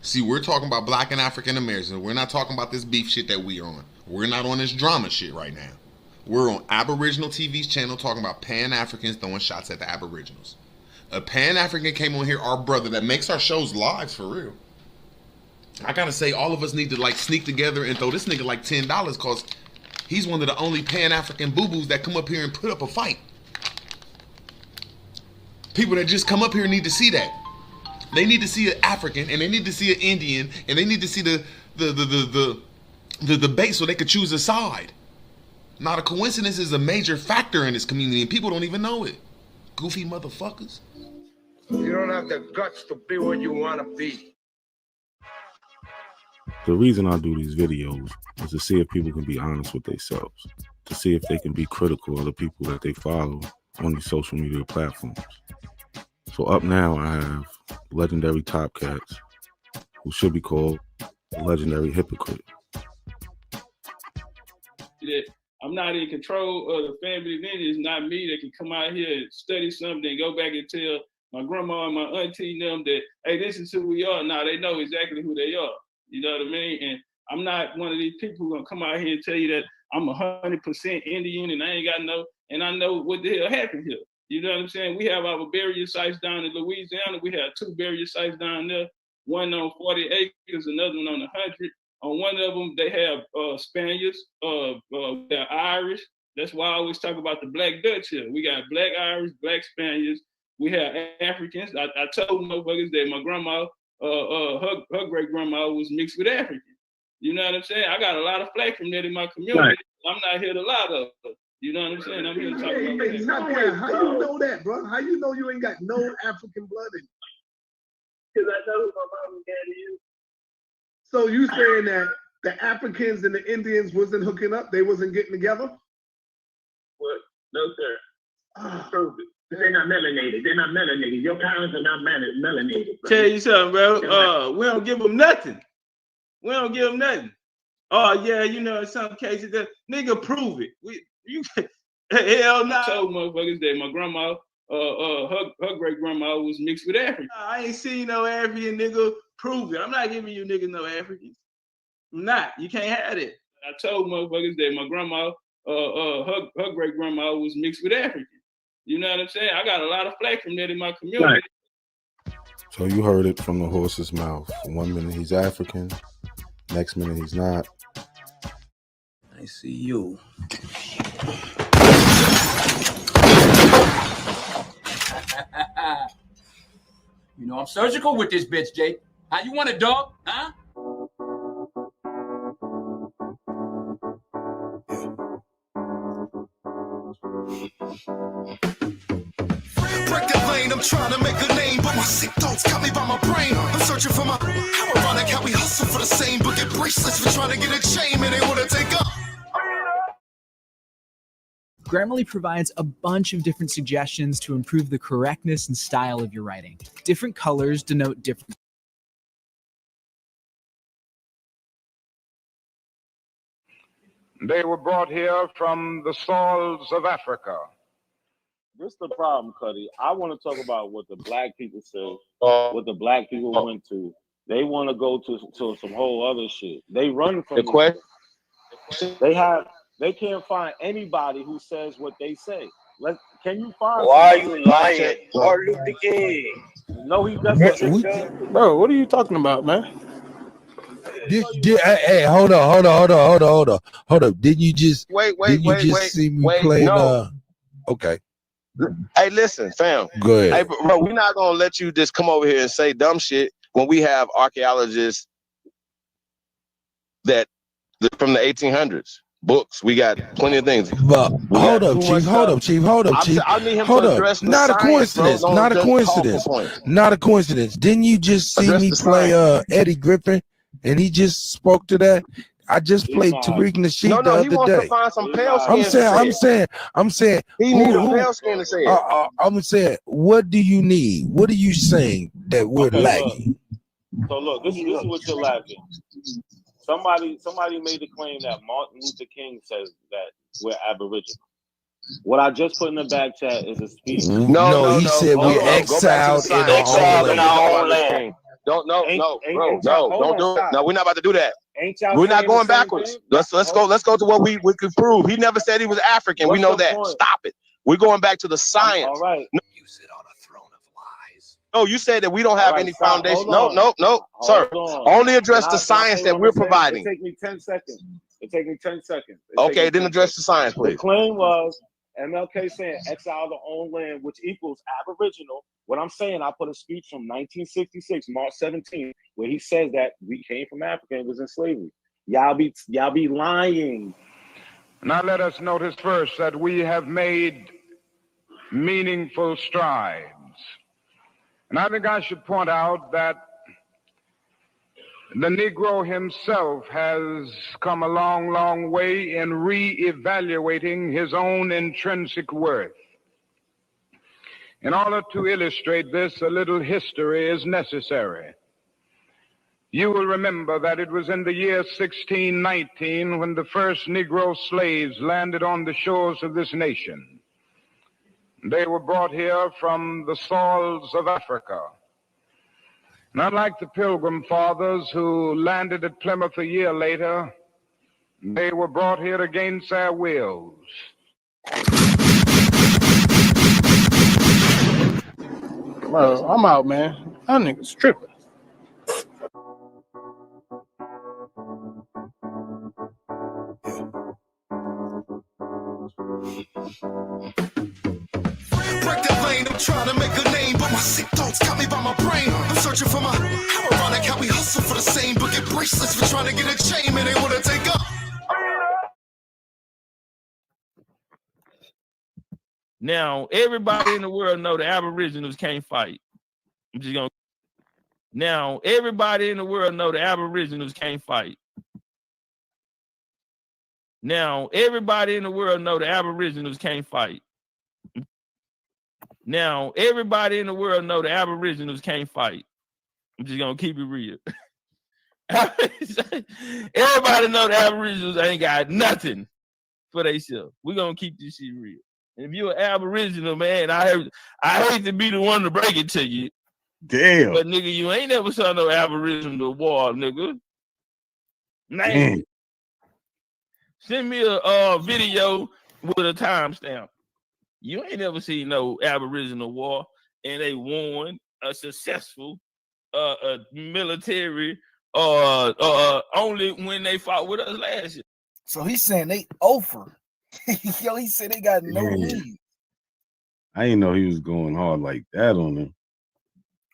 See, we're talking about black and African Americans. We're not talking about this beef shit that we are on. We're not on this drama shit right now. We're on Aboriginal TV's channel talking about Pan-Africans throwing shots at the Aboriginals. A Pan-African came on here, our brother, that makes our shows live for real. I gotta say, all of us need to like sneak together and throw this nigga like $10 because he's one of the only Pan-African boo-boos that come up here and put up a fight. People that just come up here need to see that. They need to see an African, and they need to see an Indian, and they need to see the debate so they could choose a side. Not a coincidence is a major factor in this community, and people don't even know it. Goofy motherfuckers. You don't have the guts to be what you want to be. The reason I do these videos is to see if people can be honest with themselves, to see if they can be critical of the people that they follow on these social media platforms. So up now, I have legendary Top Cats, who should be called a legendary hypocrite. I'm not in control of the family. Then it's not me that can come out here and study something and go back and tell my grandma and my auntie and them that, hey, this is who we are. Now they know exactly who they are. You know what I mean? And I'm not one of these people who gonna come out here and tell you that I'm 100% Indian and I ain't got no, and I know what the hell happened here. You know what I'm saying? We have our burial sites down in Louisiana. We have 2 burial sites down there, one on 40 acres, another one on 100. On one of them, they have Spaniards, they're Irish. That's why I always talk about the Black Dutch here. We got Black Irish, Black Spaniards. We have Africans. I told motherfuckers that my grandma, her great grandma was mixed with African. You know what I'm saying? I got a lot of flack from that in my community. Right. I'm not here to lie though. You know what I'm saying? I'm here to talk about that. How you know that, bro? How you know you ain't got no African blood in you? Because I know who my mom and daddy is. So you saying that the Africans and the Indians wasn't hooking up? They wasn't getting together? What? No, sir. Prove it. They're not melanated. They're not melanated. Your parents are not melanated. Bro. Tell you something, bro. We don't give them nothing. We don't give them nothing. Oh yeah, you know, in some cases, that nigga prove it. Hell no. I told motherfuckers that my grandma, her great grandma was mixed with African. I ain't seen no African nigga. Prove it. I'm not giving you niggas no Africans. I'm not. You can't have it. I told motherfuckers that my grandma, her great grandma was mixed with African. You know what I'm saying? I got a lot of flack from that in my community. Right. So you heard it from the horse's mouth. 1 minute he's African, next minute he's not. I see you. You know I'm surgical with this bitch, Jake. How you want it, dog? Huh? Break the lane, I'm trying to make a name, but my sick thoughts got me by my brain. I'm searching for my. How ironic how we hustle for the same, but get bracelets for trying to get a chain, and they want to take up. Grammarly provides a bunch of different suggestions to improve the correctness and style of your writing. Different colors denote different. They were brought here from the soils of Africa. This is the problem, Cuddy. I want to talk about what the black people say, what the black people went to. They want to go to some whole other shit. They run from the question. They can't find anybody who says what they say. Can you find? Why are you lying? Martin Luther King. No, he doesn't. Bro, what are you talking about, man? Hey, hold up. Didn't you just see me play? No. Okay. Hey, listen, fam. Go ahead. Hey, bro, we're not gonna let you just come over here and say dumb shit when we have archaeologists that from the 1800s. Books, we got plenty of things. But hold up, Chief. I need him to address the Not a science, coincidence. bro. Not a coincidence. Didn't you just see me play Eddie Griffin, and he just spoke to that? I just played Tariq Nasheed the other day. He wants to find some pale skin. I'm saying. He needs a pale skin to say it. I'm saying, what do you need? What are you saying that we're lacking? So look, this is what you're lacking. Somebody made the claim that Martin Luther King says that we're Aboriginal. What I just put in the back chat is a speech. No, he said we're exiled in our own land. Don't no, Ain't bro, y'all, no, don't do it. No, we're not about to do that. Ain't y'all We're not saying the going same backwards. thing? Let's go to what we can prove. He never said he was African. We What's know the that. point? Stop it. We're going back to the science. All right. You sit on a throne of lies. No, you said that we don't have any foundation. No, sir. Only address the science that we're providing. It take me 10 seconds. Okay, then address the science, please. The claim was MLK saying exile the own land, which equals Aboriginal. What I'm saying, I put a speech from 1966, March 17th, where he says that we came from Africa and was in slavery. Y'all be lying. Now let us notice first that we have made meaningful strides. And I think I should point out that the Negro himself has come a long, long way in re-evaluating his own intrinsic worth. In order to illustrate this, a little history is necessary. You will remember that it was in the year 1619 when the first Negro slaves landed on the shores of this nation. They were brought here from the soils of Africa. Not like the Pilgrim Fathers who landed at Plymouth a year later, they were brought here against their wills. Bro, I'm out, man. That nigga's tripping. Break that lane, I'm trying to make a name, but my sick thoughts got me by my brain. I'm searching for my. How ironic how we hustle for the same, but get bracelets for trying to get a chain, and they want to take up. Now, everybody in the world know the Aboriginals can't fight. I'm just gonna. Now, everybody in the world know the Aboriginals can't fight. Now, everybody in the world know the Aboriginals can't fight. Now, everybody in the world know the Aboriginals can't fight. I'm just gonna keep it real. Everybody know the Aboriginals ain't got nothing for themselves. We're gonna keep this shit real. And if you're an Aboriginal, man, I hate to be the one to break it to you. Damn. But nigga, you ain't never saw no Aboriginal war, nigga. Name it. Send me a video with a timestamp. You ain't never seen no Aboriginal war, and they won a successful military only when they fought with us last year. So he's saying they over. Yo, he said they got no lead. I didn't know he was going hard like that on them.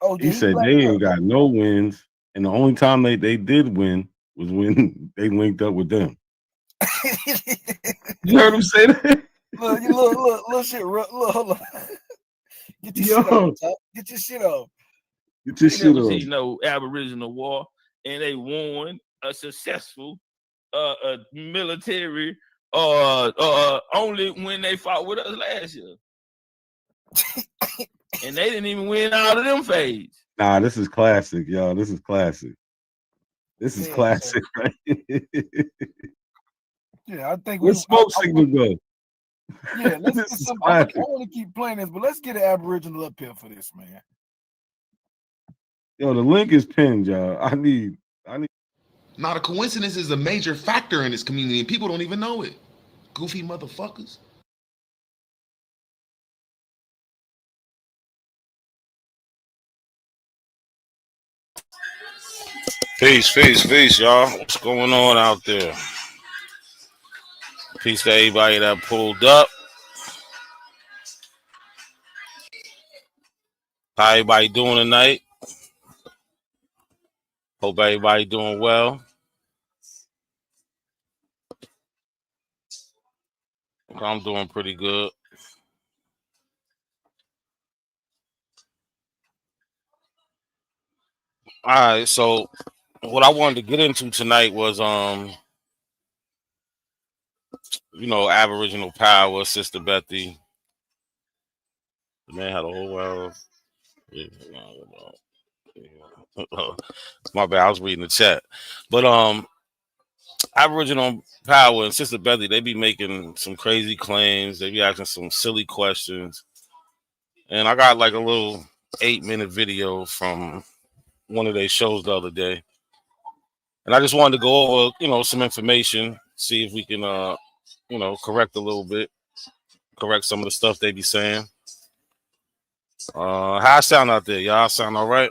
Oh, he said they ain't got no wins, and the only time they did win was when they linked up with them. You heard him say that? Look, shit, look, hold on. Get your shit off. Get your shit off. Get your shit off. See no Aboriginal war, and they won a successful military only when they fought with us last year. And they didn't even win out of them phase. Nah, this is classic, y'all. This is classic. This is classic, right? Yeah, I think Where's smoke signal go? Yeah, let's get some. I want to keep playing this, but let's get an Aboriginal up here for this, man. Yo, the link is pinned, y'all. I need. Now, the coincidence is a major factor in this community, and people don't even know it. Goofy motherfuckers. Peace, y'all. What's going on out there? Peace to everybody that pulled up. How everybody doing tonight? Hope everybody doing well. I'm doing pretty good. All right, so what I wanted to get into tonight was Aboriginal power, Sister Bethy. The man had a whole world. My bad, I was reading the chat. But Aboriginal power and Sister Bethy, they be making some crazy claims. They be asking some silly questions. And I got like a little 8-minute video from one of their shows the other day, and I just wanted to go over, some information, see if we can, correct a little bit, correct some of the stuff they be saying. How I sound out there? Y'all sound all right?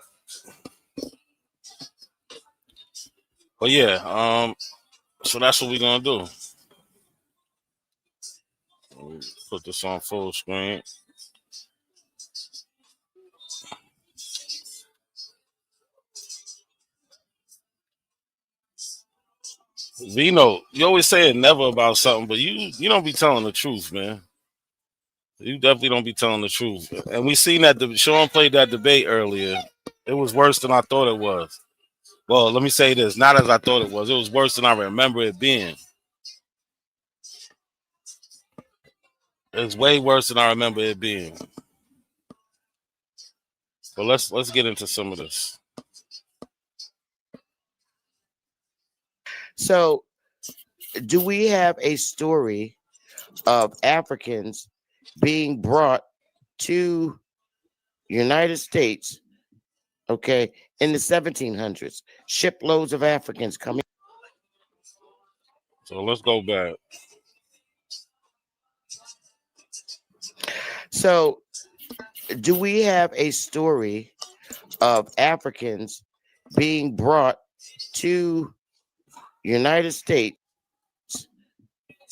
But yeah, so that's what we're gonna do. Put this on full screen. Vino, you always say it never about something, but you don't be telling the truth, man. You definitely don't be telling the truth. And we seen that Sean played that debate earlier. It was worse than I thought it was. Well, let me say this, not as I thought it was. It was worse than I remember it being. It's way worse than I remember it being. But let's get into some of this. So, do we have a story of Africans being brought to United States, okay, in the 1700s? Shiploads of Africans coming. So let's go back. So, do we have a story of Africans being brought to United States,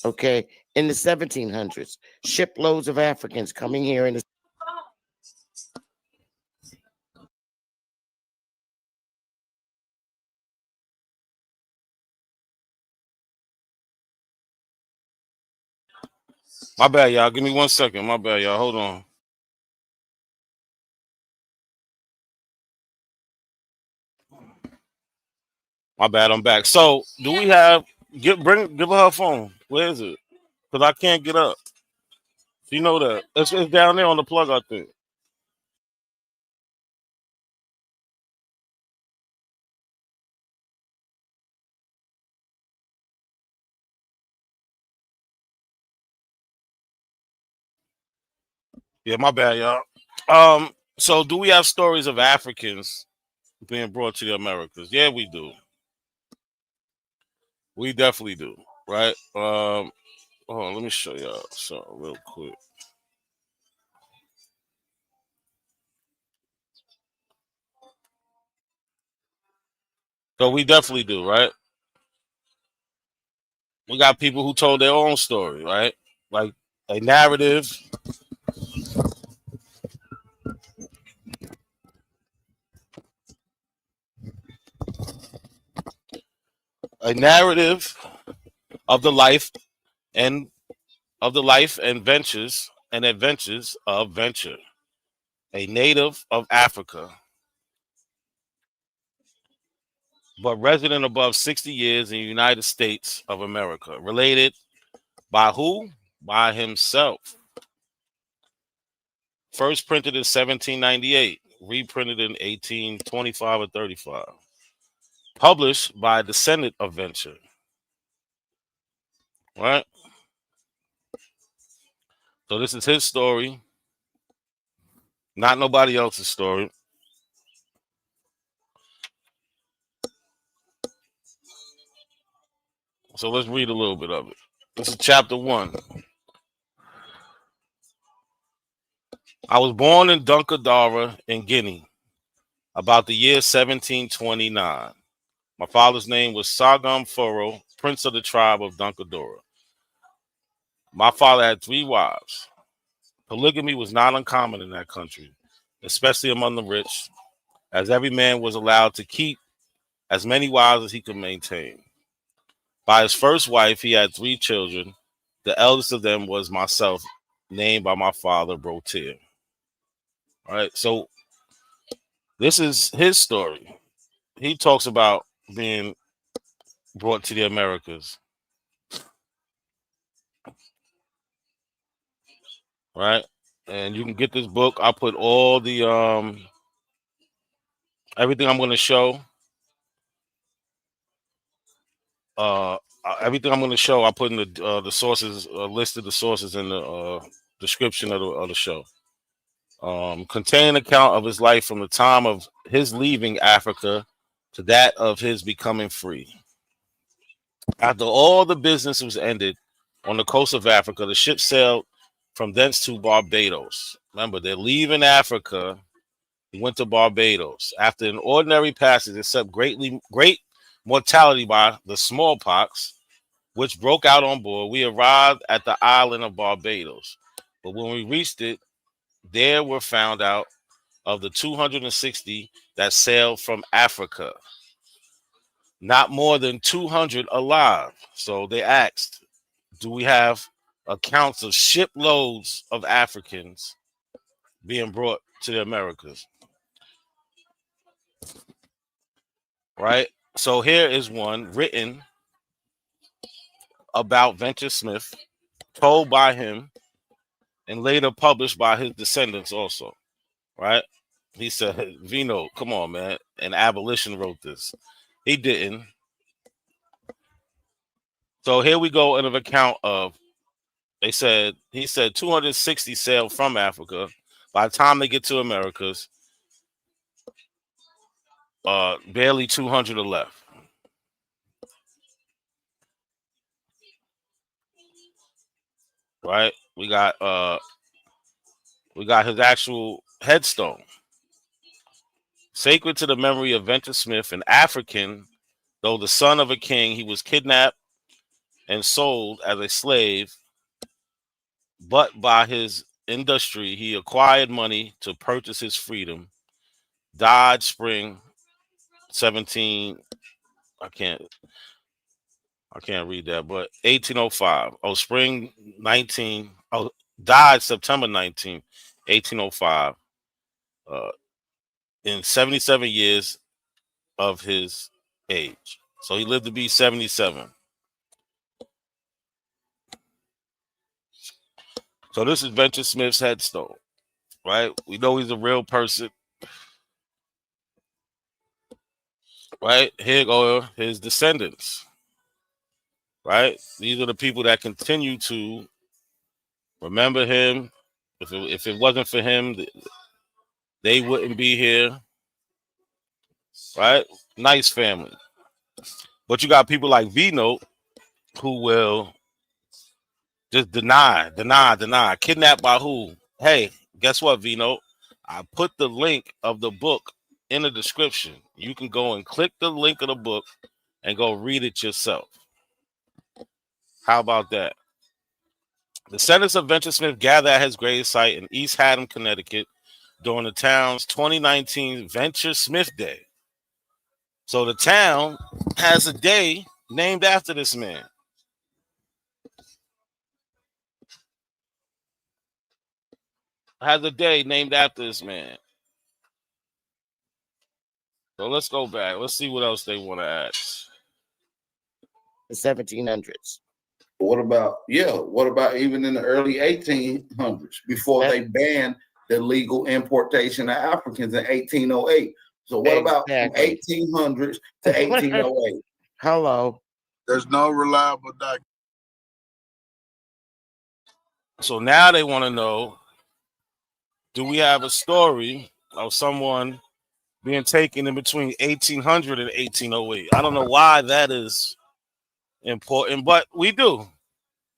okay, in the 1700s? Shiploads of Africans coming here in the. My bad, y'all. Give me 1 second. My bad, y'all. Hold on. My bad. I'm back. So, do we have give her her phone? Where is it? Because I can't get up. You know that it's down there on the plug, I think. Yeah, my bad, y'all. So do we have stories of Africans being brought to the Americas? Yeah, we do. We definitely do, right? Hold on, let me show y'all something real quick. So we definitely do, right? We got people who told their own story, right? Like a narrative. A narrative of the life and ventures and adventures of Venture, a native of Africa, but resident above 60 years in the United States of America. Related by who? By himself. First printed in 1798, reprinted in 1825 or 35. Published by a descendant of Venture. Right? So this is his story, not nobody else's story. So let's read a little bit of it. This is chapter 1. I was born in Dunkadara in Guinea about the year 1729. My father's name was Sagam Furo, prince of the tribe of Dunkadora. My father had 3 wives. Polygamy was not uncommon in that country, especially among the rich, as every man was allowed to keep as many wives as he could maintain. By his first wife, he had 3 children. The eldest of them was myself, named by my father, Brotier. All right, so this is his story. He talks about being brought to the Americas. Right? And you can get this book. I'll put all the everything I'm going to show. Everything I'm going to show, I put in the sources, listed the sources in the description of the show. containing an account of his life from the time of his leaving Africa to that of his becoming free. After all the business was ended on the coast of Africa, the ship sailed from thence to Barbados. Remember, they're leaving Africa. He went to Barbados. After an ordinary passage, except great mortality by the smallpox, which broke out on board, we arrived at the island of Barbados. But when we reached it, there were found out of the 260 that sailed from Africa, not more than 200 alive. So they asked, do we have accounts of shiploads of Africans being brought to the Americas? Right? So here is one written about Venture Smith, told by him, and later published by his descendants also. Right? He said, Vino, come on, man. An abolition wrote this. He didn't. So here we go in an account of, he said 260 sailed from Africa. By the time they get to Americas, barely 200 are left. Right? We got his actual headstone. Sacred to the memory of Venture Smith, an African, though the son of a king, he was kidnapped and sold as a slave, but by his industry, he acquired money to purchase his freedom. Died spring 17. I can't read that, but 1805. Oh, spring 19. Oh, died September 19, 1805. In 77 years of his age. So he lived to be 77. So this is Venture Smith's headstone, right? We know he's a real person, right? Here go his descendants, right? These are the people that continue to remember him. If it wasn't for him, they wouldn't be here, right? Nice family. But you got people like V-Note who will just deny. Kidnapped by who? Hey, guess what, V-Note? I put the link of the book in the description. You can go and click the link of the book and go read it yourself. How about that? The descendants of Venture Smith gathered at his grave site in East Haddam, Connecticut during the town's 2019 Venture Smith Day. So the town has a day named after this man. Has a day named after this man. So let's go back. Let's see what else they want to ask. The 1700s. What about even in the early 1800s before they banned the legal importation of Africans in 1808? So what about from 1800s to 1808? Hello. There's no reliable document. So now they want to know, do we have a story of someone being taken in between 1800 and 1808? I don't know why that is important, but we do.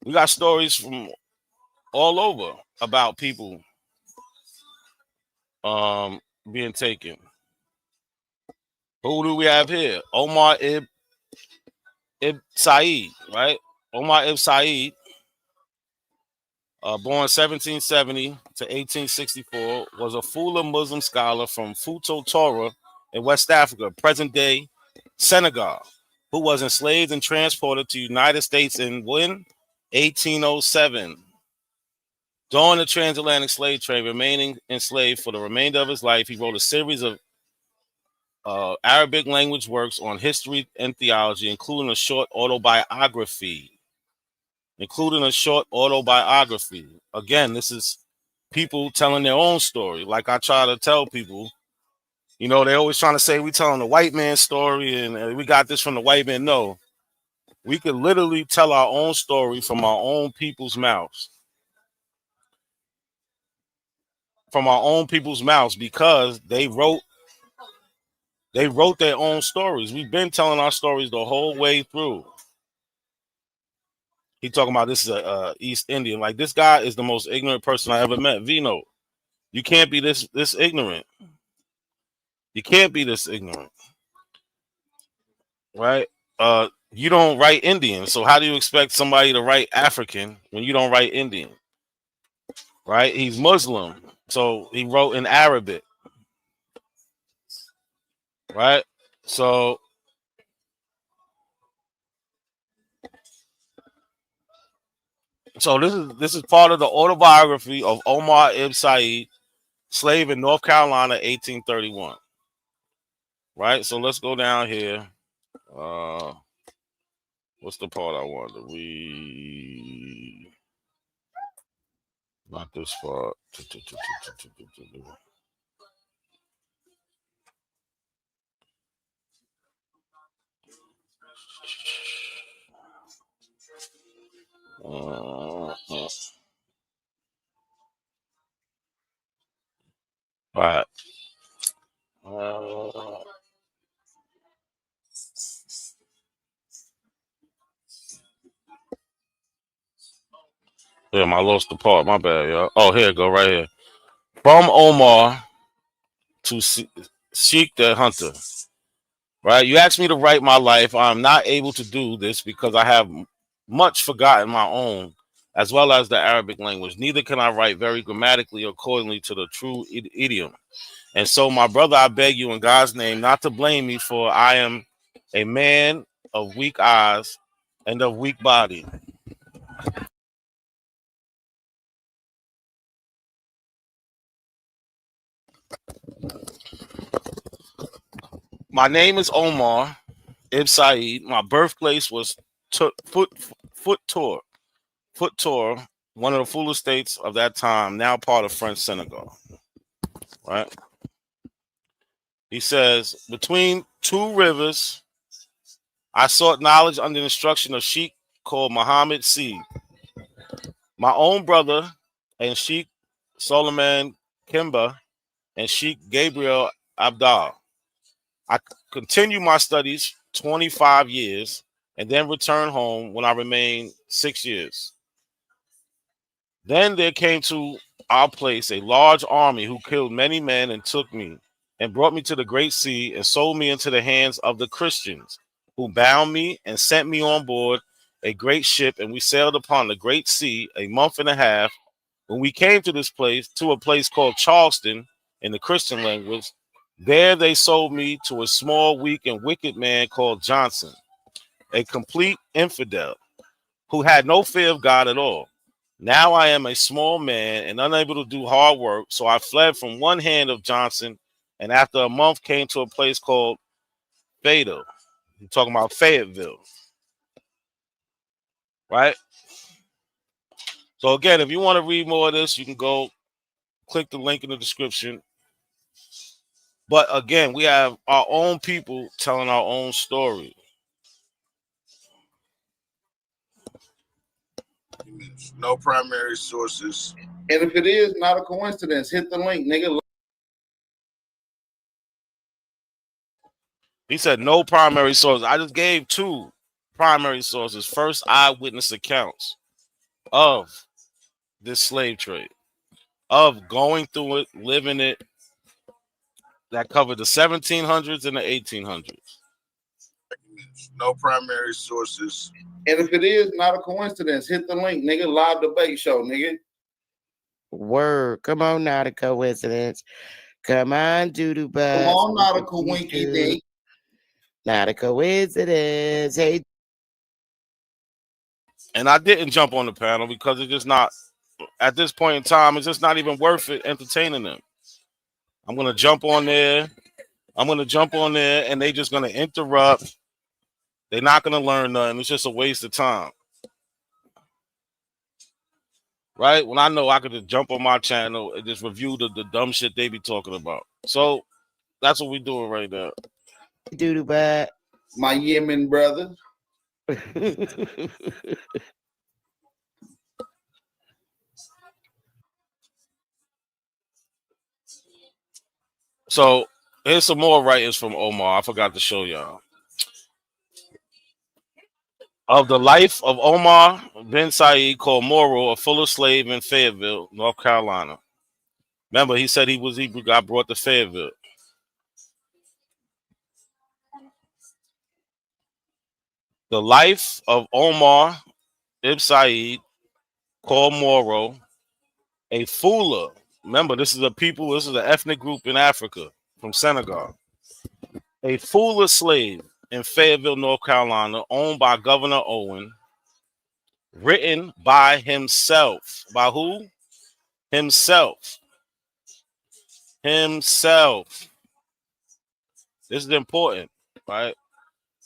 We got stories from all over about people being taken. Who do we have here? Omar Ibn Said, right? Omar Ibn Said, born 1770 to 1864, was a Fula Muslim scholar from Futo Torah in West Africa, present-day Senegal, who was enslaved and transported to the United States in when? 1807. During the transatlantic slave trade, remaining enslaved for the remainder of his life, he wrote a series of Arabic language works on history and theology, including a short autobiography. Again, this is people telling their own story. Like I try to tell people, you know, they're always trying to say we telling the white man's story and we got this from the white man. No, we could literally tell our own story from our own people's mouths. from our own people's mouths because they wrote their own stories. We've been telling our stories the whole way through. He talking about this is a East Indian. Like, this guy is the most ignorant person I ever met. Vino, you can't be this ignorant. You can't be this ignorant, right? You don't write Indian, so how do you expect somebody to write African when you don't write Indian? Right? He's Muslim, so he wrote in Arabic, right? So this is part of the autobiography of Omar Ibn Said, slave in North Carolina, 1831. Right? So let's go down here. What's the part I wanted to read? Not this part. All right. Damn, I lost the part. My bad, y'all. Oh, here, go right here. From Omar to Sheik the Hunter. Right? You asked me to write my life. I'm not able to do this because I have much forgotten my own, as well as the Arabic language. Neither can I write very grammatically accordingly to the true idiom. And so, my brother, I beg you in God's name not to blame me, for I am a man of weak eyes and of weak body. My name is Omar Ibn Said. My birthplace was Foot Tour, one of the fullest states of that time, now part of French Senegal. Right? He says, between two rivers, I sought knowledge under the instruction of Sheikh called Muhammad C. My own brother and Sheikh Solomon Kimba and Sheikh Gabriel Abdal. I continued my studies 25 years and then returned home when I remained 6 years. Then there came to our place a large army who killed many men and took me and brought me to the great sea and sold me into the hands of the Christians, who bound me and sent me on board a great ship, and we sailed upon the great sea a month and a half. When we came to a place called Charleston in the Christian language, there they sold me to a small, weak, and wicked man called Johnson, a complete infidel who had no fear of God at all. Now I am a small man and unable to do hard work, so I fled from one hand of Johnson, and after a month came to a place called Fayetteville. You're talking about Fayetteville, right? So again, if you want to read more of this, you can go click the link in the description. But again, we have our own people telling our own story. No primary sources. And if it is not a coincidence, hit the link, nigga. He said no primary sources. I just gave two primary sources. First, eyewitness accounts of this slave trade, of going through it, living it, that covered the 1700s and the 1800s. No primary sources. And if it is not a coincidence, hit the link, nigga. Live debate show, nigga. Word. Come on, not a coincidence. Come on, doodoo butt. Come on, not a coinky dink. Not a coincidence. Hey. And I didn't jump on the panel because it's just not, at this point in time, it's just not even worth it entertaining them. I'm going to jump on there. And they just going to interrupt. They're not going to learn nothing. It's just a waste of time. Right? When I know I could just jump on my channel and just review the dumb shit they be talking about. So that's what we're doing right now. Doodoo butt. My Yemen brother. So here's some more writings from Omar. I forgot to show y'all. Of the life of Omar bin Said called Moro, a fuller slave in Fayetteville, North Carolina. Remember, he said he got brought to Fayetteville. The life of Omar ibn Said called Moro, a Fula. Remember, this is an ethnic group in Africa from Senegal. A Fula slave in Fayetteville, North Carolina, owned by Governor Owen. Written by himself. By who? Himself. Himself. This is important, right?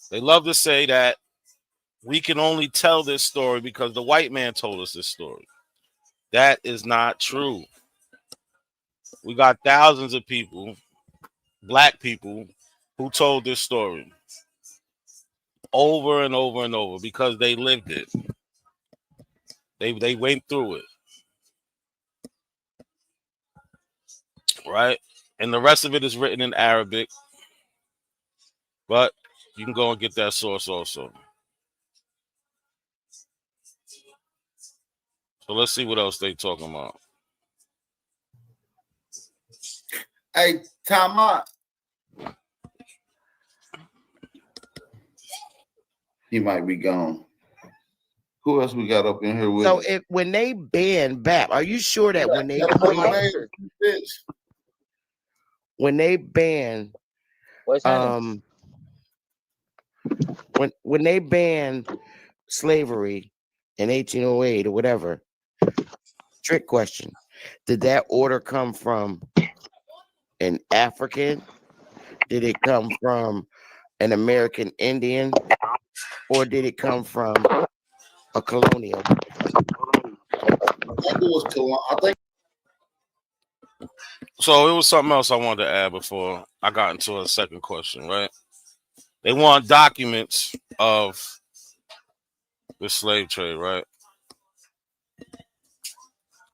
They love to say that we can only tell this story because the white man told us this story. That is not true. We got thousands of people, black people, who told this story over and over and over because they lived it. They went through it. Right? And the rest of it is written in Arabic. But you can go and get that source also. So let's see what else they talking about. Hey, time out. He might be gone. Who else we got up in here with? So when they ban BAP, are you sure that when they ban when they ban slavery in 1808 or whatever? Trick question. Did that order come from an African? Did it come from an American Indian? Or did it come from a colonial? I think so. It was something else I wanted to add before I got into a second question, right? They want documents of the slave trade, right?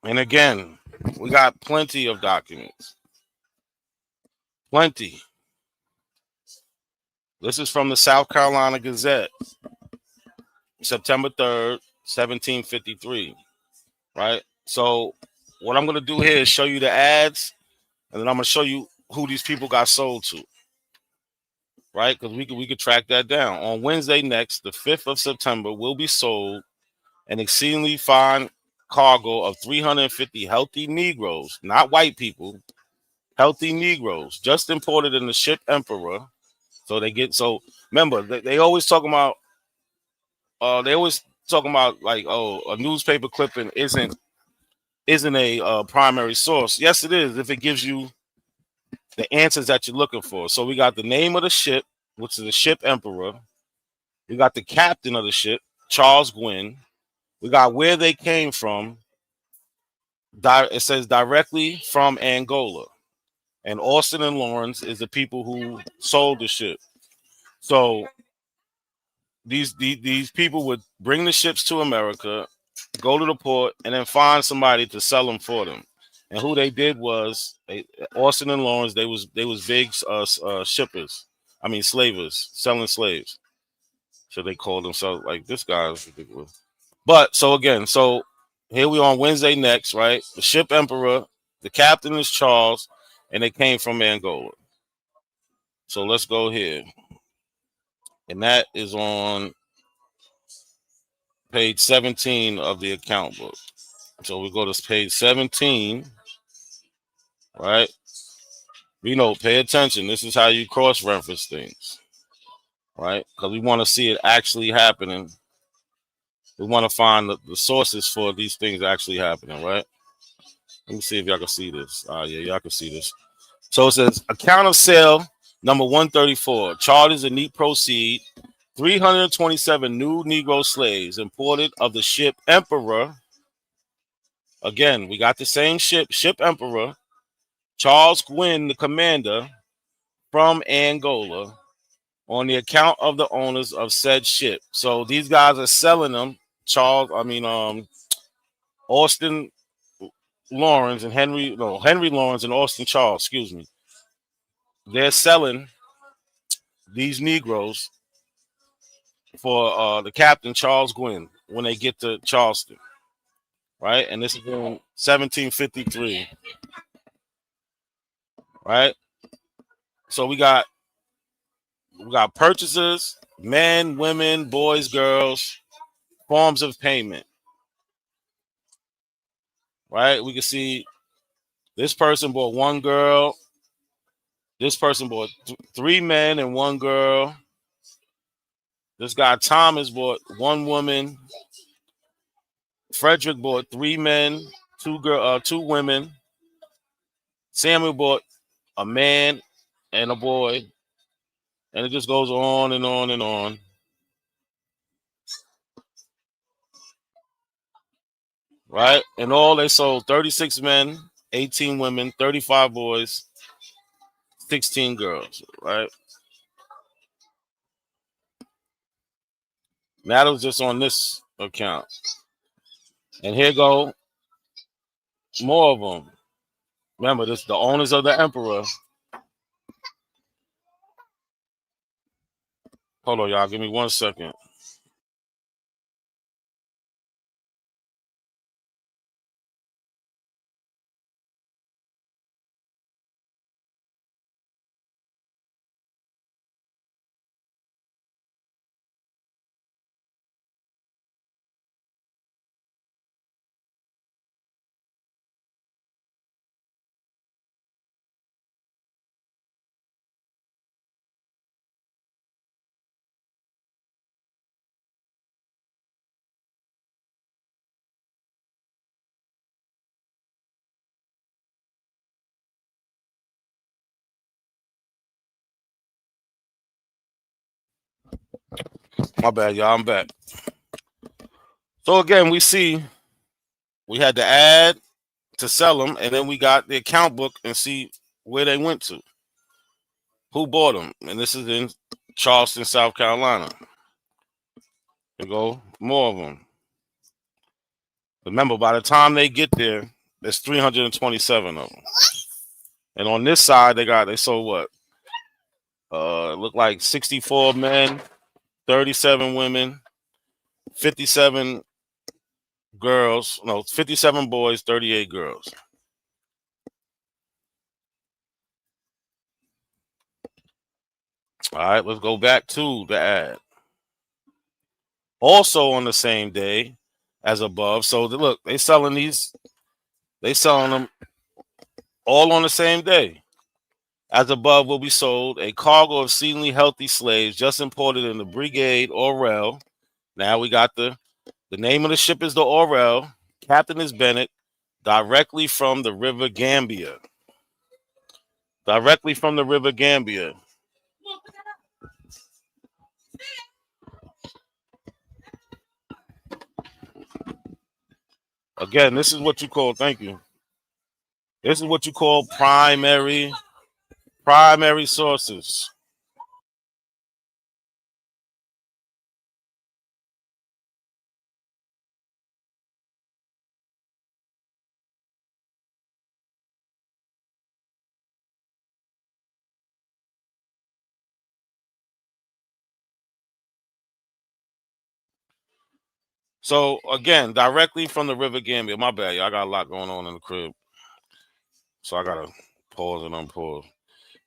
And again, we got plenty of documents. Plenty. This is from the South Carolina Gazette, September 3rd, 1753, right? So what I'm going to do here is show you the ads, and then I'm going to show you who these people got sold to, right? Because we could track that down. On Wednesday next, the 5th of September, will be sold an exceedingly fine cargo of 350 healthy Negroes, not white people, healthy Negroes, just imported in the ship Emperor. So remember, they always talking about like, oh, a newspaper clipping isn't a primary source. Yes, it is if it gives you the answers that you're looking for. So we got the name of the ship, which is the ship Emperor. We got the captain of the ship, Charles Gwynn. We got where they came from. It says directly from Angola. And Austin and Lawrence is the people who sold the ship. So these people would bring the ships to America, go to the port, and then find somebody to sell them for them. And who they did was Austin and Lawrence. They was big shippers. I mean, slavers, selling slaves. So they called themselves like, this guy is ridiculous. But so here we on Wednesday next, right? The ship Emperor, the captain is Charles, and they came from Angola. So let's go here. And that is on page 17 of the account book. So we go to page 17, right? Pay attention. This is how you cross-reference things, right? Because we want to see it actually happening. We want to find the sources for these things actually happening, right? Let me see if y'all can see this. Yeah, y'all can see this. So it says, account of sale number 134. Charges and neat proceed. 327 new Negro slaves imported of the ship Emperor. Again, we got the same ship Emperor. Charles Gwynn, the commander, from Angola, on the account of the owners of said ship. So these guys are selling them. Austin Lawrence and Henry Lawrence and Austin Charles, excuse me. they're selling these Negroes for the captain Charles Gwynn when they get to Charleston, right? And this is in 1753, right? So we got purchasers, men, women, boys, girls, forms of payment, right? We can see this person bought one girl. This person bought 3 men and 1 girl. This guy Thomas bought 1 woman. Frederick bought 3 men, 2 women. Samuel bought a man and a boy, and it just goes on and on and on. Right? And all they sold 36 men, 18 women, 35 boys, 16 girls. Right? That was just on this account. And here go more of them. Remember, this the owners of the emperor. Hold on, y'all. Give me 1 second. My bad, y'all. I'm back. So again, we see we had to add to sell them, and then we got the account book and see where they went to, who bought them, and this is in Charleston, South Carolina. There go more of them. Remember, by the time they get there, there's 327 of them, and on this side they sold what? It looked like 64 men, 37 women, 57 girls. No, 57 boys, 38 girls. All right, let's go back to the ad. Also on the same day as above. So look, they selling them all on the same day. As above will be sold a cargo of exceedingly healthy slaves just imported in the Brigade Orel. Now we got the name of the ship is the Orel. Captain is Bennett, directly from the River Gambia. Directly from the River Gambia. Again, this is what you call, thank you. This is what you call primary sources. So again, directly from the River Gambia. My bad, y'all. I got a lot going on in the crib, so I gotta pause and unpause.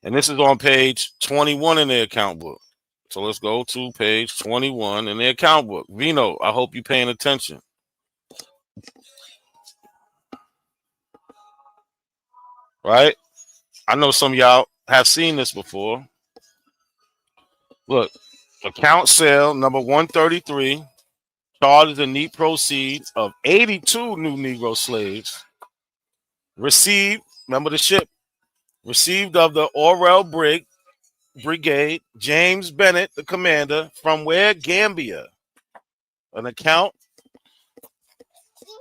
And this is on page 21 in the account book. So let's go to page 21 in the account book. Vino, I hope you're paying attention. Right? I know some of y'all have seen this before. Look, account sale number 133 charges the neat proceeds of 82 new Negro slaves received. Remember the ship received of the Orel Brigade, James Bennett, the commander, from where? Gambia. An account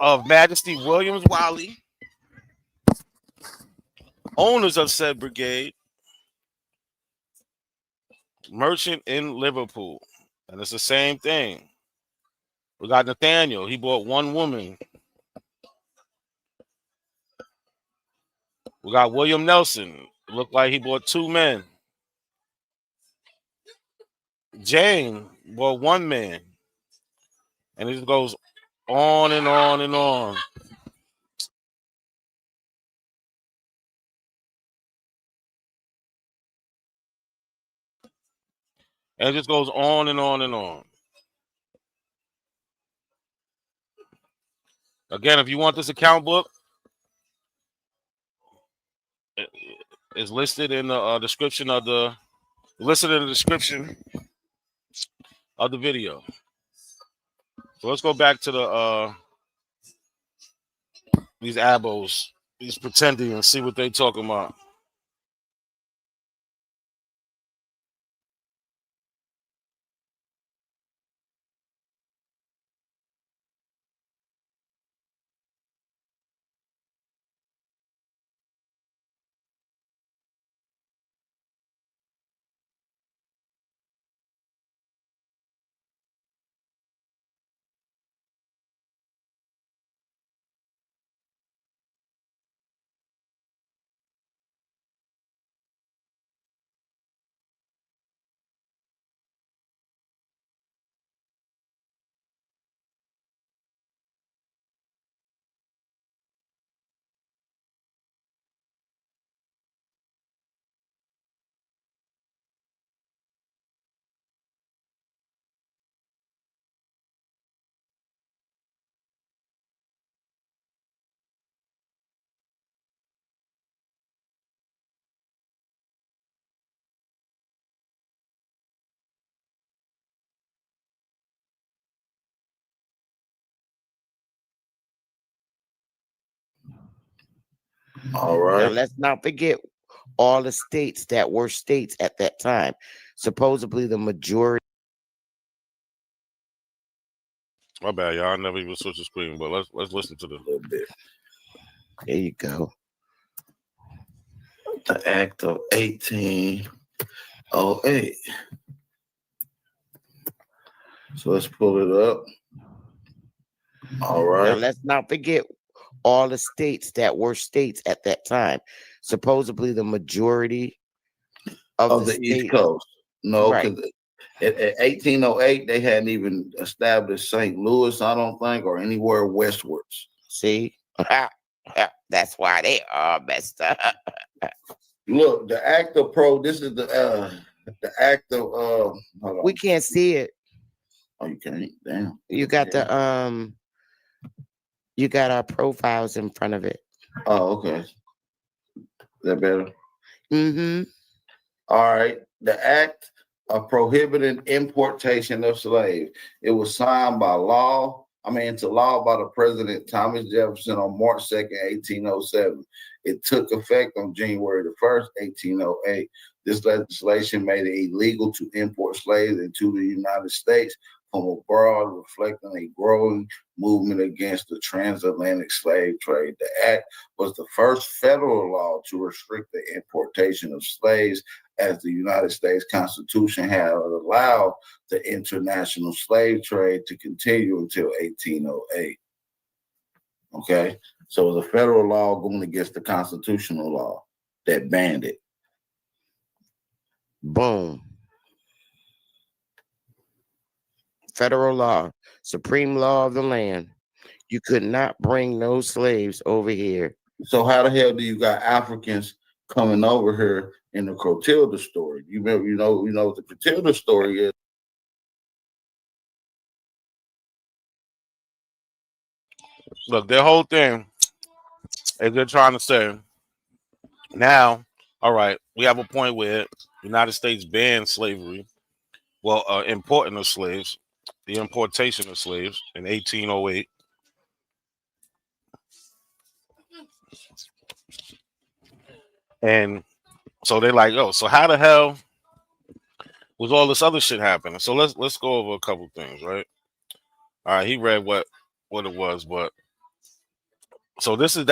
of Majesty Williams Wiley, owners of said brigade, merchant in Liverpool. And it's the same thing. We got Nathaniel. He bought 1 woman. We got William Nelson. It looked like he bought 2 men. Jane, well, one man. And it just goes on and on and on. And it just goes on and on and on. Again, if you want this account book, it's listed in the description of the video. So let's go back to the these abos, these pretending, and see what they talking about. All right. Now, let's not forget all the states that were states at that time. Supposedly the majority. My bad, y'all. I never even switched the screen, but let's listen to this a little bit. There you go. The Act of 1808. So let's pull it up. All right. Now, let's not forget all the states that were states at that time. Supposedly the majority of the East Coast. No, because at 1808, they hadn't even established St. Louis, I don't think, or anywhere westwards. See? That's why they are messed up. Look, the Act of this is the Act of hold on. We can't see it. Oh, you can't? Damn. You got you got our profiles in front of it. Oh, okay. Is that better? Mm-hmm. All right. The Act of Prohibiting Importation of Slaves. It was signed into law by the President Thomas Jefferson on March 2nd, 1807. It took effect on January the 1st, 1808. This legislation made it illegal to import slaves into the United States from abroad, reflecting a growing movement against the transatlantic slave trade. The act was the first federal law to restrict the importation of slaves, as the United States Constitution had allowed the international slave trade to continue until 1808. Okay, so it was a federal law going against the constitutional law that banned it. Boom. Federal law, supreme law of the land. You could not bring no slaves over here. So how the hell do you got Africans coming over here in the Clotilda story? You remember, you know what the Clotilda story is. Look, their whole thing is they're trying to say, now, all right, we have a point where the United States banned slavery, importing of slaves, the importation of slaves in 1808. And so they're like, oh, so how the hell was all this other shit happening? So let's go over a couple things, right? All right, he read what it was, but so this is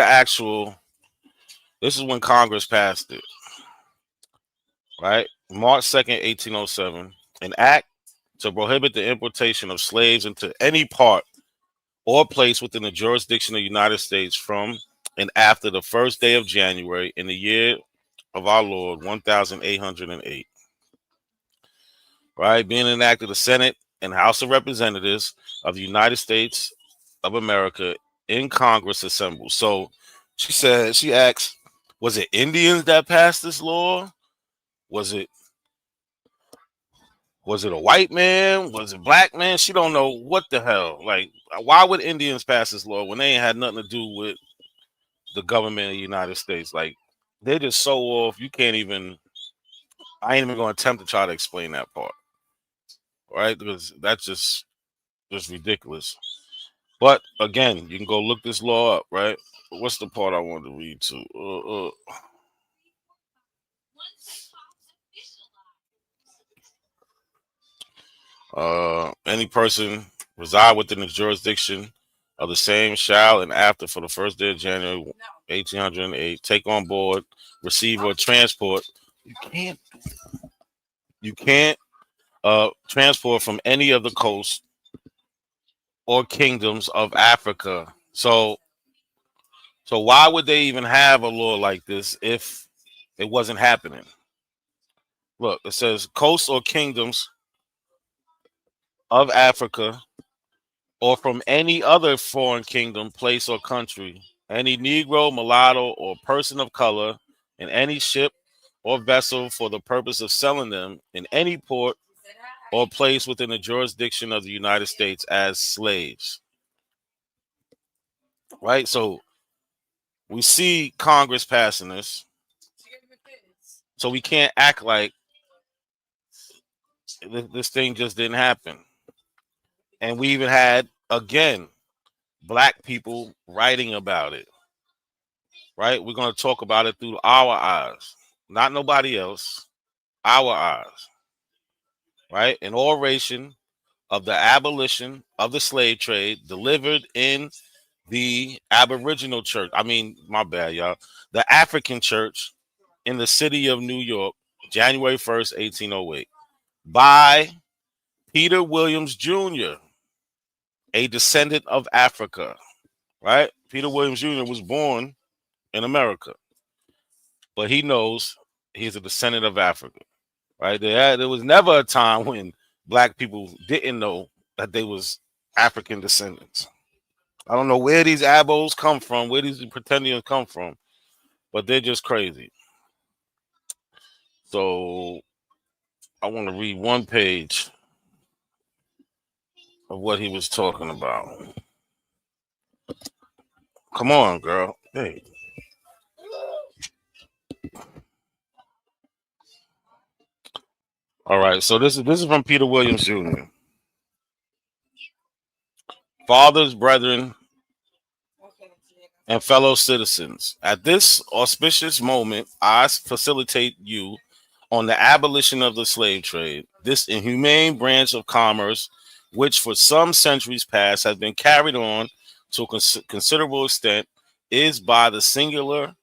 when Congress passed it, right? March 2nd, 1807, an act to prohibit the importation of slaves into any part or place within the jurisdiction of the United States from and after the first day of January in the year of our Lord, 1808. right, being enacted the Senate and House of Representatives of the United States of America in Congress assembled. So she asked, was it Indians that passed this law? Was it a white man? Was it black man? She don't know what the hell. Like, why would Indians pass this law when they ain't had nothing to do with the government of the United States? Like, they're just so off. You can't even. I ain't even going to attempt to try to explain that part, right? Because that's just ridiculous. But again, you can go look this law up, right? What's the part I wanted to read to? Any person reside within the jurisdiction of the same shall and after for the first day of January 1808 take on board, receive or transport. You can't transport from any of the coasts or kingdoms of Africa. So why would they even have a law like this if it wasn't happening? Look, it says coasts or kingdoms of Africa or from any other foreign kingdom, place, or country, any Negro, mulatto, or person of color in any ship or vessel for the purpose of selling them in any port or place within the jurisdiction of the United States as slaves. Right? So we see Congress passing this. So we can't act like this thing just didn't happen. And we even had, again, black people writing about it. Right? We're going to talk about it through our eyes, not nobody else, our eyes. Right? An oration of the abolition of the slave trade delivered in the Aboriginal church. I mean, my bad, y'all. The African church in the city of New York, January 1st, 1808, by Peter Williams Jr., a descendant of Africa. Right? Peter Williams Jr. was born in America, but he knows he's a descendant of Africa. Right? There was never a time when black people didn't know that they was African descendants. I don't know where these abos come from, where these pretendians come from, but they're just crazy. So I want to read one page of what he was talking about. Come on, girl. Hey. All right. So this is from Peter Williams Jr. Fathers, brethren, and fellow citizens, at this auspicious moment, I facilitate you on the abolition of the slave trade, this inhumane branch of commerce, which for some centuries past has been carried on to a considerable extent, is by the singular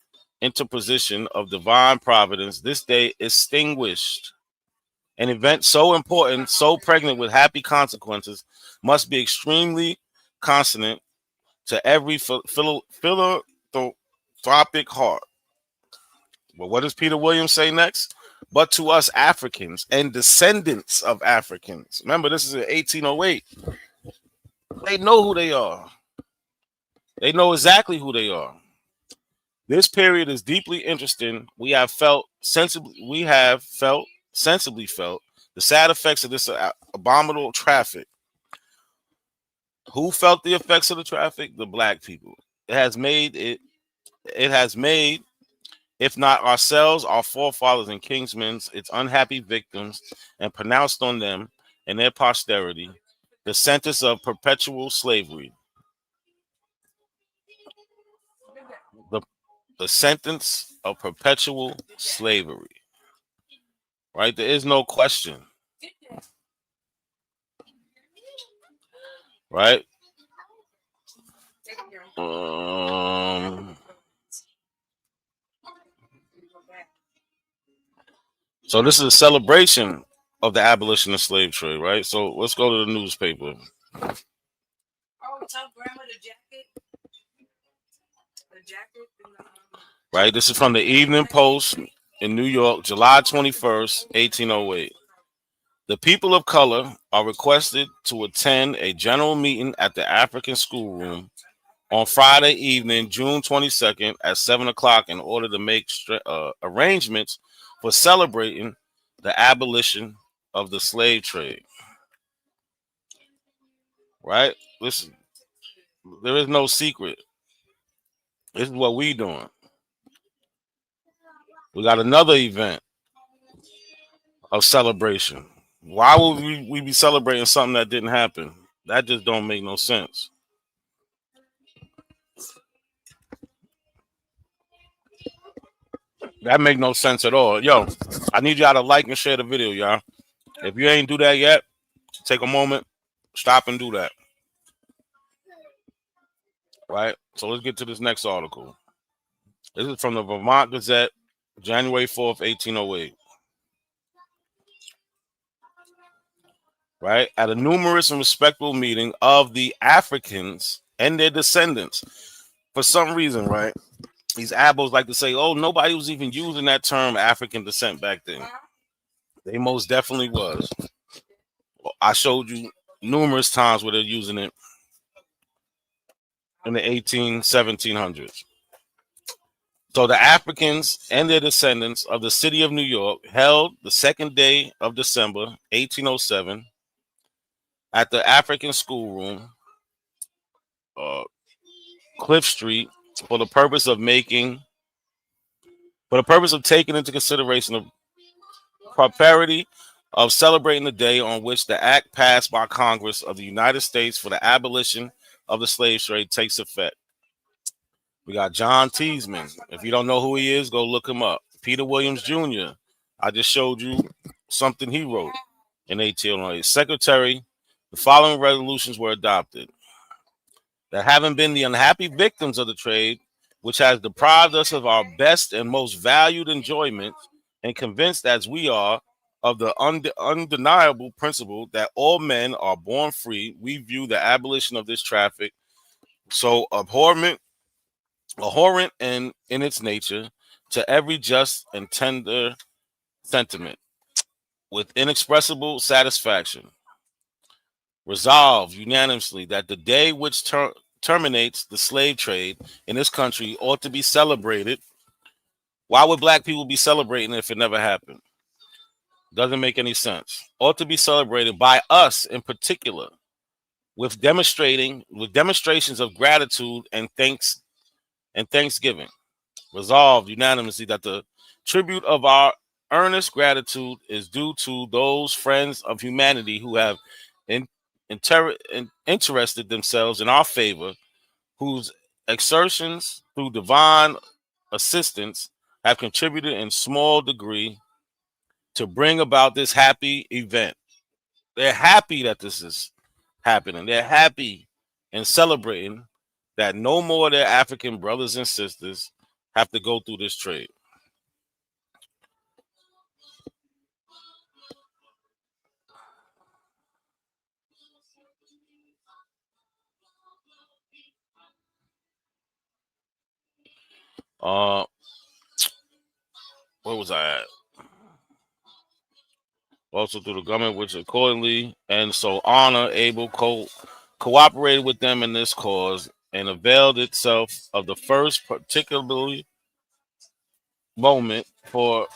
interposition of divine providence this day extinguished. An event so important, so pregnant with happy consequences, must be extremely consonant to every philanthropic heart. But what does Peter Williams say next? But to us Africans and descendants of Africans. Remember, this is in 1808. They know who they are. They know exactly who they are. This period is deeply interesting. We have sensibly felt the sad effects of this abominable traffic. Who felt the effects of the traffic? The black people. It has made, if not ourselves, our forefathers and kingsmen, its unhappy victims, and pronounced on them and their posterity the sentence of perpetual slavery. The sentence of perpetual slavery. Right? There is no question. Right? So this is a celebration of the abolition of slave trade, right? So let's go to the newspaper. Right, this is from the Evening Post in New York, July 21st, 1808. The people of color are requested to attend a general meeting at the African Schoolroom on Friday evening, June 22nd at 7 o'clock in order to make arrangements for celebrating the abolition of the slave trade. Right? Listen, there is no secret. This is what we doing. We got another event of celebration. Why would we be celebrating something that didn't happen? That just don't make no sense. That make no sense at all. Yo, I need y'all to like and share the video, y'all. If you ain't do that yet, take a moment, stop and do that. Right? So let's get to this next article. This is from the Vermont Gazette, January 4th, 1808. Right? At a numerous and respectable meeting of the Africans and their descendants. For some reason, right? These abos like to say, oh, nobody was even using that term African descent back then. They most definitely was. I showed you numerous times where they're using it in the 1700s. So the Africans and their descendants of the city of New York held the second day of December, 1807, at the African Schoolroom, Cliff Street, for the purpose of taking into consideration the propriety of celebrating the day on which the act passed by Congress of the United States for the abolition of the slave trade takes effect. We got John Teesman. If you don't know who he is, go look him up. Peter Williams Jr. I just showed you something he wrote in 1808. Secretary, the following resolutions were adopted. That having been the unhappy victims of the trade, which has deprived us of our best and most valued enjoyment, and convinced as we are of the undeniable principle that all men are born free, we view the abolition of this traffic so abhorrent and in its nature to every just and tender sentiment with inexpressible satisfaction. Resolved unanimously that the day which terminates the slave trade in this country ought to be celebrated. Why would black people be celebrating if it never happened? Doesn't make any sense. Ought to be celebrated by us in particular with demonstrations of gratitude and thanksgiving. Resolved unanimously that the tribute of our earnest gratitude is due to those friends of humanity who have interested themselves in our favor, whose exertions through divine assistance have contributed in small degree to bring about this happy event. They're happy that this is happening. They're happy and celebrating that no more of their African brothers and sisters have to go through this trade. Where was I at? Also through the government, which accordingly and so honor able cooperated with them in this cause and availed itself of the first particularly moment for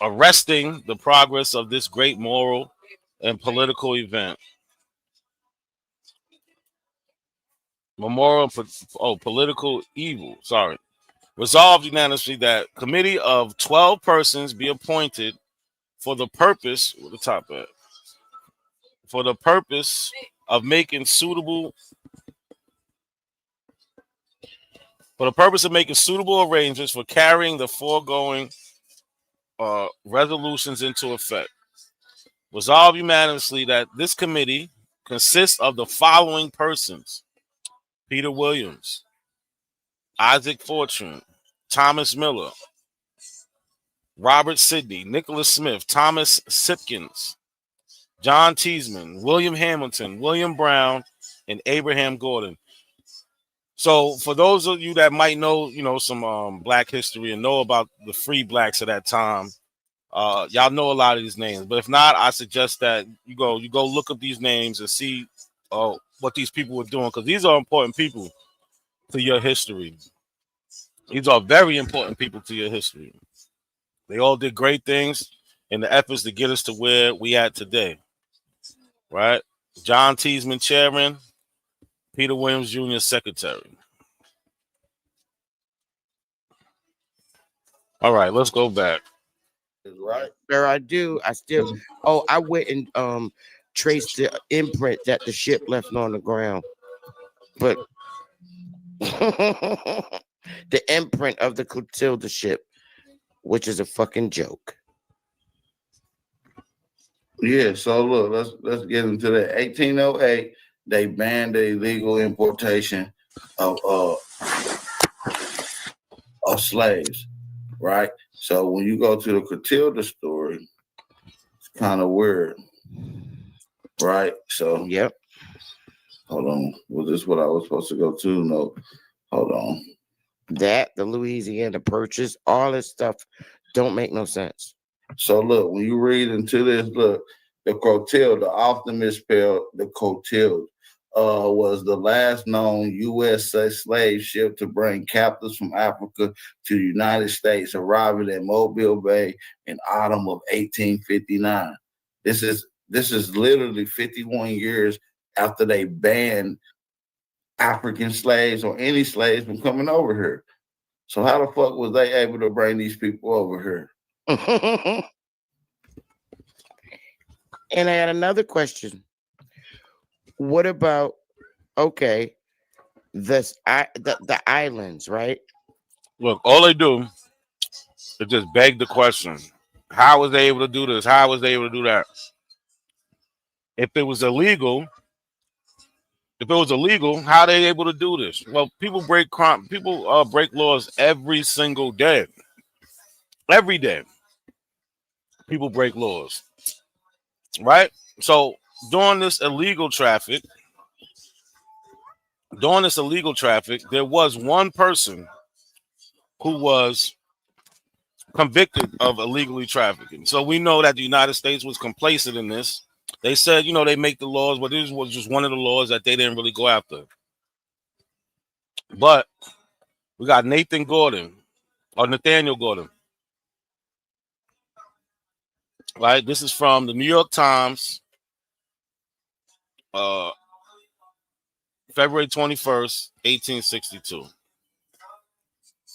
arresting the progress of this great moral and political event. Political evil. Sorry. Resolved unanimously that committee of 12 persons be appointed for the purpose, the top at, for the purpose of making suitable arrangements for carrying the foregoing resolutions into effect. Resolved unanimously that this committee consists of the following persons: Peter Williams, Isaac Fortune, Thomas Miller, Robert Sidney, Nicholas Smith, Thomas Sipkins, John Teesman, William Hamilton, William Brown, and Abraham Gordon. So for those of you that might know, some black history and know about the free blacks at that time, Y'all know a lot of these names, but if not, I suggest that you go look up these names and see what these people were doing, because these are important people to your history. These are very important people to your history. They all did great things in the efforts to get us to where we at today. Right? John Teesman, chairman, Peter Williams Jr., secretary. All right, let's go back. Right. Sir, I do. I still. Oh, I went and traced the imprint that the ship left on the ground, but the imprint of the Clotilda ship, which is a fucking joke. Yeah. So look, let's get into that. 1808, they banned the illegal importation of slaves, right? So when you go to the Clotilda story, it's kind of weird, right? So yep. Hold on. Was this what I was supposed to go to? No. Hold on. That the Louisiana Purchase, all this stuff don't make no sense. So look, when you read into this, look, the Clotilda, often misspelled the Clotilda, was the last known U.S. slave ship to bring captives from Africa to the United States, arriving at Mobile Bay in autumn of 1859. This is literally 51 years after they banned African slaves or any slaves from coming over here. So how the fuck was they able to bring these people over here? And I had another question. What about the islands, right? Look, all they do is just beg the question: how was they able to do this? How was they able to do that? If it was illegal, how are they able to do this? Well, people break laws every single day. Every day, people break laws, right? So during this illegal traffic, there was one person who was convicted of illegally trafficking. So we know that the United States was complacent in this. They said, they make the laws, but this was just one of the laws that they didn't really go after. But we got Nathaniel Gordon. Right? This is from the New York Times, February 21st, 1862.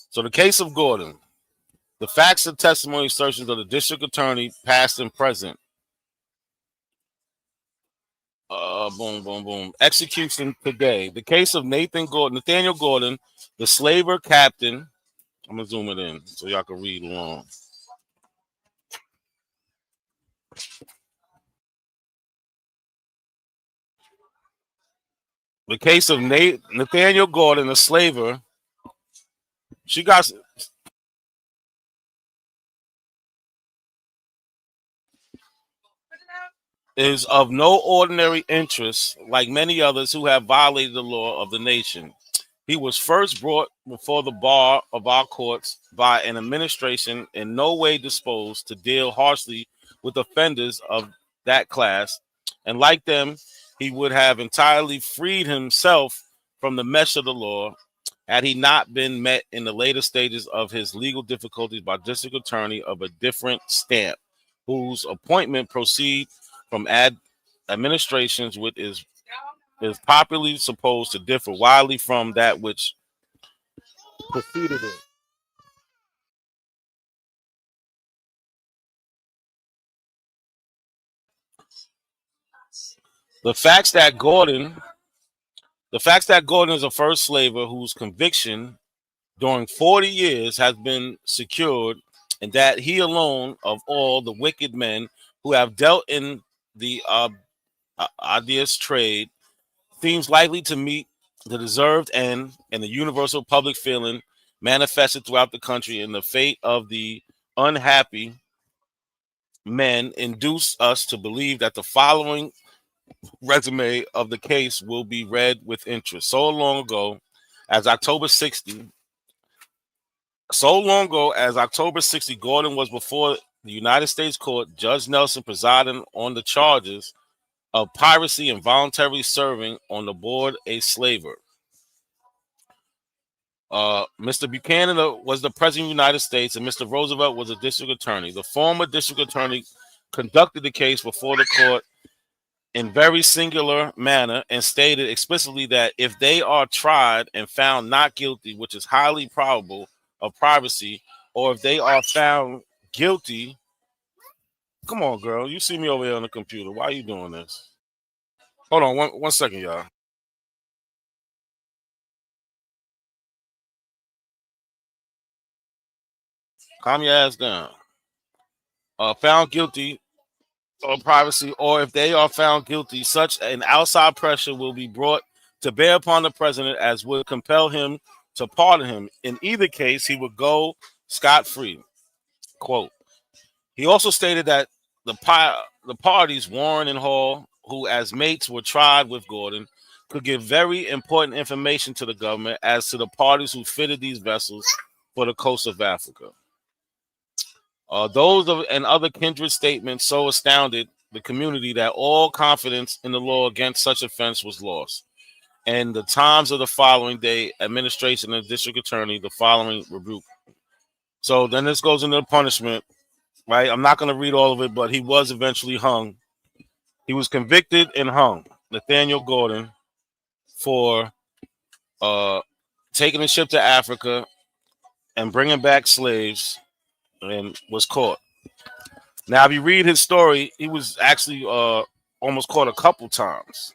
So the case of Gordon, the facts and testimony assertions of the district attorney, past and present. Boom, boom, boom. Execution today. The case of Nathaniel Gordon, the slaver captain. I'm gonna zoom it in so y'all can read along. The case of Nathaniel Gordon, the slaver. Is of no ordinary interest, like many others who have violated the law of the nation. He was first brought before the bar of our courts by an administration in no way disposed to deal harshly with offenders of that class, and like them, he would have entirely freed himself from the mesh of the law had he not been met in the later stages of his legal difficulties by district attorney of a different stamp, whose appointment proceed from administrations which is popularly supposed to differ widely from that which preceded it. The facts that Gordon is a first slaver whose conviction during 40 years has been secured, and that he alone of all the wicked men who have dealt in the odious trade seems likely to meet the deserved end and the universal public feeling manifested throughout the country in the fate of the unhappy men induce us to believe that the following resume of the case will be read with interest. So long ago as October 60, Gordon was before the United States Court, Judge Nelson presiding on the charges of piracy and voluntarily serving on the board a slaver. Mr. Buchanan was the president of the United States, and Mr. Roosevelt was a district attorney. The former district attorney conducted the case before the court in very singular manner and stated explicitly that if they are tried and found not guilty, which is highly probable of piracy, or if they are found guilty, come on, girl, you see me over here on the computer. Why are you doing this? Hold on one second, y'all. Calm your ass down. Found guilty of privacy, or if they are found guilty, such an outside pressure will be brought to bear upon the president as would compel him to pardon him. In either case, he would go scot-free. Quote. He also stated that the parties, Warren and Hall, who as mates were tried with Gordon, could give very important information to the government as to the parties who fitted these vessels for the coast of Africa. And other kindred statements so astounded the community that all confidence in the law against such offense was lost. And the times of the following day, administration and district attorney, the following rebuke. So then this goes into the punishment, right? I'm not going to read all of it, but he was eventually hung. He was convicted and hung, Nathaniel Gordon, for taking a ship to Africa and bringing back slaves, and was caught. Now, if you read his story, he was actually almost caught a couple times,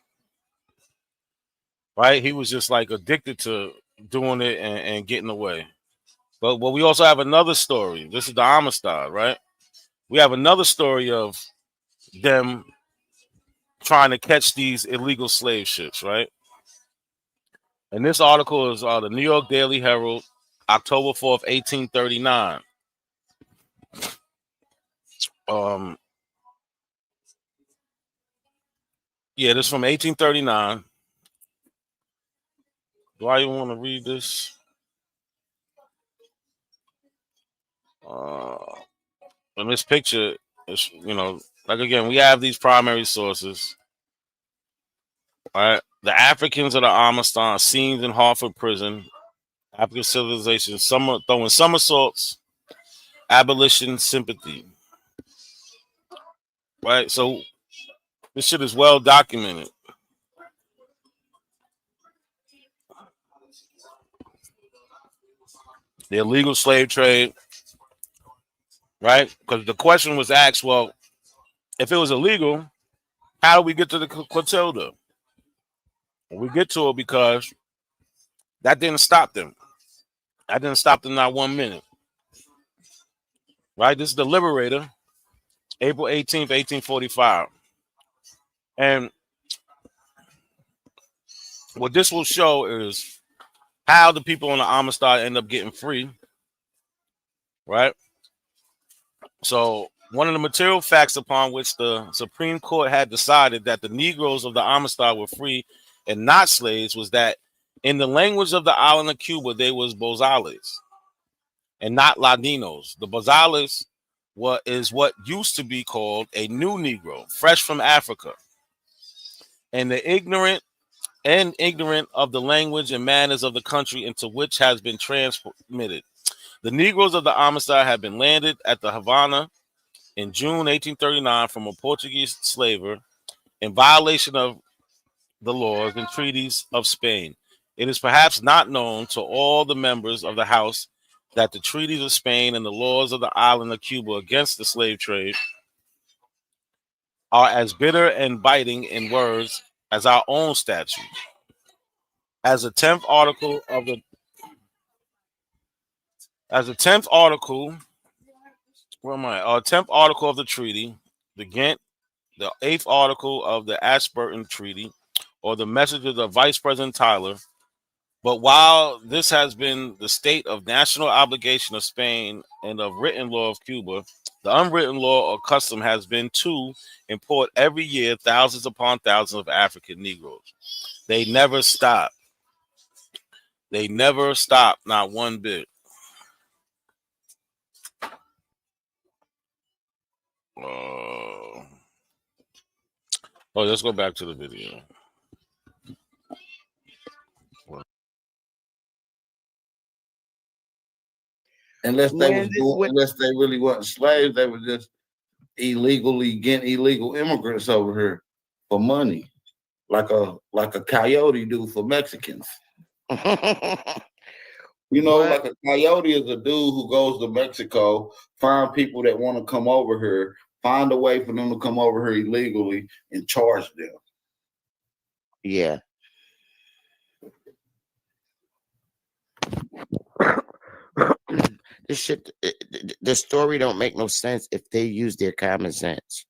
right? He was just like addicted to doing it and getting away. But we also have another story. This is the Amistad, right? We have another story of them trying to catch these illegal slave ships, right? And this article is the New York Daily Herald, October 4th, 1839. Yeah, this is from 1839. Do I even want to read this? And this picture is, like again, we have these primary sources. All right. The Africans of the Amistad scenes in Hartford prison, African civilization, throwing somersaults, abolition sympathy. Right. So this shit is well documented. The illegal slave trade, right? Because the question was asked, well, if it was illegal, how do we get to the Clotilda? We get to it because that didn't stop them. That didn't stop them not 1 minute. Right? This is the Liberator, April 18th, 1845. And what this will show is how the people on the Amistad end up getting free. Right? So one of the material facts upon which the Supreme Court had decided that the Negroes of the Amistad were free and not slaves was that in the language of the island of Cuba, they was Bozales and not Ladinos. The Bozales is what used to be called a new Negro, fresh from Africa. And the ignorant of the language and manners of the country into which has been transmitted. The Negroes of the Amistad had been landed at the Havana in June 1839 from a Portuguese slaver in violation of the laws and treaties of Spain. It is perhaps not known to all the members of the House that the treaties of Spain and the laws of the island of Cuba against the slave trade are as bitter and biting in words as our own statute. As a 10th article of the treaty, the Ghent, the 8th article of the Ashburton Treaty, or the messages of Vice President Tyler. But while this has been the state of national obligation of Spain and of written law of Cuba, the unwritten law or custom has been to import every year thousands upon thousands of African Negroes. They never stop. They never stop, not one bit. Oh, let's go back to the video. Unless they really weren't slaves, they were just illegally getting illegal immigrants over here for money, like a coyote do for Mexicans. You know, like a coyote is a dude who goes to Mexico, find people that want to come over here, find a way for them to come over here illegally, and charge them. Yeah. This shit, the story don't make no sense if they use their common sense.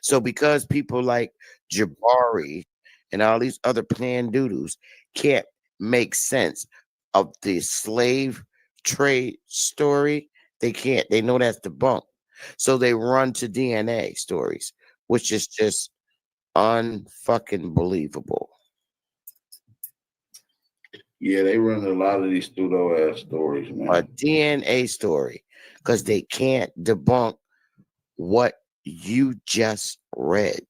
So because people like Jabari and all these other plan doodles can't make sense of the slave trade story, they can't. They know that's debunked. So they run to DNA stories, which is just unfucking believable. Yeah, they run a lot of these pseudo ass stories, man. A DNA story, because they can't debunk what you just read.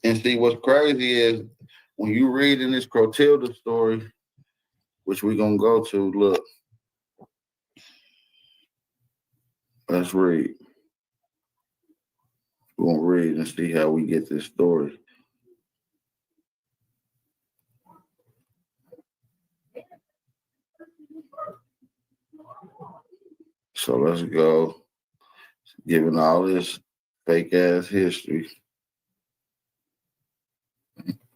And see, what's crazy is when you read in this Clotilda story, which we're gonna go to, look. Let's read. We're gonna read and see how we get this story. So let's go. Given all this fake ass history,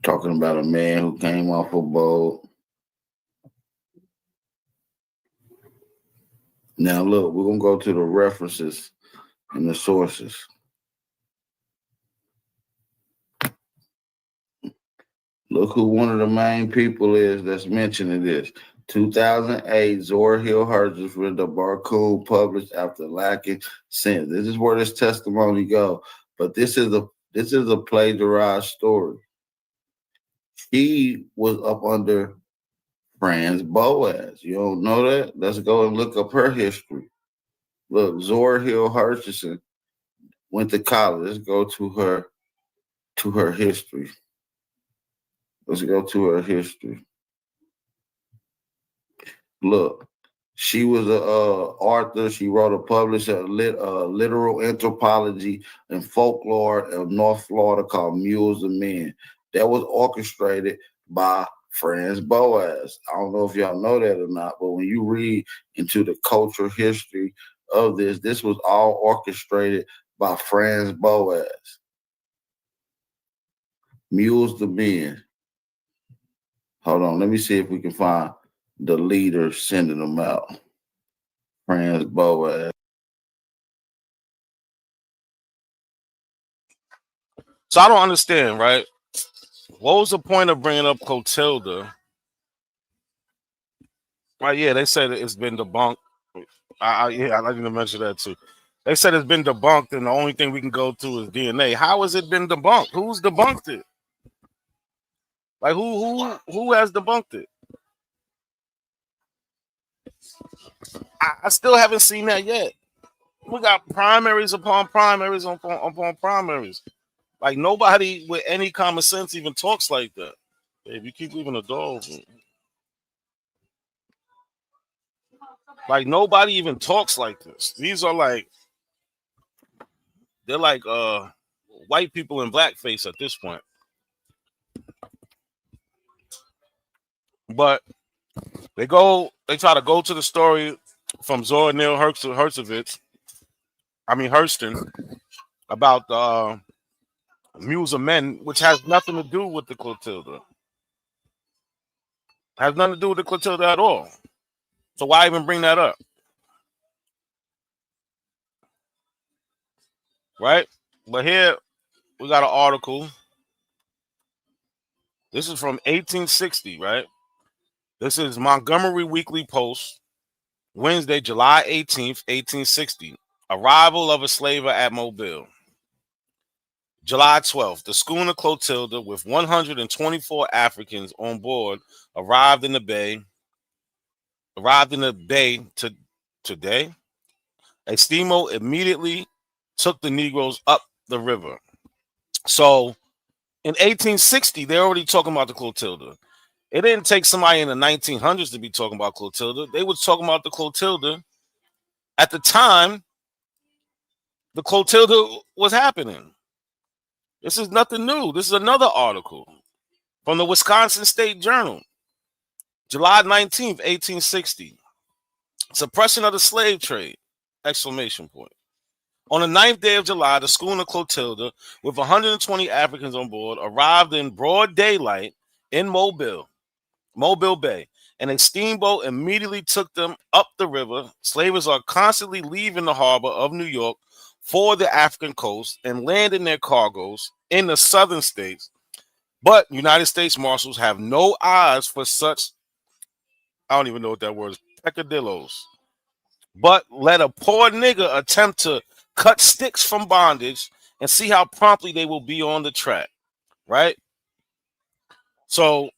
talking about a man who came off a boat. Now look, we're gonna go to the references and the sources. Look who one of the main people is that's mentioning this. 2008, Zora Hill Hurgis with the Barcoon published after lacking sense. This is where this testimony go. But this is a plagiarized story. She was up under Franz Boas. You don't know that? Let's go and look up her history. Look, Zora Hill Hurchison went to college. Let's go to her history. Let's go to her history. Look, she was a author. She wrote a publisher, literal anthropology and folklore of North Florida called Mules of Men. That was orchestrated by Franz Boas. I don't know if y'all know that or not, but when you read into the cultural history of this was all orchestrated by Franz Boas. Mules of Men. Hold on, let me see if we can find the leader sending them out. Franz Boas. So I don't understand, right? What was the point of bringing up Clotilda? Right, yeah, they said it's been debunked. I didn't even mention that too. They said it's been debunked, and the only thing we can go to is DNA. How has it been debunked? Who's debunked it? Like who has debunked it? I still haven't seen that yet. We got primaries upon primaries upon primaries. Like nobody with any common sense even talks like that. Babe, you keep leaving the door open. Like nobody even talks like this. These are they're like white people in blackface at this point. But they try to go to the story from Zora Neale Hurston about the Mules of Men, which has nothing to do with the Clotilda. Has nothing to do with the Clotilda at all. So why even bring that up? Right? But here we got an article. This is from 1860, right? This is Montgomery Weekly Post, Wednesday, July 18th, 1860. Arrival of a slaver at Mobile. July 12th, the schooner Clotilda with 124 Africans on board arrived in the bay arrived in the bay today, a steamboat immediately took the Negroes up the river. So in 1860, they're already talking about the Clotilda. It didn't take somebody in the 1900s to be talking about Clotilda. They were talking about the Clotilda at the time the Clotilda was happening. This is nothing new. This is another article from the Wisconsin State Journal, July 19th, 1860. Suppression of the slave trade, exclamation point. On the 9th day of July, the schooner Clotilda, with 120 Africans on board, arrived in broad daylight in Mobile Bay, and a steamboat immediately took them up the river. Slavers are constantly leaving the harbor of New York for the African coast and landing their cargoes in the southern states. But United States Marshals have no eyes for such, I don't even know what that word is, peccadillos. But let a poor nigger attempt to cut sticks from bondage and see how promptly they will be on the track, right? So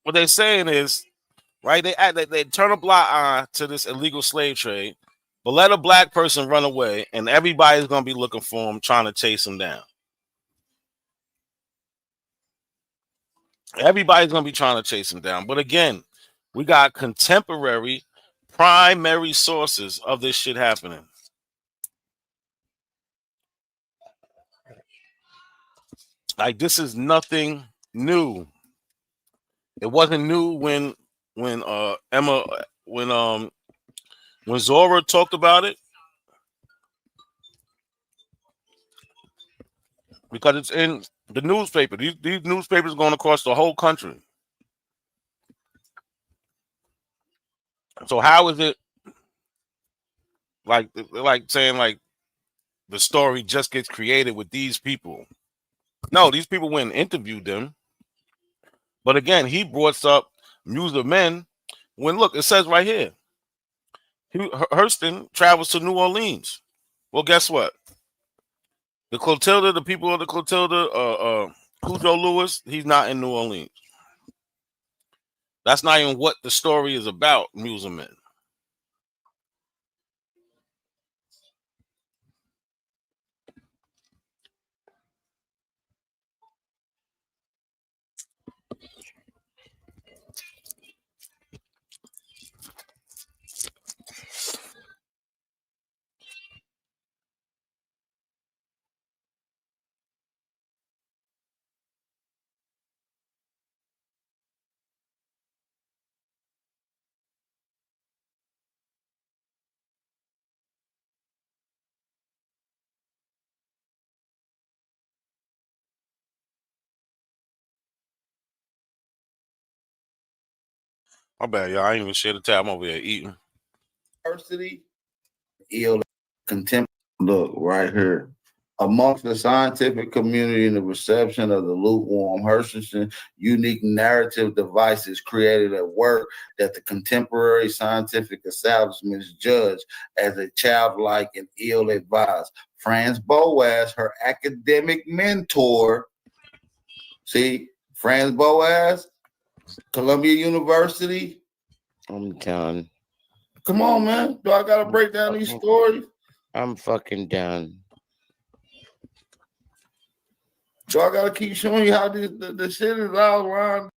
what they're saying is, right, they turn a blind eye to this illegal slave trade, but let a black person run away and everybody's going to be looking for him, trying to chase him down. Everybody's going to be trying to chase him down. But again, we got contemporary primary sources of this shit happening. Like, this is nothing new. It wasn't new when Zora talked about it, because it's in the newspaper. These newspapers going across the whole country. So how is it like saying like the story just gets created with these people? No, these people went and interviewed them. But again, he brought up Muse of Men when, look, it says right here, Hurston travels to New Orleans. Well, guess what? The Clotilda, the people of the Clotilda, Cujo Lewis, he's not in New Orleans. That's not even what the story is about, Muse of Men. My bad, y'all. I ain't even share the tab. I'm over here eating. University, ill contempt. Look right here. Amongst the scientific community, in the reception of the lukewarm Herston unique narrative devices created at work that the contemporary scientific establishments judge as a childlike and ill-advised. Franz Boas, her academic mentor, see, Franz Boas, Columbia University. I'm done. Come on, man. Do I gotta break down these stories? I'm fucking done. So I gotta keep showing you how the shit is all around.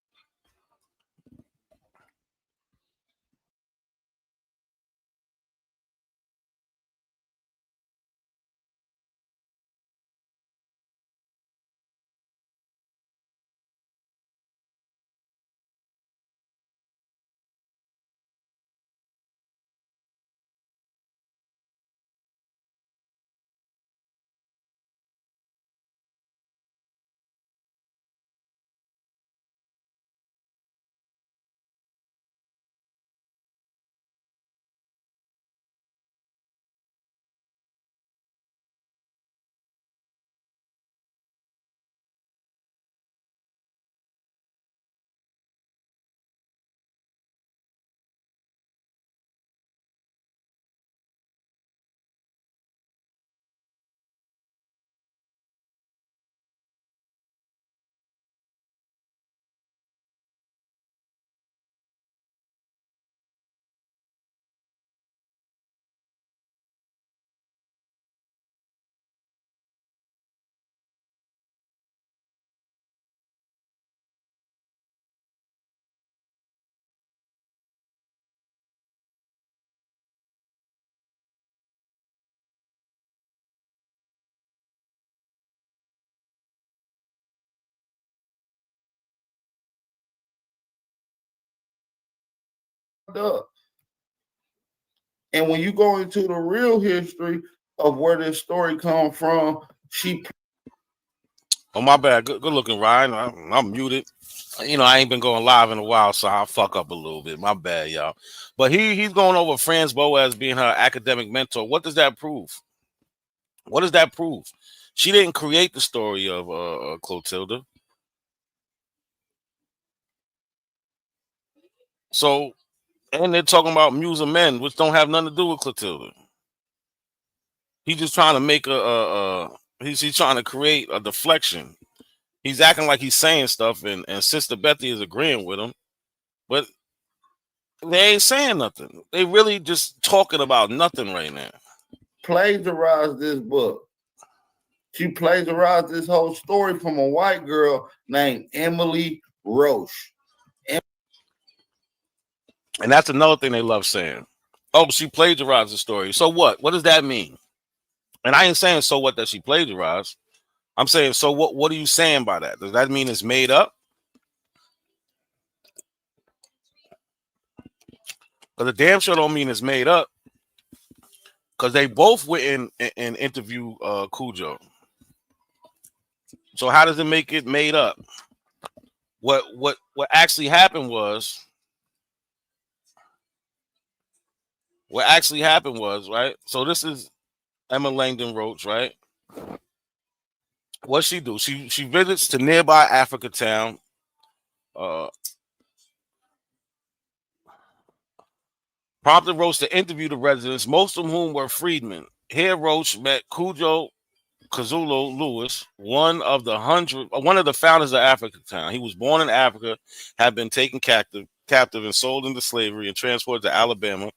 up. And when you go into the real history of where this story comes from, she. Oh, my bad. Good looking, Ryan. I'm muted. You know, I ain't been going live in a while, so I'll fuck up a little bit. My bad, y'all. But he's going over Franz Boas being her academic mentor. What does that prove? What does that prove? She didn't create the story of Clotilda. So, and they're talking about Muse of Men, which don't have nothing to do with Clotilda. He's just trying to make he's trying to create a deflection. He's acting like he's saying stuff, and Sister Bethy is agreeing with him, but they ain't saying nothing. They really just talking about nothing right now. Plagiarized this book. She plagiarized this whole story from a white girl named Emily Roche. And that's another thing they love saying. Oh, she plagiarized the story. So what? What does that mean? And I ain't saying so what that she plagiarized. I'm saying, so what are you saying by that? Does that mean it's made up? Because the damn sure don't mean it's made up. Because they both went and interview Cujo. So how does it make it made up? What actually happened was right? So this is Emma Langdon Roach, right? What she do? She visits to nearby Africa town. Prompted Roach to interview the residents, most of whom were freedmen. Here, Roach met Cujo Kazulo Lewis, one of the founders of Africa Town. He was born in Africa, had been taken captive and sold into slavery and transported to Alabama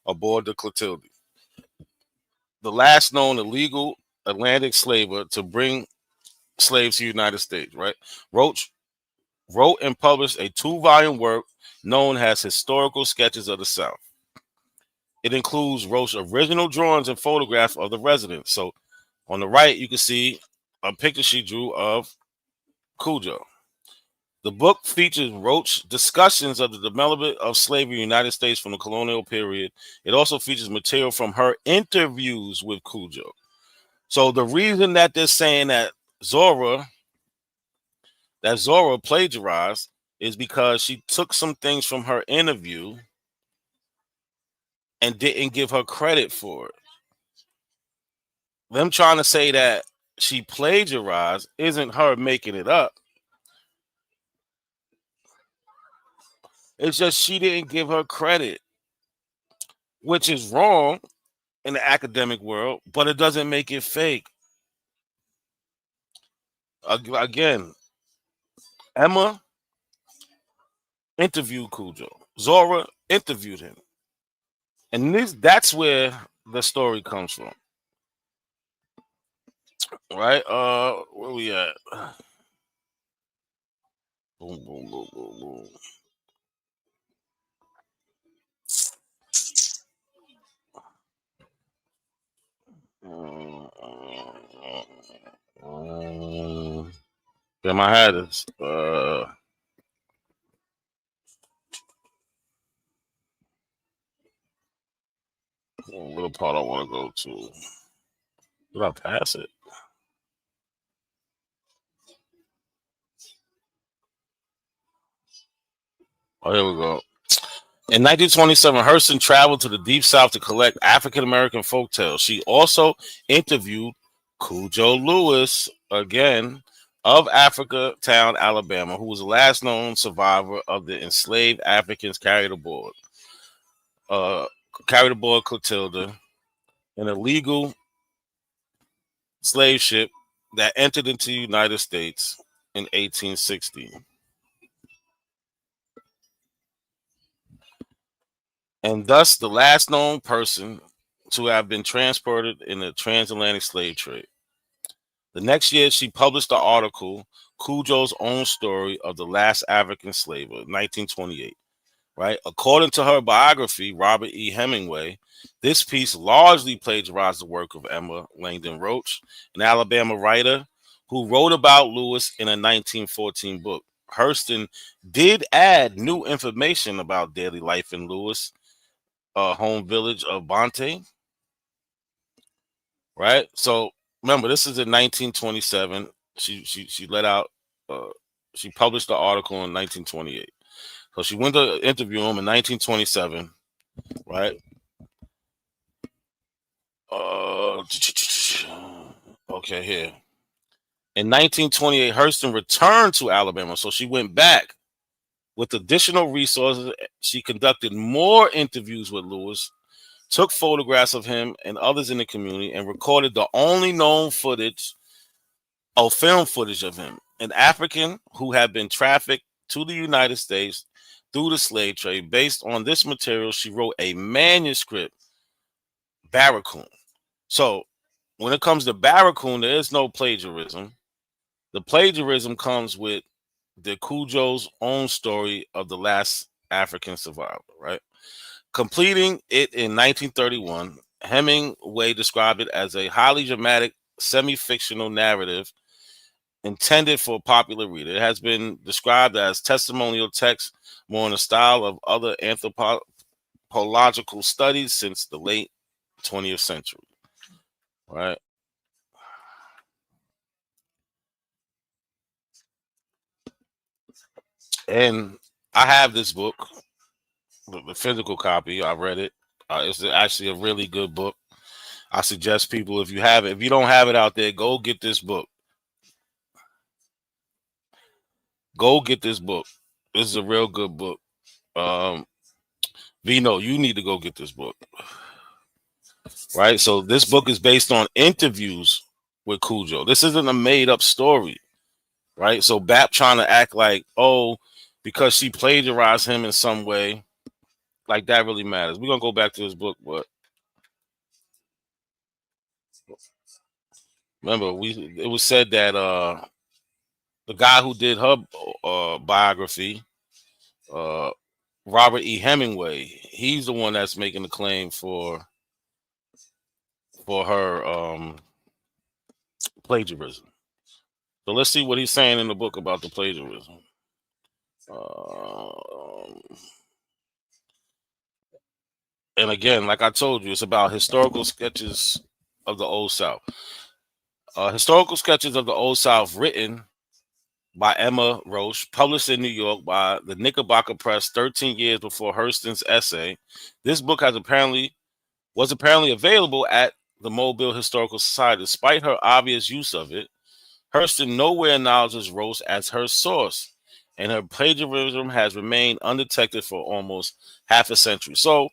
aboard the Clotilda, the last known illegal Atlantic slaver to bring slaves to the United States. Right? Roach wrote and published a 2-volume work known as Historical Sketches of the South. It includes Roach's original drawings and photographs of the residents. So on the right, you can see a picture she drew of Cujo. The book features Roach's discussions of the development of slavery in the United States from the colonial period. It also features material from her interviews with Cujo. So the reason that they're saying that Zora plagiarized is because she took some things from her interview and didn't give her credit for it. Them trying to say that she plagiarized isn't her making it up. It's just she didn't give her credit, which is wrong in the academic world, but it doesn't make it fake. Again, Emma interviewed Cujo. Zora interviewed him. And that's where the story comes from. Right? Where we at? Boom, boom, boom, boom, boom. Damn, I had this. Little part I want to go to. Did I pass it? Oh, here we go. In 1927, Hurston traveled to the Deep South to collect African-American folktales. She also interviewed Cujo Lewis, again, of Africa Town, Alabama, who was the last known survivor of the enslaved Africans carried aboard Clotilda, an illegal slave ship that entered into the United States in 1860. And thus the last known person to have been transported in the transatlantic slave trade. The next year, she published the article, Cujo's Own Story of the Last African Slave, 1928. Right? According to her biography, Robert E. Hemingway, this piece largely plagiarized the work of Emma Langdon Roach, an Alabama writer who wrote about Lewis in a 1914 book. Hurston did add new information about daily life in Lewis' home village of Bonte. Right. So remember, this is in 1927. She let out. She published the article in 1928. So she went to interview him in 1927. Right. Okay, here. In 1928, Hurston returned to Alabama. So she went back with additional resources. She conducted more interviews with Lewis, took photographs of him and others in the community, and recorded the only known footage, film footage of him, an African who had been trafficked to the United States through the slave trade. Based on this material, she wrote a manuscript, Barracoon. So when it comes to Barracoon, there is no plagiarism. The plagiarism comes with the Cujo's own story of the last African survivor, right? Completing it in 1931, Hemingway described it as a highly dramatic, semi-fictional narrative intended for a popular reader. It has been described as testimonial text, more in the style of other anthropological studies since the late 20th century, right? And I have this book, the physical copy. I read it. It's actually a really good book. I suggest people, if you have it, if you don't have it out there, go get this book. Go get this book. This is a real good book. Vino, you need to go get this book. Right? So this book is based on interviews with Cujo. This isn't a made-up story. Right? So Bap trying to act like, oh, because she plagiarized him in some way, like that really matters. We're gonna go back to this book, but remember, it was said that the guy who did her biography, Robert E. Hemingway, he's the one that's making the claim for her plagiarism. So let's see what he's saying in the book about the plagiarism. And again, like I told you, it's about historical sketches of the Old South. Historical sketches of the Old South written by Emma Roche, published in New York by the Knickerbocker Press 13 years before Hurston's essay. This book was apparently available at the Mobile Historical Society. Despite her obvious use of it, Hurston nowhere acknowledges Roche as her source, and her plagiarism has remained undetected for almost half a century. So,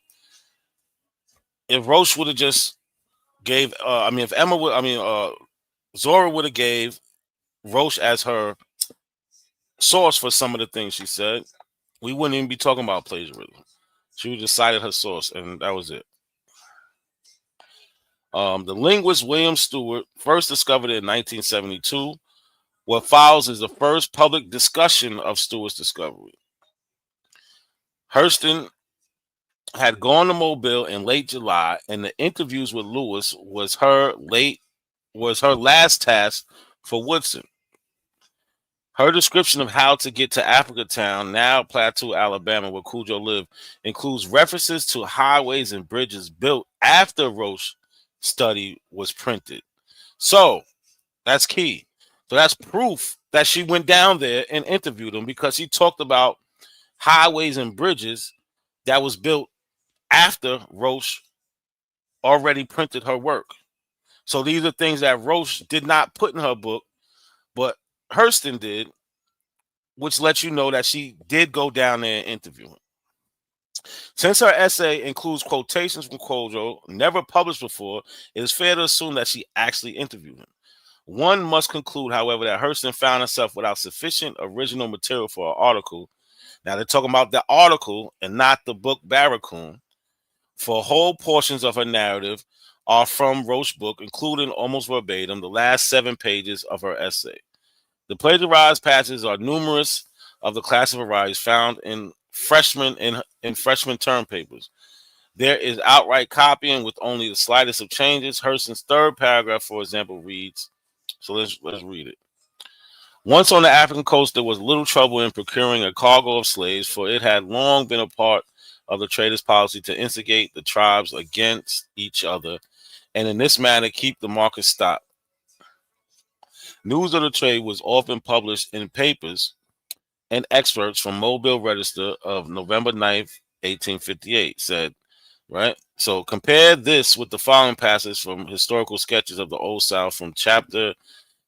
if Roche would have just gave, Zora would have gave Roche as her source for some of the things she said, we wouldn't even be talking about plagiarism. She would just cited her source, and that was it. The linguist William Stewart first discovered it in 1972. What follows is the first public discussion of Stewart's discovery. Hurston had gone to Mobile in late July, and the interviews with Lewis was her last task for Woodson. Her description of how to get to Africa Town, now Plateau, Alabama, where Cujo lived, includes references to highways and bridges built after Roche's study was printed. So that's key. So that's proof that she went down there and interviewed him, because he talked about highways and bridges that was built after Roche already printed her work. So these are things that Roche did not put in her book, but Hurston did, which lets you know that she did go down there and interview him. Since her essay includes quotations from Cujo, never published before, it is fair to assume that she actually interviewed him. One must conclude, however, that Hurston found herself without sufficient original material for her article. Now, they're talking about the article and not the book Barracoon. For whole portions of her narrative are from Roche's book, including almost verbatim the last 7 pages of her essay. The plagiarized passages are numerous of the classic varieties found in freshman term papers. There is outright copying with only the slightest of changes. Hurston's third paragraph, for example, reads, so let's read it. Once on the African coast, there was little trouble in procuring a cargo of slaves, for it had long been a part of the traders' policy to instigate the tribes against each other, and in this manner keep the market stocked. News of the trade was often published in papers, and excerpts from Mobile Register of November 9th, 1858 said, right? So compare this with the following passage from Historical Sketches of the Old South from chapter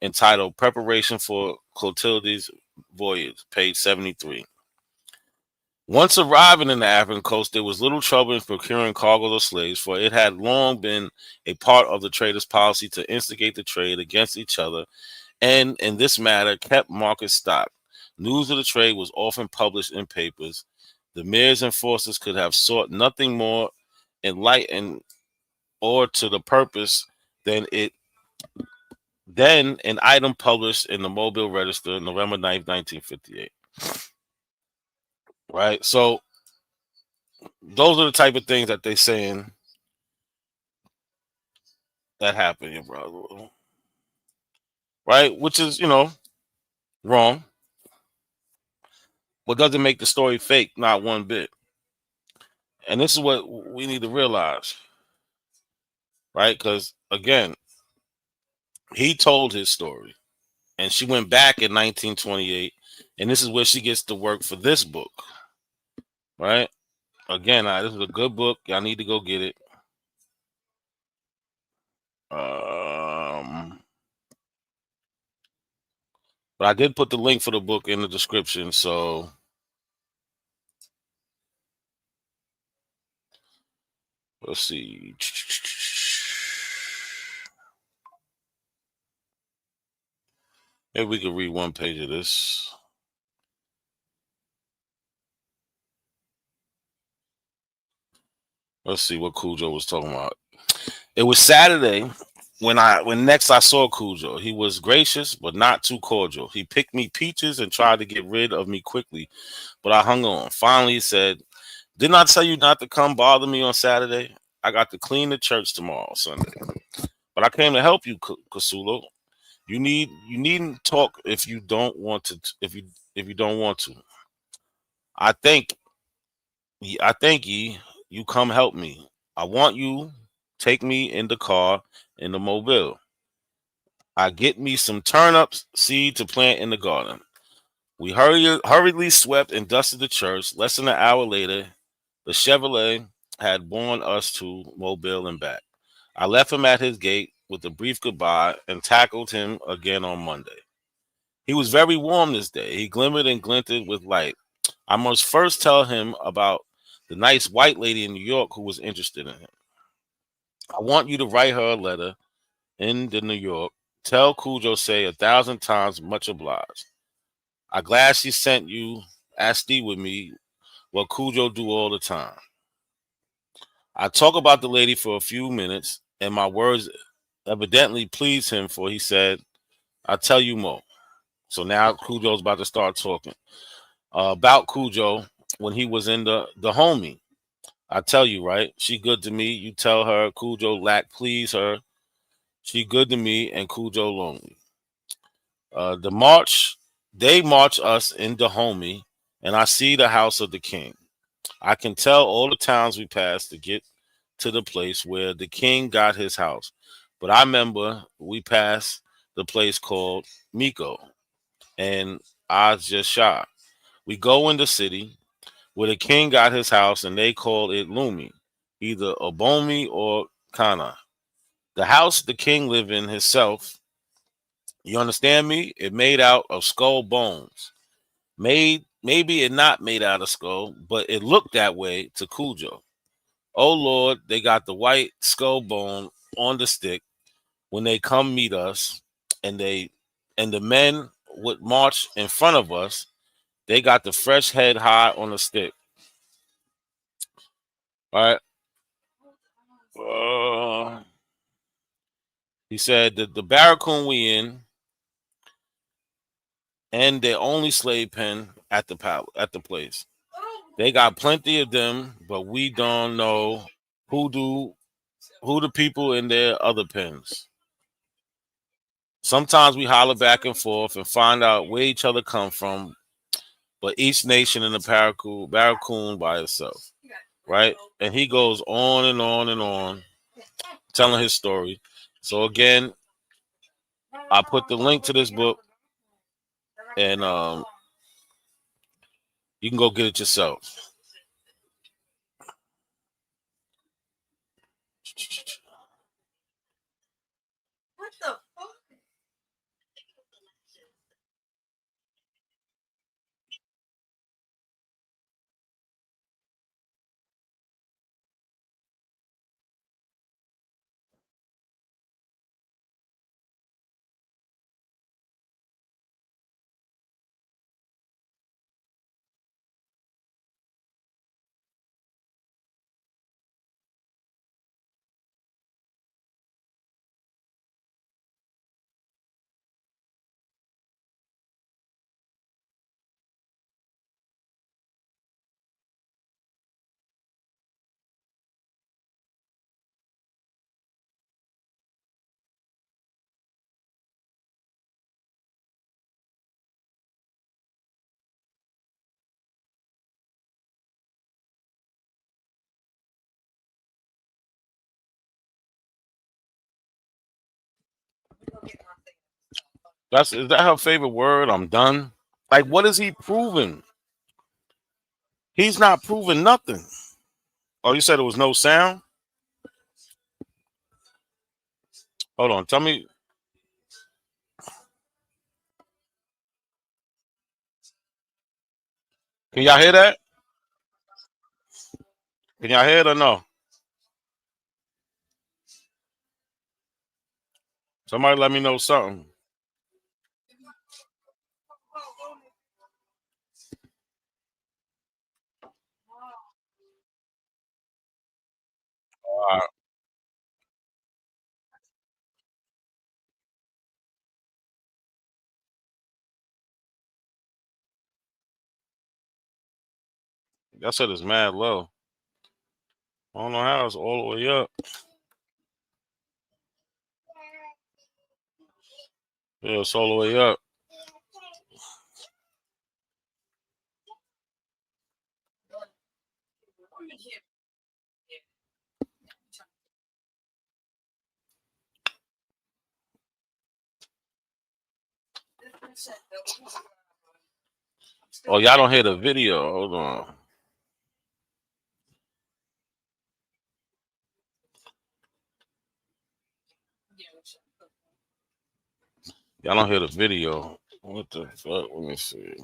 entitled Preparation for Clotilde's Voyage, page 73. Once arriving in the African coast, there was little trouble in procuring cargoes of slaves, for it had long been a part of the traders' policy to instigate the trade against each other, and in this matter kept market stocked. News of the trade was often published in papers. The mayors and forces could have sought nothing more enlightened or to the purpose than an item published in the Mobile Register, November 9th, 1958. Right? So those are the type of things that they're saying that happen here, brother. Right? Which is, wrong. But doesn't make the story fake, not one bit. And this is what we need to realize. Right? Because, again, he told his story. And she went back in 1928. And this is where she gets to work for this book. Right? Again, this is a good book. Y'all need to go get it. But I did put the link for the book in the description, so let's see. Maybe we could read one page of this. Let's see what Cujo was talking about. It was Saturday when next I saw Cujo. He was gracious but not too cordial. He picked me peaches and tried to get rid of me quickly, but I hung on. Finally, he said, "Didn't I tell you not to come bother me on Saturday? I got to clean the church tomorrow, Sunday. But I came to help you, Kasulo. You needn't talk if you don't want to. If you don't want to. I thank ye. You come help me. I want you take me in the car in the mobile. I get me some turnips seed to plant in the garden." We hurriedly swept and dusted the church. Less than an hour later, the Chevrolet had borne us to Mobile and back. I left him at his gate with a brief goodbye and tackled him again on Monday. He was very warm this day. He glimmered and glinted with light. I must first tell him about the nice white lady in New York who was interested in him. I want you to write her a letter in the New York. Tell Cujo say 1,000 times much obliged. I glad she sent you Asti with me, what Cujo do all the time. I talk about the lady for a few minutes, and my words evidently pleased him, for he said, "I'll tell you more." So now Cujo's about to start talking about Cujo when he was in the homie. I tell you, right? She good to me. You tell her Cujo lack please her. She good to me and Cujo lonely. They march us in the homie, and I see the house of the king. I can tell all the towns we pass to get to the place where the king got his house. But I remember we passed the place called Miko, and I just shot. We go in the city where the king got his house, and they call it Lumi, either Obomi or Kana. The house the king lived in himself, you understand me? It made out of skull bones. Maybe it not made out of skull, but it looked that way to Cujo. Oh Lord, they got the white skull bone on the stick when they come meet us, and the men would march in front of us. They got the fresh head high on the stick. All right. He said that the barracoon we in and their only slave pen at the place. They got plenty of them, but we don't know who the people in their other pens. Sometimes we holler back and forth and find out where each other come from, but each nation in the barracoon by itself, right? And he goes on and on and on, telling his story. So again, I put the link to this book, and you can go get it yourself. What the fuck? Is that her favorite word? I'm done. Like, what is he proving? He's not proving nothing. Oh, you said there was no sound? Hold on. Tell me. Can y'all hear that? Can y'all hear it or no? Somebody let me know something. Y'all said it's mad low. I don't know how it's all the way up. Yeah, it's all the way up. Oh, y'all don't hear the video. Hold on. Y'all don't hear the video. What the fuck? Let me see.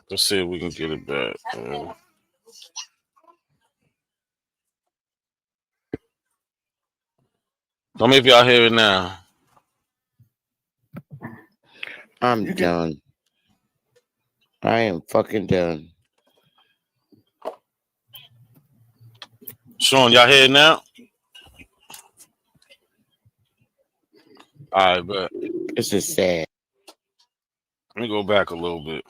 Let's see if we can get it back. Tell me if y'all hear it now. I'm done. I am fucking done. Sean, y'all hear it now? All right, but this is sad. Let me go back a little bit.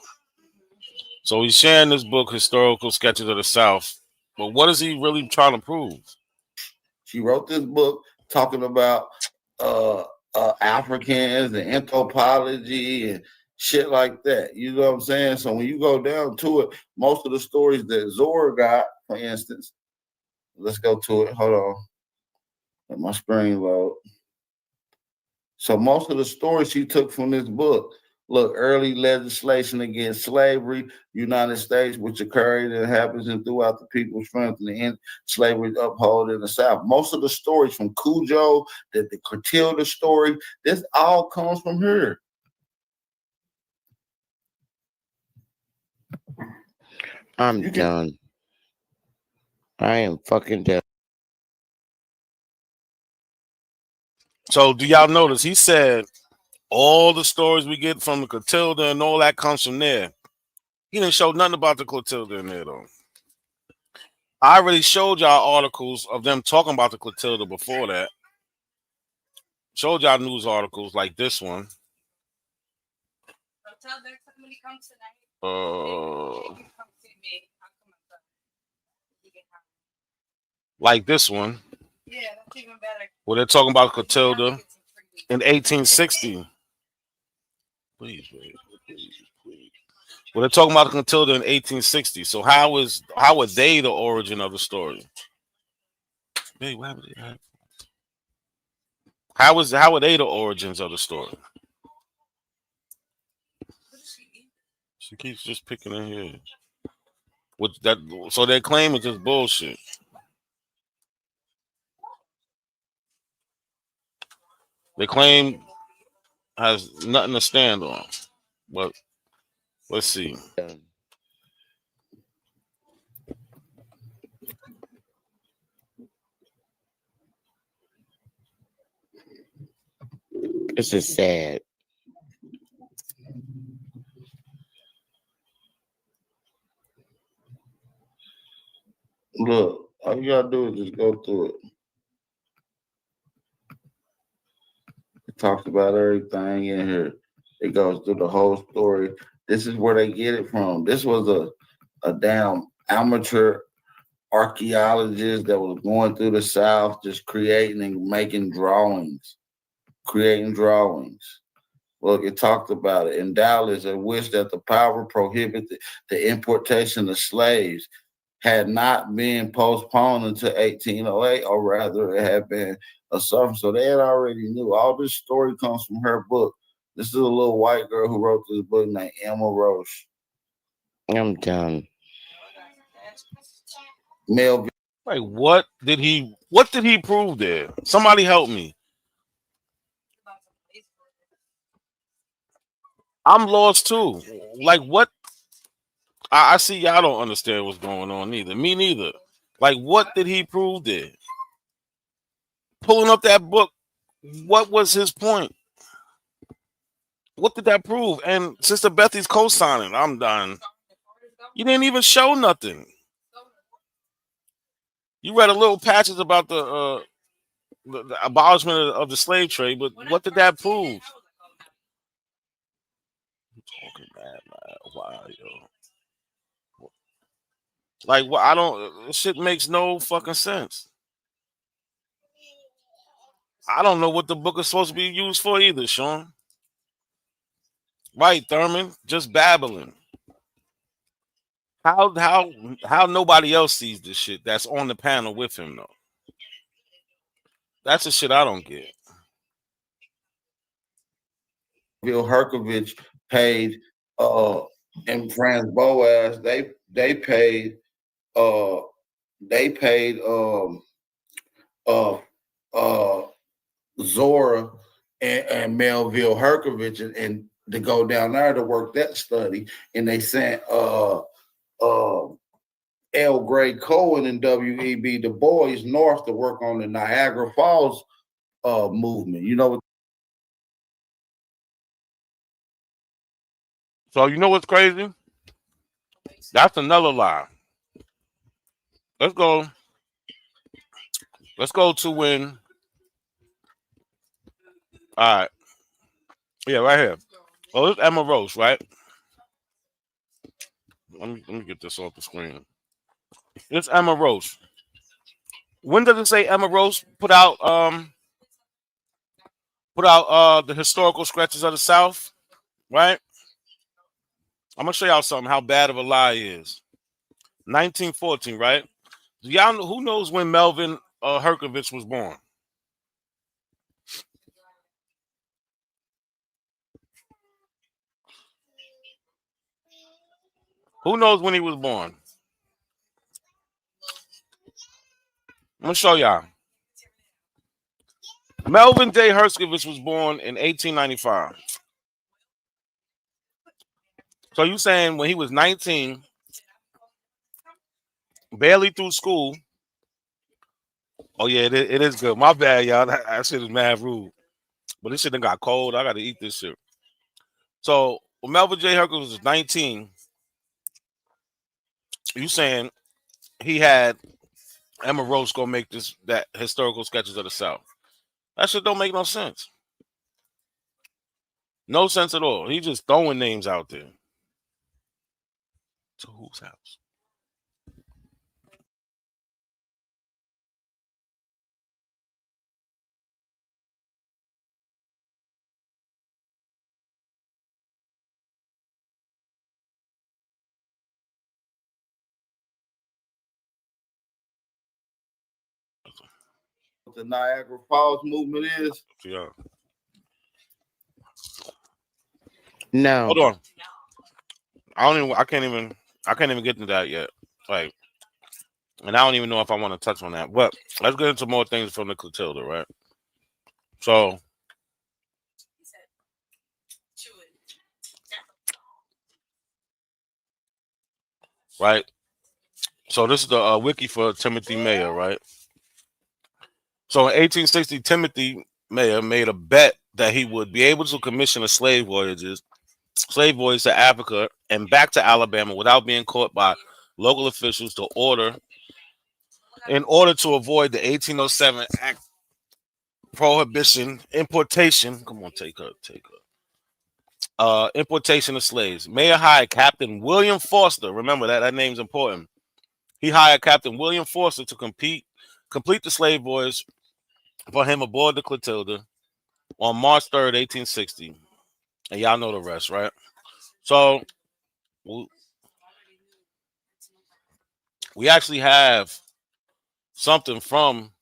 So he's sharing this book, Historical Sketches of the South. But what is he really trying to prove? She wrote this book talking about Africans and anthropology and shit like that. You know what I'm saying? So when you go down to it, most of the stories that Zora got, for instance, let's go to it. Hold on. Let my screen load. So most of the stories she took from this book, look, early legislation against slavery, United States, which occurred and happens and throughout the people's strength and the end slavery upheld in the South. Most of the stories from Cujo, the Clotilda story, this all comes from her. I'm done. I am fucking done. So do y'all notice he said all the stories we get from the Clotilda and all that comes from there. He didn't show nothing about the Clotilda in there though. I already showed y'all articles of them talking about the Clotilda before that. Showed y'all news articles like this one. Like this one. Where they're talking about Clotilda in 1860. Please, please. Well, they're talking about Clotilda in 1860. So how are they the origin of the story? Hey, how are they the origins of the story? She keeps just picking in here. With that, so their claim is just bullshit. Their claim has nothing to stand on. But let's see. This is sad. Look, all you gotta do is just go through it. It talks about everything in here. It goes through the whole story. This is where they get it from. This was a damn amateur archaeologist that was going through the South, just creating and making drawings. Look, it talked about it. In Dallas, a wish that the power prohibited the importation of slaves had not been postponed until 1808, or rather, it had been a summer. So they had already knew. All this story comes from her book. This is a little white girl who wrote this book named Emma Roche. I'm done. Melville. Like, what did he prove there? Somebody help me. I'm lost too. Like, what? I see y'all don't understand what's going on either. Me neither. Like, what did he prove there? Pulling up that book, what was his point? What did that prove? And Sister Bethy's co-signing. I'm done. You didn't even show nothing. You read a little patches about the abolishment of the slave trade, but what did that prove? Talking bad, man. Why, yo? Like, what? I don't. This shit makes no fucking sense. I don't know what the book is supposed to be used for either, Sean. Right, Thurman? Just babbling. How nobody else sees this shit that's on the panel with him though? That's the shit I don't get. Bill Herkovich paid and Franz Boas, they paid Zora and Melville Herkovich and to go down there to work that study, and they sent L. Gray Cohen and W.E.B. Du Bois north to work on the Niagara Falls movement. You know what? So you know what's crazy? That's another lie. Let's go to when. All right. Yeah, right here. Oh, it's Emma Roche, right? Let me get this off the screen. It's Emma Roche. When does it say Emma Roche put out the historical sketches of the South? Right? I'm gonna show y'all something how bad of a lie it is. 1914, right? Y'all know, who knows when Melvin Herkovich was born? Who knows when he was born? I'm gonna show y'all. Melvin J. Herkovich was born in 1895. So you saying when he was 19, barely through school. Oh yeah, it is good. My bad, y'all. That shit is mad rude. But this shit done got cold. I gotta eat this shit. So when Melvin J. Herkovich was 19, you saying he had Emma Roche go make that historical sketches of the South. That shit don't make no sense. No sense at all. He just throwing names out there. To whose house? What the Niagara Falls movement is? Yeah. No. Hold on. I can't even get to that yet. Like, and I don't even know if I want to touch on that. But let's get into more things from the Clotilda, right? So right. So this is the wiki for Timothy Mayer, right? So in 1860, Timothy Mayer made a bet that he would be able to commission a slave voyage to Africa and back to Alabama without being caught by local officials in order to avoid the 1807 Act prohibition importation. Come on, take her. Importation of slaves. Mayer hired Captain William Foster. Remember that name's important. He hired Captain William Foster to complete the slave voyage for him aboard the Clotilda on March 3rd, 1860. And y'all know the rest, right? So we actually have something from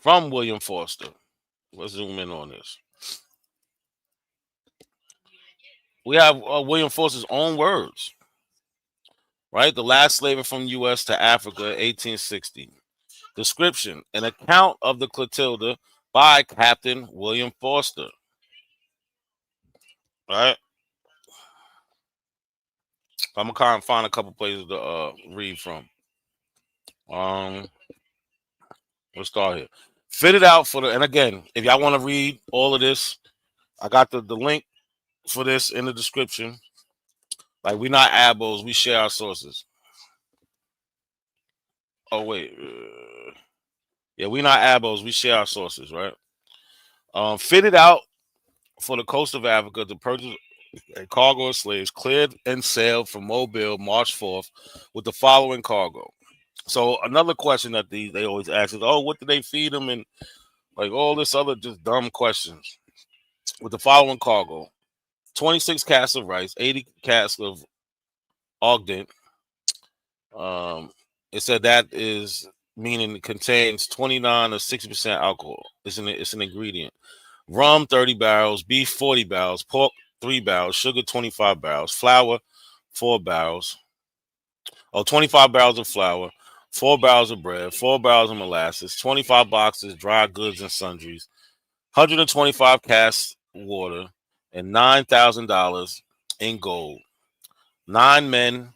William Foster. Let's zoom in on this. We have William Foster's own words, right? The last slaver from U.S. to Africa, 1860. Description: an account of the Clotilda by Captain William Foster. Right? I'm gonna find a couple places to read from. Let's start here. Fitted out for and again, if y'all want to read all of this, I got the link for this in the description. Like, we're not abos, we share our sources. Oh wait, yeah, we're not abos, we share our sources, right? Fitted out for the coast of Africa to purchase a cargo of slaves, cleared and sailed from Mobile March 4th with the following cargo. So another question that they always ask is, oh, what do they feed them, and like all this other just dumb questions. With the following cargo: 26 casks of rice, 80 casks of Ogden. It said that is meaning it contains 29 or 60% alcohol. It's an ingredient. Rum 30 barrels, beef 40 barrels, pork 3 barrels, sugar 25 barrels, flour 4 barrels. 25 barrels of flour, 4 barrels of bread, 4 barrels of molasses, 25 boxes dry goods and sundries, 125 casks water, and $9,000 in gold. 9 men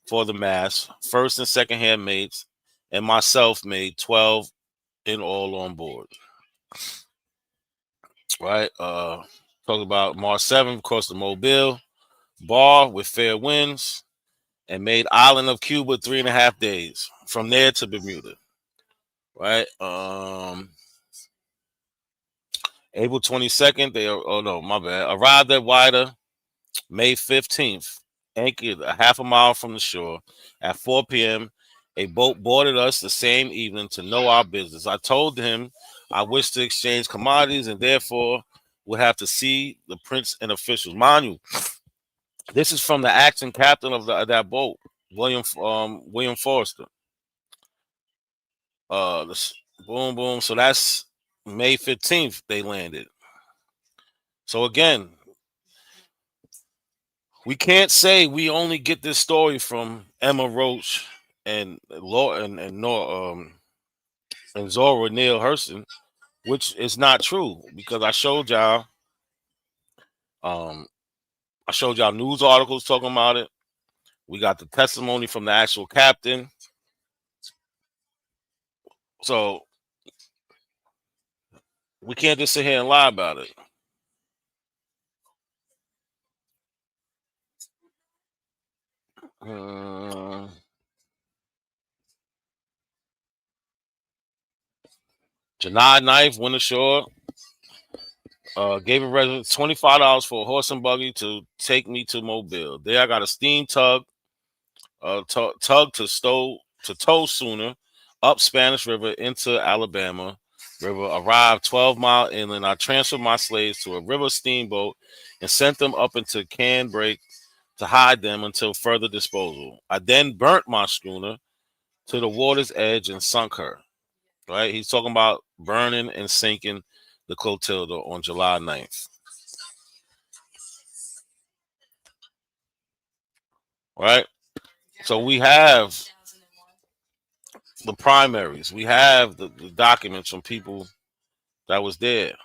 for the mass, first and second hand mates, and myself made 12 in all on board. Right? Talk about March 7th, across the Mobile bar with fair winds, and made island of Cuba 3.5 days. From there to Bermuda. Right? April 22nd, arrived at Wida May 15th, anchored a half a mile from the shore. At 4 p.m., a boat boarded us the same evening to know our business. I told him I wished to exchange commodities and therefore would have to see the prince and officials. Mind you, this is from the acting captain of that boat, William Forster. Boom, boom. So that's May 15th they landed. So again, we can't say we only get this story from Emma Roach and Zora Neale Hurston, which is not true, because I showed y'all news articles talking about it. We got the testimony from the actual captain. So we can't just sit here and lie about it. Janai Knife went ashore Gave a resident $25 for a horse and buggy to take me to Mobile. There I got a steam tug, tug to tow sooner up Spanish River into Alabama River. Arrived 12-mile inland. I transferred my slaves to a river steamboat and sent them up into Canbrake to hide them until further disposal. I then burnt my schooner to the water's edge and sunk her. Right? He's talking about burning and sinking the Clotilda on July 9th. Right? So we have the primaries. We have the documents from people that was there.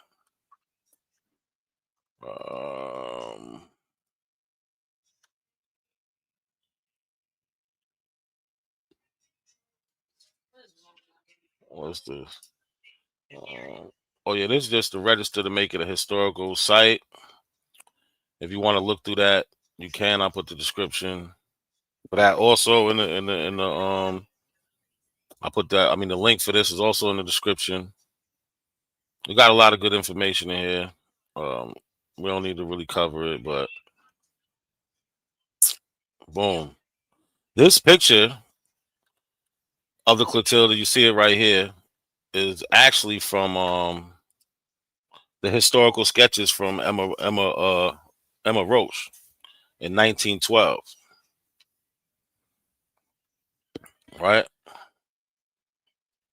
What's this? Oh yeah, this is just the register to make it a historical site. If you want to look through that, you can. I'll put the description for that also in the I put that. I mean, the link for this is also in the description. We got a lot of good information in here. We don't need to really cover it, but boom. This picture of the Clotilda, you see it right here, is actually from the historical sketches from Emma Roche in 1912. Right?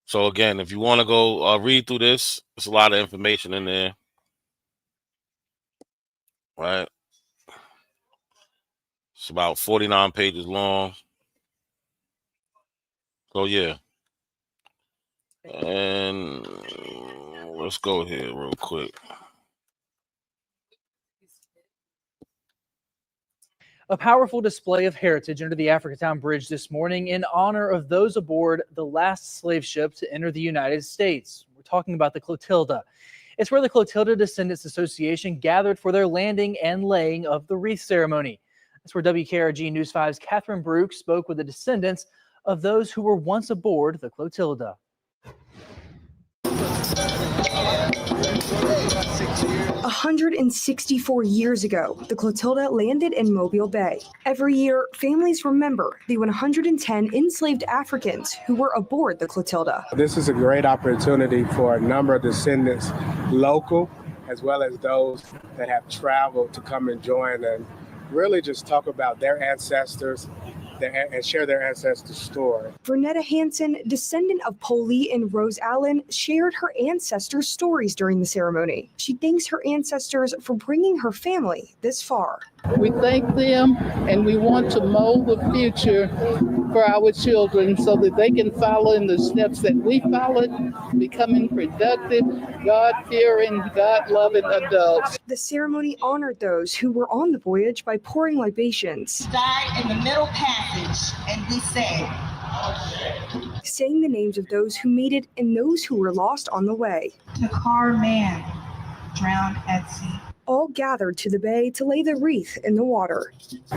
So again, if you want to go read through this, there's a lot of information in there. Right? It's about 49 pages long. So yeah. And let's go here real quick. A powerful display of heritage under the Africatown Bridge this morning in honor of those aboard the last slave ship to enter the United States. We're talking about the Clotilda. It's where the Clotilda Descendants Association gathered for their landing and laying of the wreath ceremony. That's where WKRG News 5's Catherine Brooks spoke with the descendants of those who were once aboard the Clotilda. 164 years ago, the Clotilda landed in Mobile Bay. Every year, families remember the 110 enslaved Africans who were aboard the Clotilda. This is a great opportunity for a number of descendants, local, as well as those that have traveled, to come and join and really just talk about their ancestors and share their ancestors' story. Vernetta Hansen, descendant of Polly and Rose Allen, shared her ancestors' stories during the ceremony. She thanks her ancestors for bringing her family this far. We thank them, and we want to mold the future for our children so that they can follow in the steps that we followed, becoming productive, God-fearing, God-loving adults. The ceremony honored those who were on the voyage by pouring libations. Died in the middle passage, and we said, saying the names of those who made it and those who were lost on the way. Takar Man, drowned at sea. All gathered to the bay to lay the wreath in the water.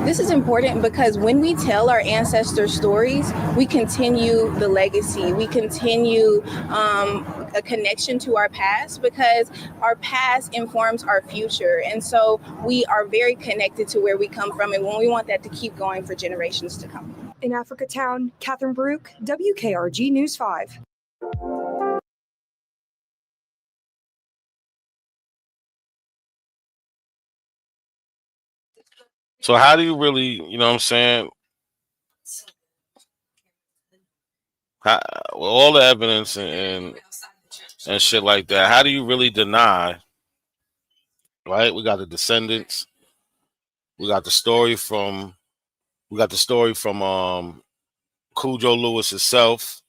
This is important because when we tell our ancestor stories, we continue the legacy. We continue a connection to our past because our past informs our future. And so we are very connected to where we come from, and we want that to keep going for generations to come. In Africatown, Catherine Brooke, WKRG News 5. So how do you really, you know what I'm saying? With all the evidence and shit like that, how do you really deny, right? We got the descendants. We got the story from Cujo Lewis himself.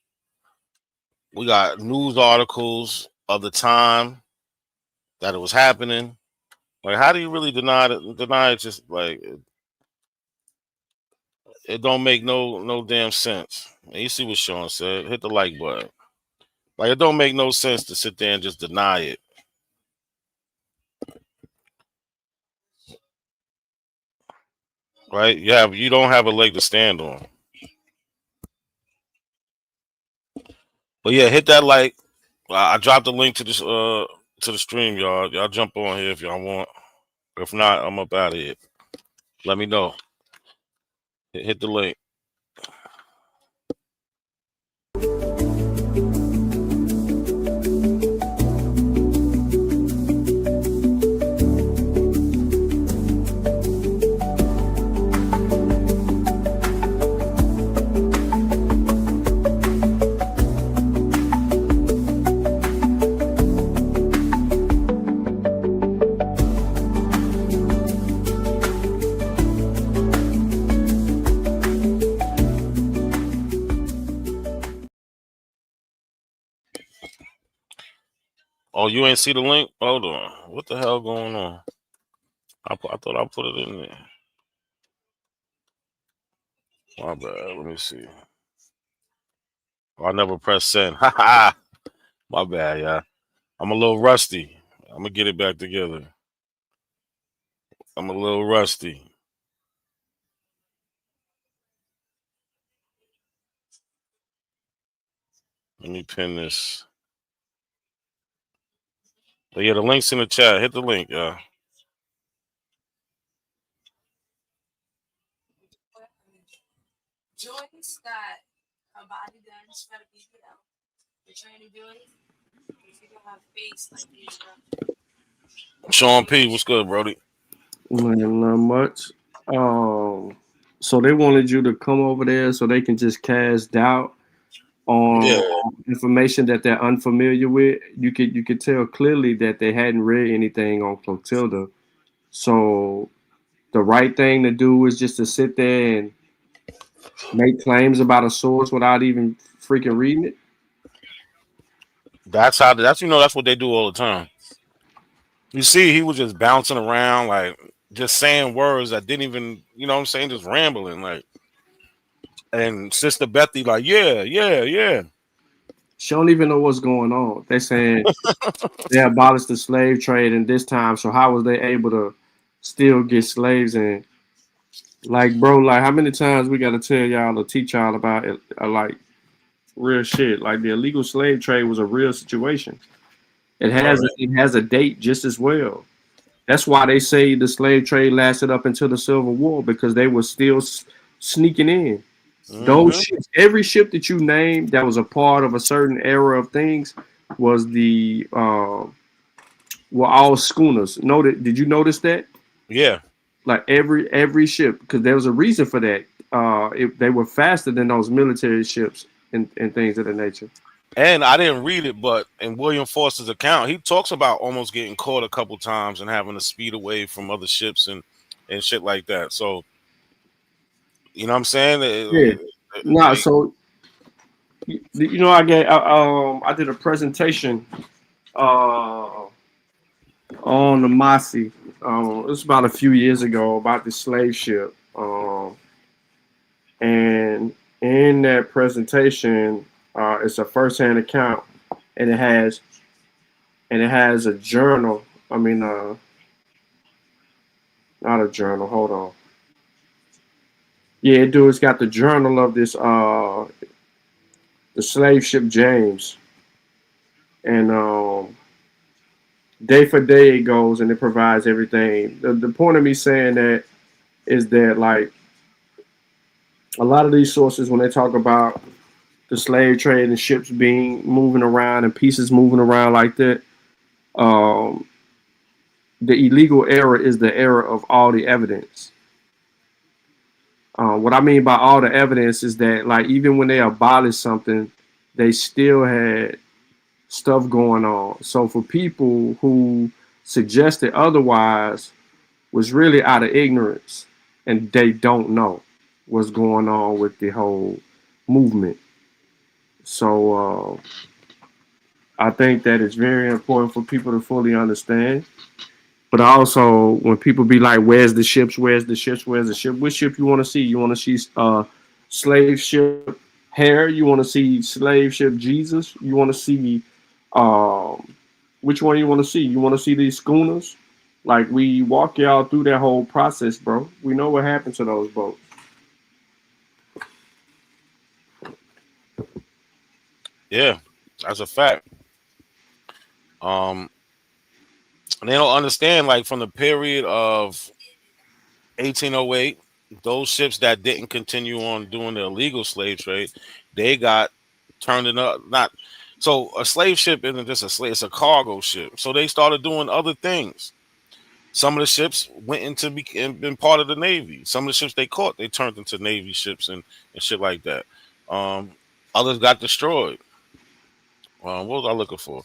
We got news articles of the time that it was happening. Like, how do you really deny it? Deny it? Just like it don't make no damn sense. And you see what Sean said? Hit the like button. Like, it don't make no sense to sit there and just deny it. Right? Yeah, you don't have a leg to stand on. But yeah, hit that like. I dropped the link to to the stream, y'all. Y'all jump on here if y'all want. If not, I'm up out of here. Let me know. Hit the link. Oh, you ain't see the link? Hold on. What the hell going on? I thought I put it in there. My bad. Let me see. Oh, I never pressed send. Ha ha. My bad, yeah. I'm a little rusty. I'm gonna get it back together. I'm a little rusty. Let me pin this. But yeah, the link's in the chat. Hit the link, yeah. Joyce got her body done. She got a BBL. The trainer Joyce, she got her face like this stuff. Sean P, what's good, Brody? Man, not much. So they wanted you to come over there so they can just cast doubt on information that they're unfamiliar with. You could tell clearly that they hadn't read anything on Clotilda. So the right thing to do is just to sit there and make claims about a source without even freaking reading it. That's what they do all the time. You see, he was just bouncing around, like just saying words that didn't even, you know what I'm saying, just rambling, like. And Sister Bethy, like, yeah. She don't even know what's going on. They're saying they abolished the slave trade in this time, so how was they able to still get slaves in? Like, bro, like how many times we gotta tell y'all or teach y'all about it, like real shit? Like the illegal slave trade was a real situation. It has a date just as well. That's why they say the slave trade lasted up until the Civil War, because they were still sneaking in. Those ships, every ship that you named that was a part of a certain era of things was were all schooners. Did you notice that? Yeah. Like every ship, because there was a reason for that. They were faster than those military ships and things of that nature. And I didn't read it, but in William Foster's account, he talks about almost getting caught a couple times and having to speed away from other ships and shit like that. So, you know what I'm saying? Yeah. So you know, I did a presentation on the Masi. It was about a few years ago about the slave ship. And in that presentation, it's a first-hand account, and it has a journal. I mean, not a journal. Hold on. Yeah, dude, it's got the journal of this the slave ship James, and day for day it goes and it provides everything. The point of me saying that is that, like, a lot of these sources, when they talk about the slave trade and ships moving around and pieces moving around like that, the illegal era is the era of all the evidence. What I mean by all the evidence is that, like, even when they abolished something, they still had stuff going on. So for people who suggested otherwise was really out of ignorance, and they don't know what's going on with the whole movement. So I think that it's very important for people to fully understand. But also, when people be like, "Where's the ships? Where's the ships? Where's the ship?" Which ship you want to see? You want to see slave ship Hare? You want to see slave ship Jesus? You want to see which one you want to see? You want to see these schooners? Like, we walk y'all through that whole process, bro. We know what happened to those boats. Yeah, that's a fact. And they don't understand, like, from the period of 1808, those ships that didn't continue on doing the illegal slave trade, they got turned in up. Not so a slave ship isn't just a slave; it's a cargo ship. So they started doing other things. Some of the ships went into and been part of the Navy. Some of the ships they caught, they turned into Navy ships and shit like that. Others got destroyed. What was I looking for?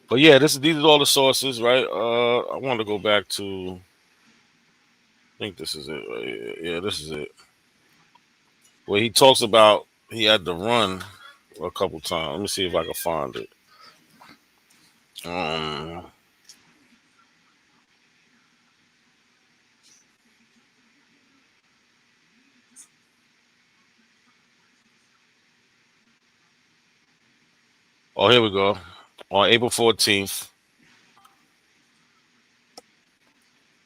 But yeah, these are all the sources, right? I want to go back to. I think this is it. Right here. Yeah, this is it. Where he talks about he had to run a couple times. Let me see if I can find it. Oh, here we go. On April 14th,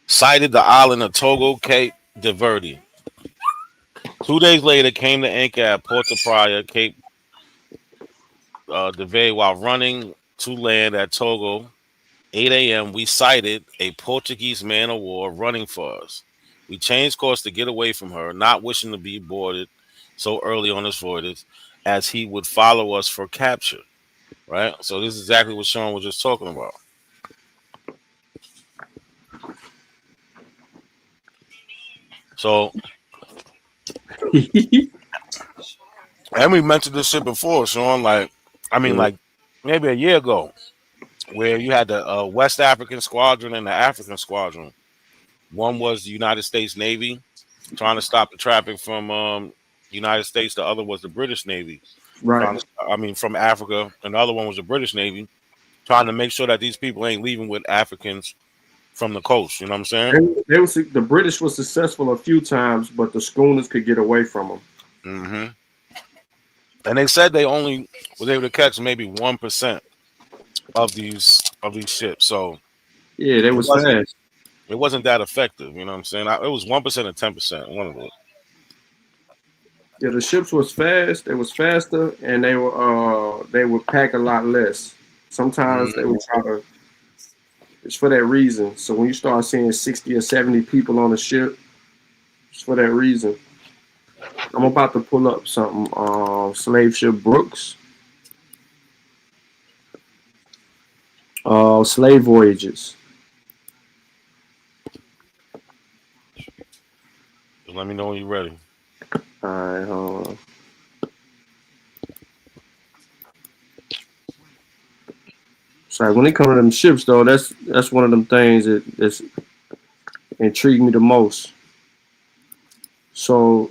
sighted the island of Togo, Cape de Verde. 2 days later, came to anchor at Porto Praia, Cape de Verde, while running to land at Togo. 8 a.m., we sighted a Portuguese man of war running for us. We changed course to get away from her, not wishing to be boarded so early on his voyage, as he would follow us for capture. Right? So this is exactly what Sean was just talking about. So, and we mentioned this shit before, Sean. Like, I mean, like maybe a year ago, where you had the West African Squadron and the African Squadron. One was the United States Navy trying to stop the traffic from United States. The other was the British Navy Right. from Africa. And the other one was the British Navy trying to make sure that these people ain't leaving with Africans from the coast. You know what I'm saying? The British was successful a few times, but the schooners could get away from them. Mm-hmm. And they said they only was able to catch maybe 1% of these ships. So yeah, they was fast. It wasn't that effective. You know what I'm saying? It was 1% or 10%. One of it. Yeah, the ships was fast. They was faster, and they would pack a lot less. Sometimes they would try to. It's for that reason. So when you start seeing 60 or 70 people on a ship, it's for that reason. I'm about to pull up something. Slave ship Brooks. Slave voyages. Just let me know when you're ready. All right, hold on. Sorry, when it comes to them ships, though, that's one of them things that's intrigued me the most. So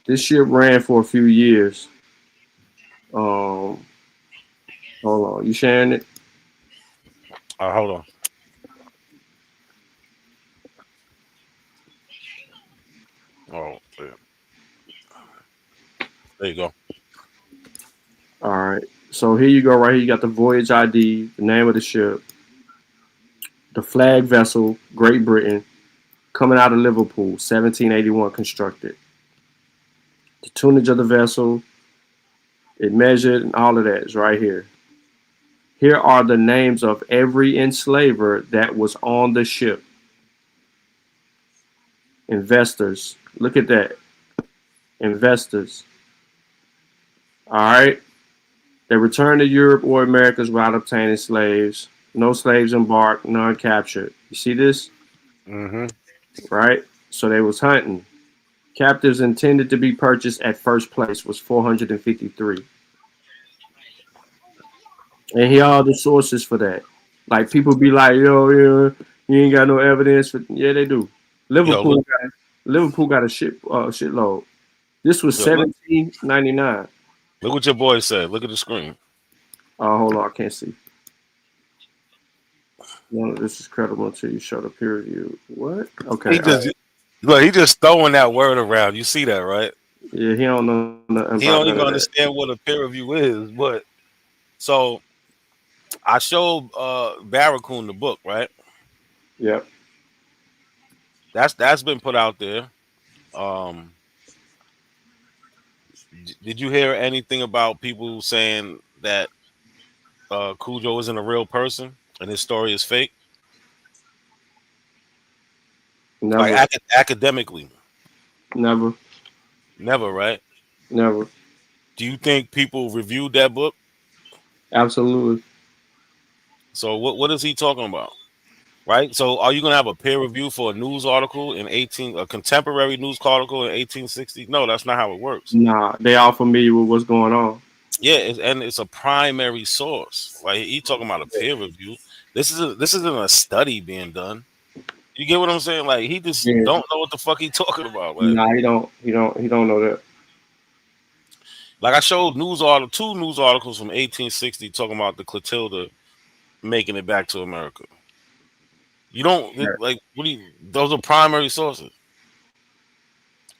this ship ran for a few years. Hold on, you sharing it? Hold on. Oh, yeah. There you go. All right. So here you go, right here. You got the voyage ID, the name of the ship, the flag vessel, Great Britain, coming out of Liverpool, 1781 constructed. The tonnage of the vessel, it measured, and all of that is right here. Here are the names of every enslaver that was on the ship. Investors. Look at that. Investors. All right. They returned to Europe or Americas without obtaining slaves. No slaves embarked, none captured. You see this? Mm-hmm. Right? So they was hunting. Captives intended to be purchased at first place was 453. And here are the sources for that. Like people be like, yo, yeah, you ain't got no evidence for. Yeah, they do. Liverpool got a shitload. This was 1799. Look what your boy said. Look at the screen. Oh, hold on, I can't see. None of this is credible until you show the peer review. What? Okay. He just throwing that word around. You see that, right? Yeah, he don't know nothing. He don't even understand what a peer review is. But so I showed Barracoon the book, right? Yep. That's been put out there. Did you hear anything about people saying that Cujo isn't a real person and his story is fake? Never. Like academically. Never. Never, right? Never. Do you think people reviewed that book? Absolutely. So what is he talking about? Right? So are you gonna have a peer review for a news article in a contemporary news article in 1860? No, that's not how it works. Nah, they all familiar with what's going on. Yeah, and it's a primary source. Like he talking about a peer review. This isn't a study being done. You get what I'm saying? Like he just Yeah. don't know what the fuck he talking about. Like, Nah, he don't know that. like I showed two news articles from 1860 talking about the Clotilda making it back to America. You don't like what do you? Those are primary sources.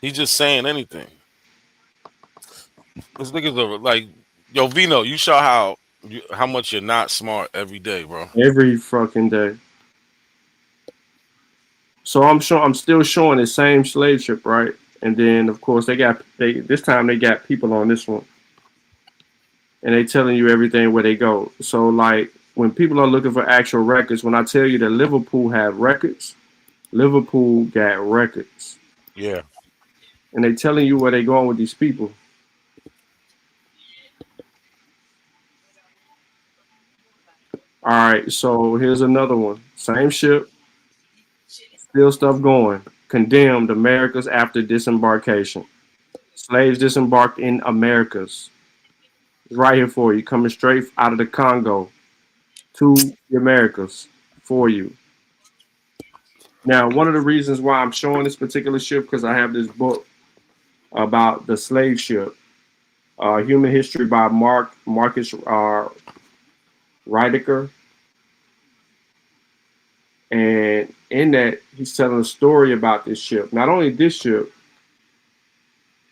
He's just saying anything. This niggas are like, yo, Vino, you show how much you're not smart every day, bro. Every fucking day. So I'm still showing the same slave ship, right? And then of course this time they got people on this one. And they telling you everything where they go. So like when people are looking for actual records, when I tell you that Liverpool have records, Liverpool got records. Yeah. And they telling you where they going with these people. All right, so here's another one. Same ship, still stuff going. Condemned Americas after disembarkation. Slaves disembarked in Americas. It's right here for you, coming straight out of the Congo to the Americas for you. Now, one of the reasons why I'm showing this particular ship because I have this book about the slave ship, Human History by Marcus Rydiker. And in that, he's telling a story about this ship. Not only this ship,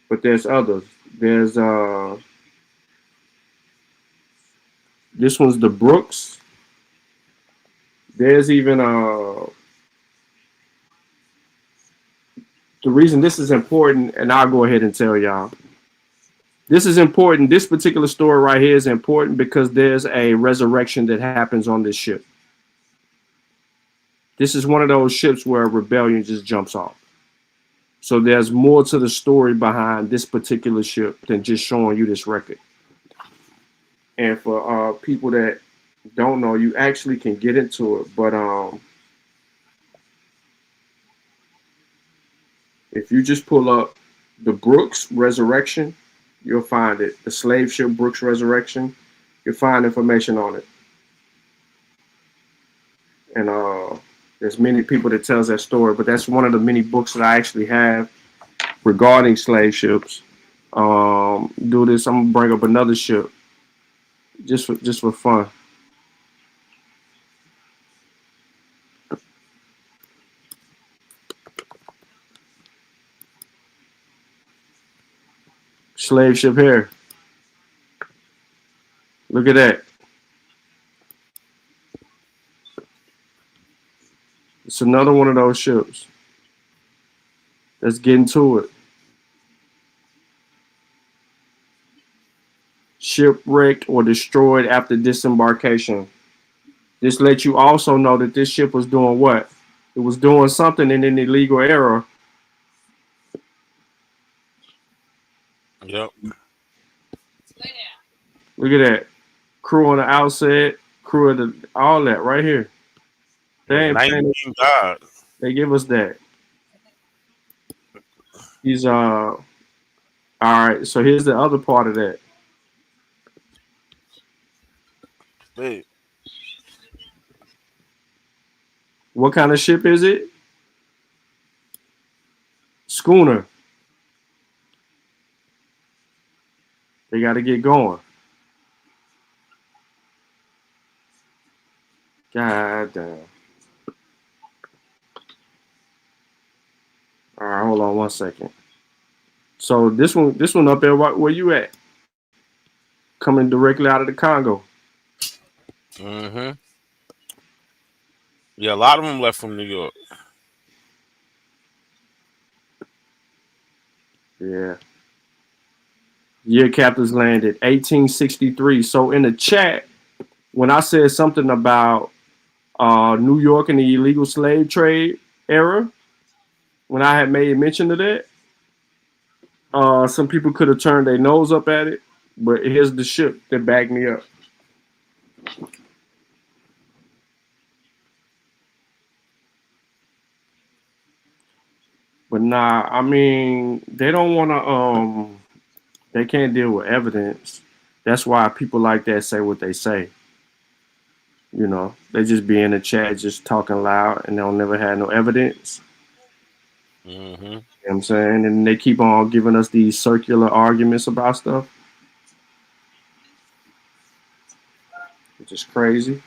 but there's others. There's this one's the Brooks. There's even the reason this is important, and I'll go ahead and tell y'all. This is important. This particular story right here is important because there's a resurrection that happens on this ship. This is one of those ships where a rebellion just jumps off. So there's more to the story behind this particular ship than just showing you this record. And for people that don't know, you actually can get into it. But if you just pull up the Brooks Resurrection, you'll find it. The slave ship Brooks Resurrection, you'll find information on it. And there's many people that tells that story, but that's one of the many books that I actually have regarding slave ships. Do this, I'm gonna bring up another ship just for fun. Slave ship here. Look at that. It's another one of those ships. Let's get into it. Shipwrecked or destroyed after disembarkation. This lets you also know that this ship was doing what? It was doing something in an illegal era. Yep. Look at that. Crew on the outset, crew of the all that right here. They ain't paying. They give us that. He's all right. So here's the other part of that. Hey. What kind of ship is it? Schooner. They got to get going. God damn. All right, hold on 1 second. So this one up there, where you at? Coming directly out of the Congo. Mm-hmm. Yeah, a lot of them left from New York. Yeah. Year captives landed 1863. So in the chat, when I said something about New York and the illegal slave trade era, when I had made mention of that, some people could have turned their nose up at it, but here's the ship that backed me up. But nah, I mean, they don't want to. They can't deal with evidence. That's why people like that say what they say. You know, they just be in the chat just talking loud and they'll never have no evidence. Mm-hmm. You know what I'm saying? And they keep on giving us these circular arguments about stuff, which is crazy.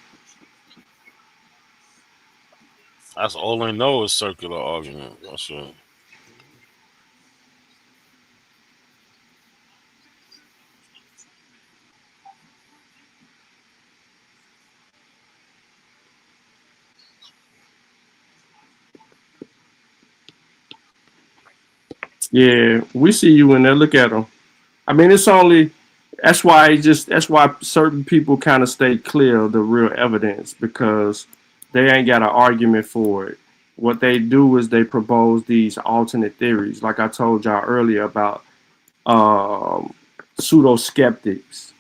That's all I know is circular argument. That's it. Yeah, we see you in there. Look at them. I mean, it's only that's why certain people kind of stay clear of the real evidence because they ain't got an argument for it. What they do is they propose these alternate theories, like I told y'all earlier about um, pseudo skeptics.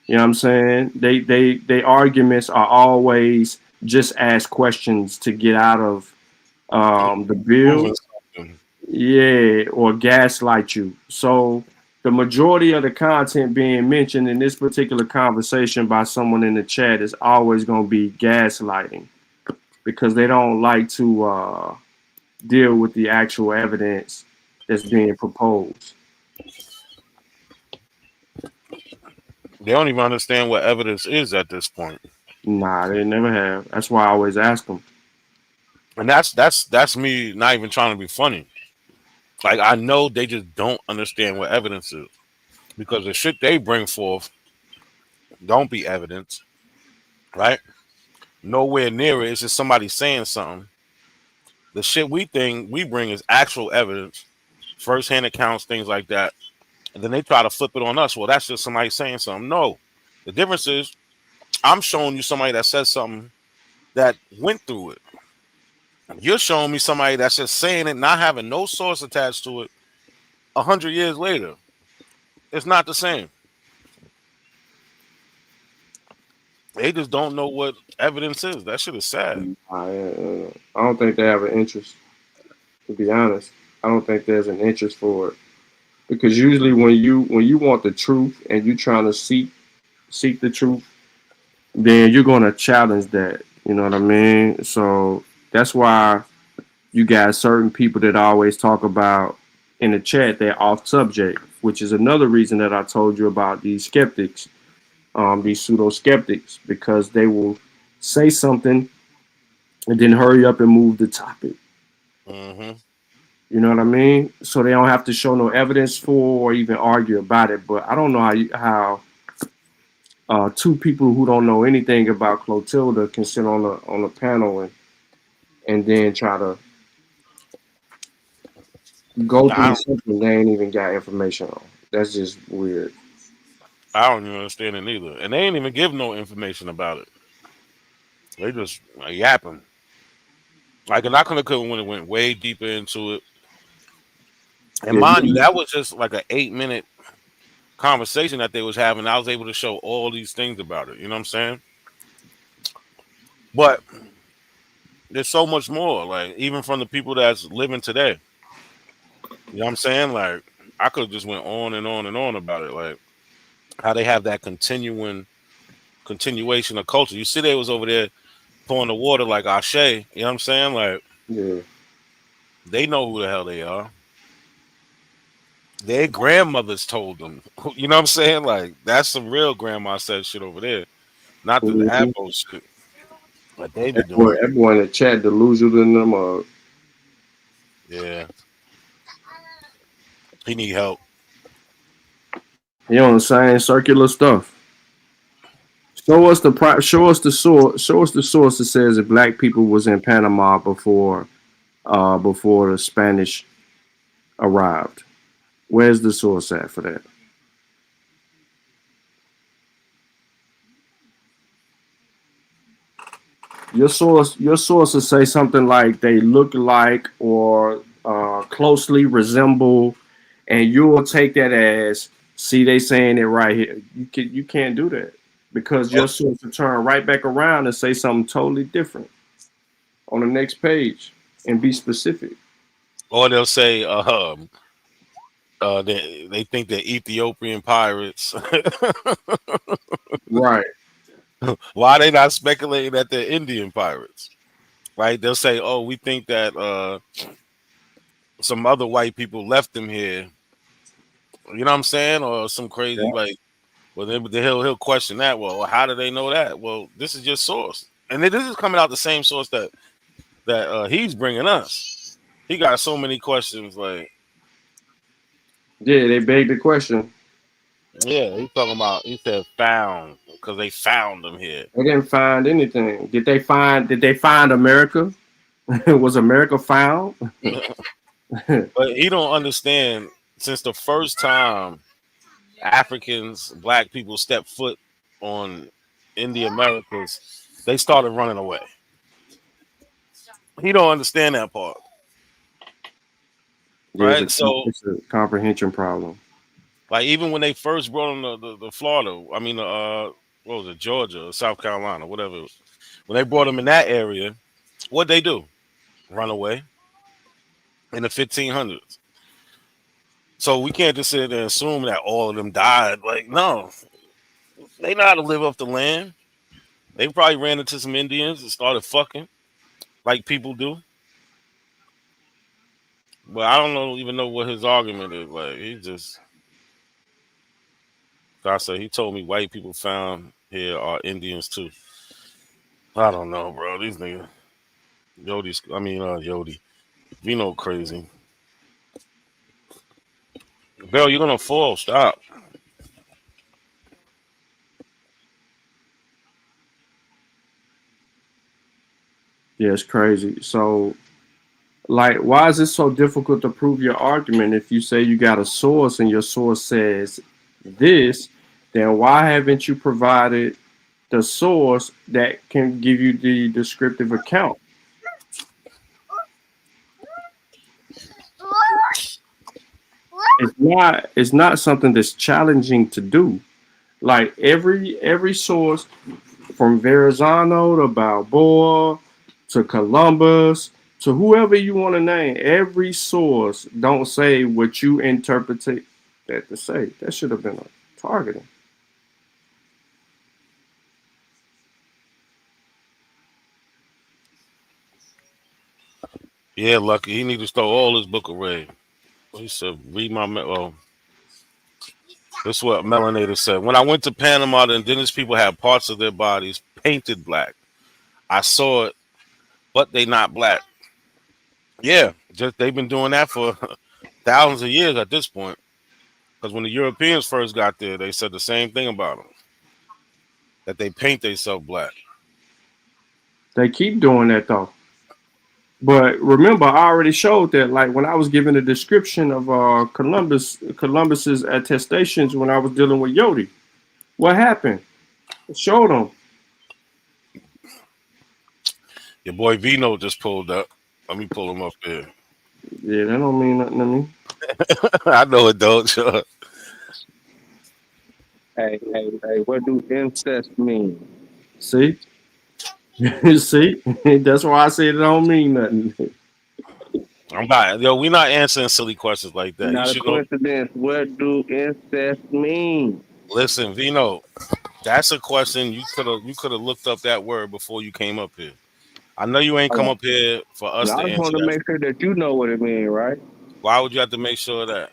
You know what I'm saying? They arguments are always just ask questions to get out of the bill. Proving something. Yeah, or gaslight you. So the majority of the content being mentioned in this particular conversation by someone in the chat is always going to be gaslighting because they don't like to deal with the actual evidence that's being proposed. They don't even understand what evidence is at this point. Nah, they never have. That's why I always ask them. And that's me not even trying to be funny. Like I know they just don't understand what evidence is because the shit they bring forth don't be evidence, right? Nowhere near it. It's just somebody saying something. The shit we bring is actual evidence, firsthand accounts, things like that. And then they try to flip it on us. Well, that's just somebody saying something. No, the difference is I'm showing you somebody that says something that went through it. You're showing me somebody that's just saying it, not having no source attached to it. 100 years later, it's not the same. They just don't know what evidence is. That shit is sad. I don't think they have an interest, to be honest. I don't think there's an interest for it. Because usually when you want the truth and you're trying to seek the truth, then you're gonna challenge that. You know what I mean? So that's why you got certain people that always talk about in the chat they're off subject, which is another reason that I told you about these skeptics, these pseudo skeptics, because they will say something and then hurry up and move the topic. Mm-hmm. You know what I mean? So they don't have to show no evidence for or even argue about it. But I don't know how two people who don't know anything about Clotilda can sit on a panel and then try to go through something they ain't even got information on. That's just weird. I don't even understand it either. And they ain't even give no information about it. They just yapping. Like, and I could have went way deeper into it. And Yeah, mind you, that was just like an 8-minute conversation that they was having. I was able to show all these things about it. You know what I'm saying? But there's so much more. Like, even from the people that's living today. You know what I'm saying? Like, I could have just went on and on and on about it. Like, how they have that continuation of culture. You see, they was over there pouring the water like Ashe. You know what I'm saying? Like, yeah, they know who the hell they are. Their grandmothers told them. You know what I'm saying? Like, that's some real grandma said shit over there. Not the Abbo shit that they be doing. everyone in the chat delusional in them. Yeah. He need help. You know what I'm saying? Circular stuff. Show us the source that says that black people was in Panama before the Spanish arrived. Where's the source at for that? Your sources say something like they look like or closely resemble, and you'll take that as, see, they saying it right here. You can't do that, because your source will turn right back around and say something totally different on the next page and be specific. Or they'll say, they think they're Ethiopian pirates. Right. Why are they not speculating that they're Indian pirates? Right? They'll say, oh, we think that some other white people left them here. You know what I'm saying? Or some crazy, like, well, he'll question that. Well, how do they know that? Well, this is your source, and this is coming out the same source that he's bringing us. He got so many questions, like, yeah, they beg the question. Yeah, he's talking about. He said found because they found them here. They didn't find anything. Did they find America? Was America found? But he don't understand. Since the first time Africans, black people stepped foot on in the Americas, they started running away. He don't understand that part. Yeah, Right? So, it's a comprehension problem. like, even when they first brought them to Florida, I mean, what was it, Georgia or South Carolina, whatever. When they brought them in that area, what'd they do? Run away in the 1500s. So we can't just sit there and assume that all of them died. Like, no, they know how to live off the land. They probably ran into some Indians and started fucking like people do. But I don't even know what his argument is. Like, he just, I said, he told me white people found here are Indians too. I don't know, bro. These niggas, Yodi, Vino crazy. Bell, you're gonna fall. Stop. Yeah, it's crazy. So, like, why is it so difficult to prove your argument? If you say you got a source and your source says this, then why haven't you provided the source that can give you the descriptive account? It's not something that's challenging to do. Like, every source, from Verrazano to Balboa to Columbus to whoever you want to name, every source don't say what you interpret that to say. That should have been a targeting. Yeah, Lucky. He need to throw all his book away. He said, read my this is what Melanator said. When I went to Panama, the indigenous people had parts of their bodies painted black. I saw it, but they not black. Yeah, just they've been doing that for thousands of years at this point. Because when the Europeans first got there, they said the same thing about them. That they paint themselves black. They keep doing that though. But remember, I already showed that, like, when I was giving a description of Columbus's attestations when I was dealing with Yodi. What happened? I showed them. Your boy Vino just pulled up. Let me pull him up there. Yeah, that don't mean nothing to me. I know it don't, sure. Hey, what do incest mean? See? See? That's why I said it don't mean nothing. I'm not, we're not answering silly questions like that. Not you a coincidence. What do incest mean? Listen, Vino, that's a question you could have looked up that word before you came up here. I know you ain't come up here for us to I just answer want to that. make sure that you know what it means, right? Why would you have to make sure of that?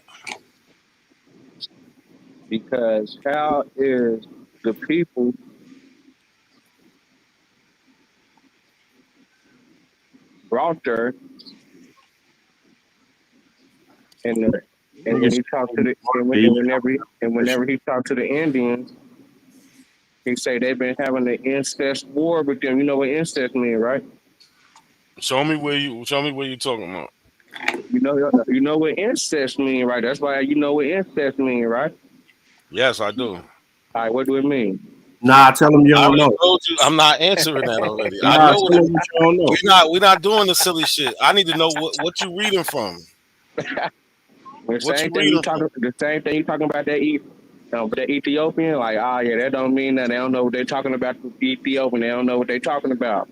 Because how is the people brought there, and he talked to the whenever he talked to the Indians, he say they've been having an incest war with them. You know what incest mean, right? Show me where you talking about. You know what incest mean, right? That's why you know what incest mean, right? Yes, I do. All right, what do it mean? Nah, tell them you I don't already know. told you I'm not answering that already. I Nah, know tell what them what you don't know. we're not doing the silly shit. I need to know what you reading from. The What you same thing you reading from? talking. The same thing you talking about that Ethiopian. Like, oh yeah, that don't mean that. They don't know what they're talking about. The Ethiopian, they don't know what they're talking about.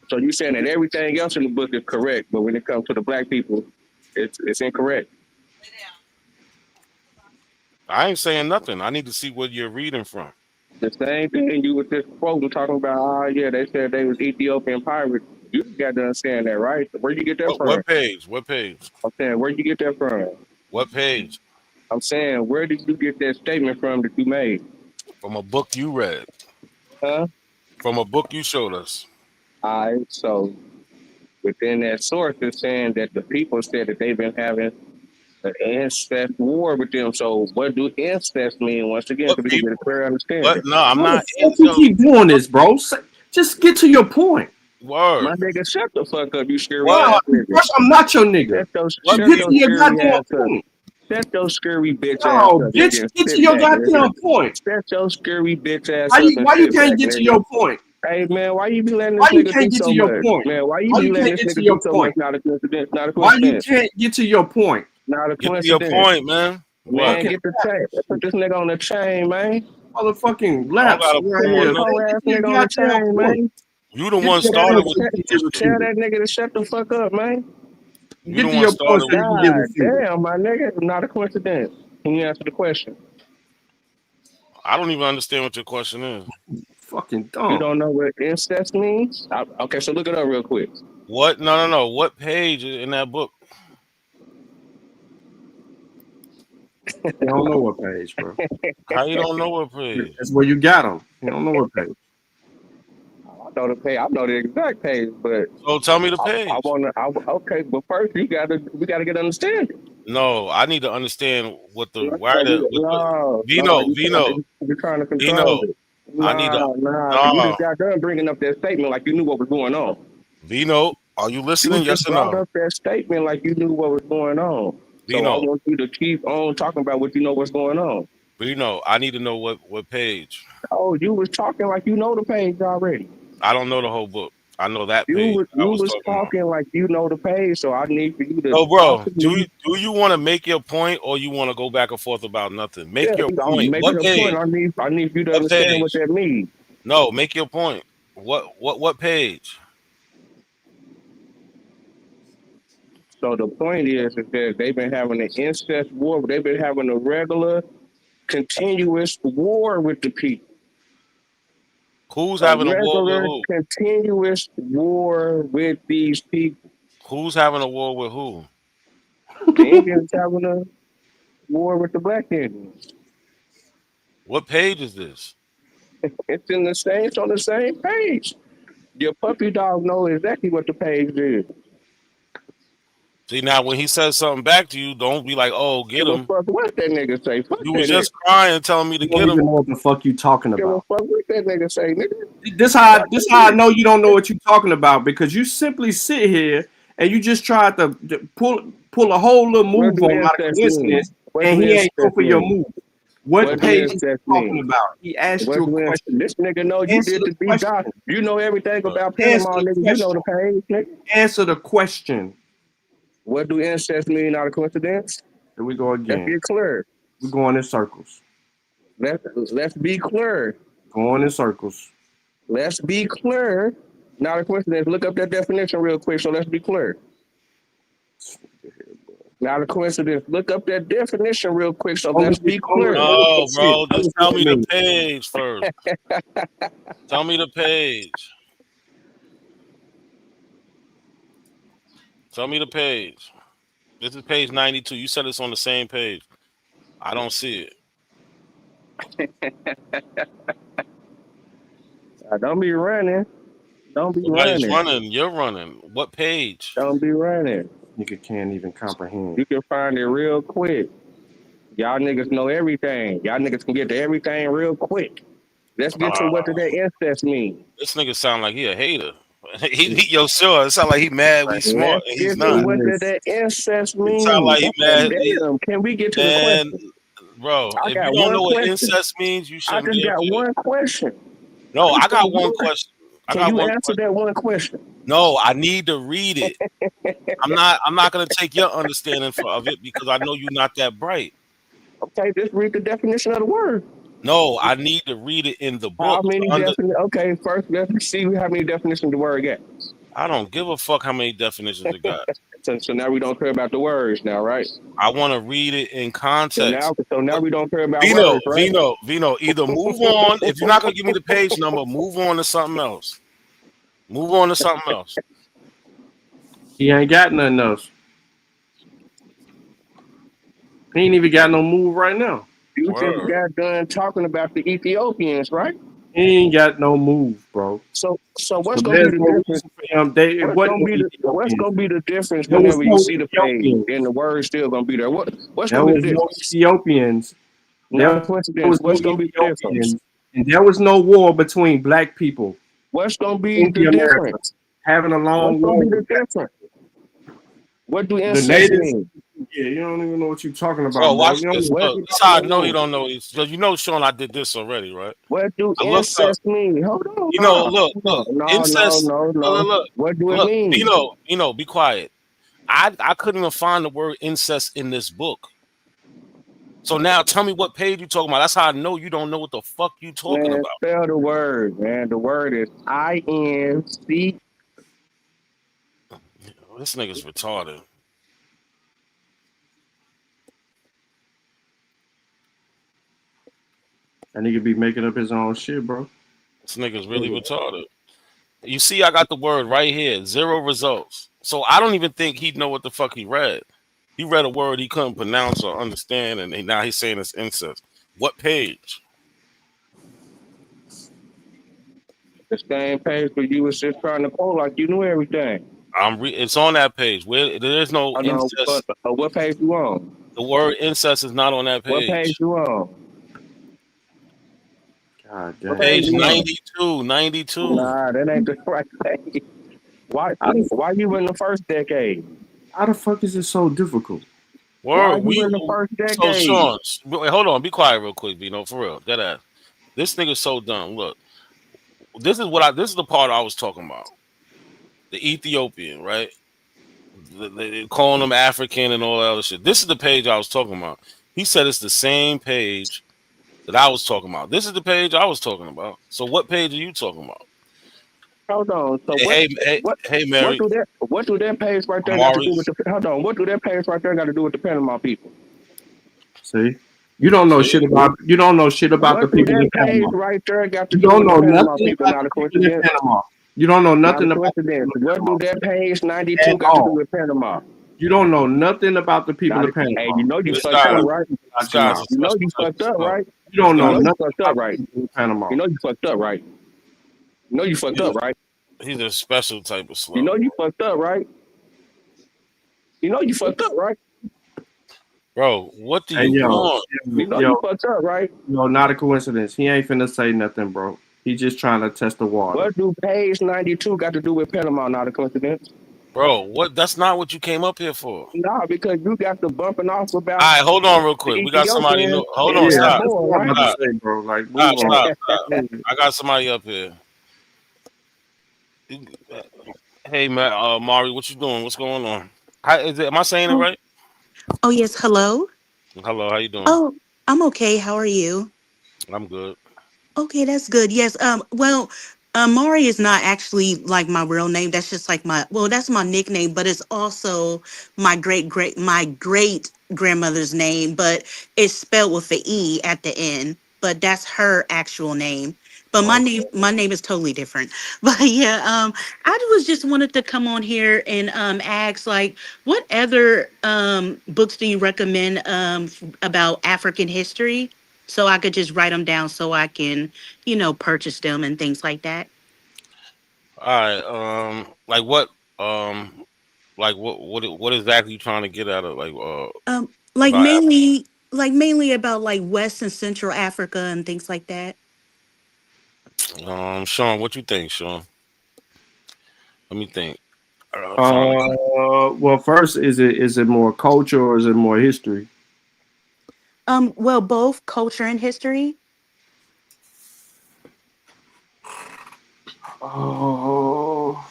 So you saying that everything else in the book is correct, but when it comes to the black people, it's incorrect. I ain't saying nothing. I need to see what you're reading from. The same thing you was just quoting talking about. Oh yeah, they said they was Ethiopian pirates. You got to understand that, right? Where you get that from? What page? What page? I'm saying, where you get that from? What page? I'm saying, where did you get that statement from that you made? From a book you read. Huh? From a book you showed us. All right, so within that source, it's saying that the people said that they've been having an incest war with them. So what do incest mean? Once again, so we can get a clear understanding. No, I'm Why not. the fuck you keep doing this, bro? Just get to your point. Word. My nigga, shut the fuck up, you scary Nah, ass nigga. first, I'm not your nigga. Shut Get your to your scary goddamn ass up. point. Shut your scary bitch ass No, up, bitch, nigga. get to Sit your back, nigga. goddamn point. Shut your scary bitch ass Why up you and why you sit can't back, get to nigga. your point? Hey man, why you be letting Why this you nigga do can't get so to your much? point? Man, why you Why be you letting can't this get to nigga your do so much? point? Not a coincidence. Not a Why you coincidence. can't get to your point? Not a Get to your coincidence. point, man. What? Man, get the chain. Put this nigga on the chain, man. Motherfucking I don't laps got a right point here. on This Man. nothing. whole Get ass to your nigga on the goddamn chain, point. man. You the Get one to your started point with so the you can get Tell refuted. that nigga to shut the fuck up, man. You the Get to one your point started so with you can get God refuted. damn, my nigga. Not a coincidence. Can you answer the question? I don't even understand what your question is. Fucking You dumb. don't know what incest means? Okay, so look it up real quick. What? No. What page in that book? You don't know what page, bro. How you don't know what page? That's where you got them. You don't know what page. I know the page. I know the exact page, but So tell me the I page. wanna. Okay, but first we gotta get understanding. No, I need to understand what the No, you're trying to control Vino. it. I need to Nah, because you no just got done bringing up that statement like you knew what was going on. Vino. Are you You listening? just Yes or brought no? up that statement like you knew what was going on. So I Vino. want you to keep on talking about what you know what's going on. Vino. I need to know what page. Oh, you was talking like you know the page already. I don't know the whole book. I know that You page was I you was was talking about. talking like you know the page, so I need for you to So, talk bro, to do me. you want to make your point or you want to go back and forth about nothing? Yeah, Make your I'm point. making What a point. page? I need you to What understand what page? that means. No, make your point. What page? So the point is that they've been having an incest war, but they've been having a regular, continuous war with the people. Who's A having a war with regular, who? continuous war with these people. Who's having a war with who? The Indians having a war with the black Indians. What page is this? It's in the same. It's on the same page. Your puppy dog knows exactly what the page is. See, now when he says something back to you, don't be like, "Oh, get Give a him." fuck what that nigga say. Fuck You that was nigga. just crying, telling me to You don't get him. even know what the fuck you talking Give a about. fuck what that nigga say, nigga. This how I know you don't know what you're talking about, because you simply sit here and you just try to pull a whole little What move do on out of incest mean? coincidence, What and do he ain't go incest for your mean? move. What What do page is he incest talking mean? about? He asked What you a do incest? question. This nigga know you Answer did the the deep question. dive. You know everything about Answer Panama, the nigga. You know question. the page, nigga. Answer the question. What do incest mean? Not a coincidence. Here we go Let's again. get clear. We're going in circles. Let's be clear. Going in circles. Let's be clear. Not a coincidence. Look up that definition real quick. So let's be clear. Not a coincidence. Look up that definition real quick. So let's be clear. No, bro, just tell me the page first. Tell me the page. Tell me the page. This is page 92. You said it's on the same page. I don't see it. Don't be running. Don't be Nobody's running. running. You're running. What page? Don't be running. Nigga can't even comprehend. You can find it real quick. Y'all niggas know everything. Y'all niggas can get to everything real quick. Let's get to what did that incest mean. This nigga sound like he a hater. Yo, sure. It sound like he mad. We smart, Let's and he's get to not. what did that incest It sound mean. like he mad. Damn, can we get to the And question? Bro, I if got you don't one know what question. incest means, you I shouldn't just be up got here. one question. No, I got one question. I Can got you one answer question. that one question? No, I need to read it. I'm not gonna take your understanding of it because I know you're not that bright. Okay, just read the definition of the word. No, I need to read it in the How book. many definitions? Okay, first let's see how many definitions the word got. I don't give a fuck how many definitions it got. So now we don't care about the words now, right? I want to read it in context. So now we don't care about Vino, words, right? Vino, either move on. If you're not gonna give me the page number, move on to something else. Move on to something else. He ain't got nothing else. He ain't even got no move right now. You just Word. got done talking about the Ethiopians, right? He ain't got no move, bro. So what's So gonna be there's the no difference? reason for him. They it wasn't no What's Ethiopians. gonna be the difference There was whenever you no see the page Ethiopians. and the word still gonna be there? What's There gonna be the was no difference? Ethiopians. Not a There coincidence. was no What's gonna be the difference? Ethiopians, and there was no war between black people What's gonna be in the the America difference? having a What's long gonna war be the with black difference? What do the incest natives. mean? Yeah, you don't even know what you're talking Bro, about, bro. watch You don't this. even What Look, know this is how I what know you're you talking don't know these. Because you know, Sean, I did this already, right? what do I looked up. incest mean? Hold on, You know, look, incest. no. What do it Look, mean? Vino, be quiet. I couldn't even find the word incest in this book. So now tell me what page you talking about. That's how I know you don't know what the fuck you talking Man, about. spell the word, man. The word is INC. This nigga's retarded. And he could be making up his own shit, bro. This nigga's really retarded. You see, I got the word right here. 0 results. So I don't even think he'd know what the fuck he read. He read a word he couldn't pronounce or understand, and now he's saying it's incest. What page? The same page where you was just trying to quote like you knew everything. It's on that page. Where there is no I know, incest. but what page you on? The word incest is not on that What page page. you on? God What damn. page Page you on? 92. Nah, that ain't the right page. Why you in the first decade? How the fuck is it so difficult? Why Word, you in the first so decade? Sean, wait, hold on, be quiet real quick, Vino, for real. That ass. This nigga's so dumb. Look, this is the part I was talking about. The Ethiopian, right? They calling them African and all that other shit. This is the page I was talking about. He said it's the same page that I was talking about. This is the page I was talking about. So what page are you talking about? Hold on. So Hey, Mary, what do that page right there got to Amari. do with the hold on? What do that page right there got to do with the Panama people? See? You don't know See? shit about the What do people that in page Panama. right there got to You do don't with the know Panama nothing people? about Not a the people in coincidence. Panama. You don't know Not a nothing about the coincidence. people in What do Panama that page at 92 got to do all. with Panama? You don't know nothing about the people of Hey, Panama. you know you Just fucked tell up, me right? out This your guy's mouth. a You know special you type of fucked up, slow. right? You don't You know know you nothing fucked up, about the right? people in Panama. You know you fucked up, right? You know you fucked up, right? He's a special type of You know slow. you fucked up, right? You know you fucked up, right? Bro, what do Hey you yo, want? You know you fucked up, right? not a coincidence. He ain't finna say nothing, bro. He just trying to test the water. What do page 92 got to do with Panama? Not a coincidence. Bro, what? That's not what you came up here for. Nah, because you got the bumping off about All right, hold on real the quick. We got somebody Ethiopians new. Hold and on, Yeah, that stop. that's boy, what I'm right? about to Stop. say, bro. Like, move on. I got somebody up here. Hey, man, Mari, what you doing? What's going on? Am I saying it Oh, right? oh yes. Hello. Hello, how you doing? Oh, I'm okay. How are you? I'm good. Okay, that's good. Yes. Well, Mari is not actually like my real name. That's just like that's my nickname, but it's also my great grandmother's name, but it's spelled with the E at the end. But that's her actual name. But Oh, my name is totally different. But yeah, I was just wanted to come on here and ask like what other books do you recommend about African history? So I could just write them down so I can, purchase them and things like that. all right. Um, what exactly you trying to get at it? Like About Africa? mainly about like West and Central Africa and things like that. Sean, what you think, Sean? Let me think. Find Well, first, is it more culture or is it more history? Well, both culture and history. Oh,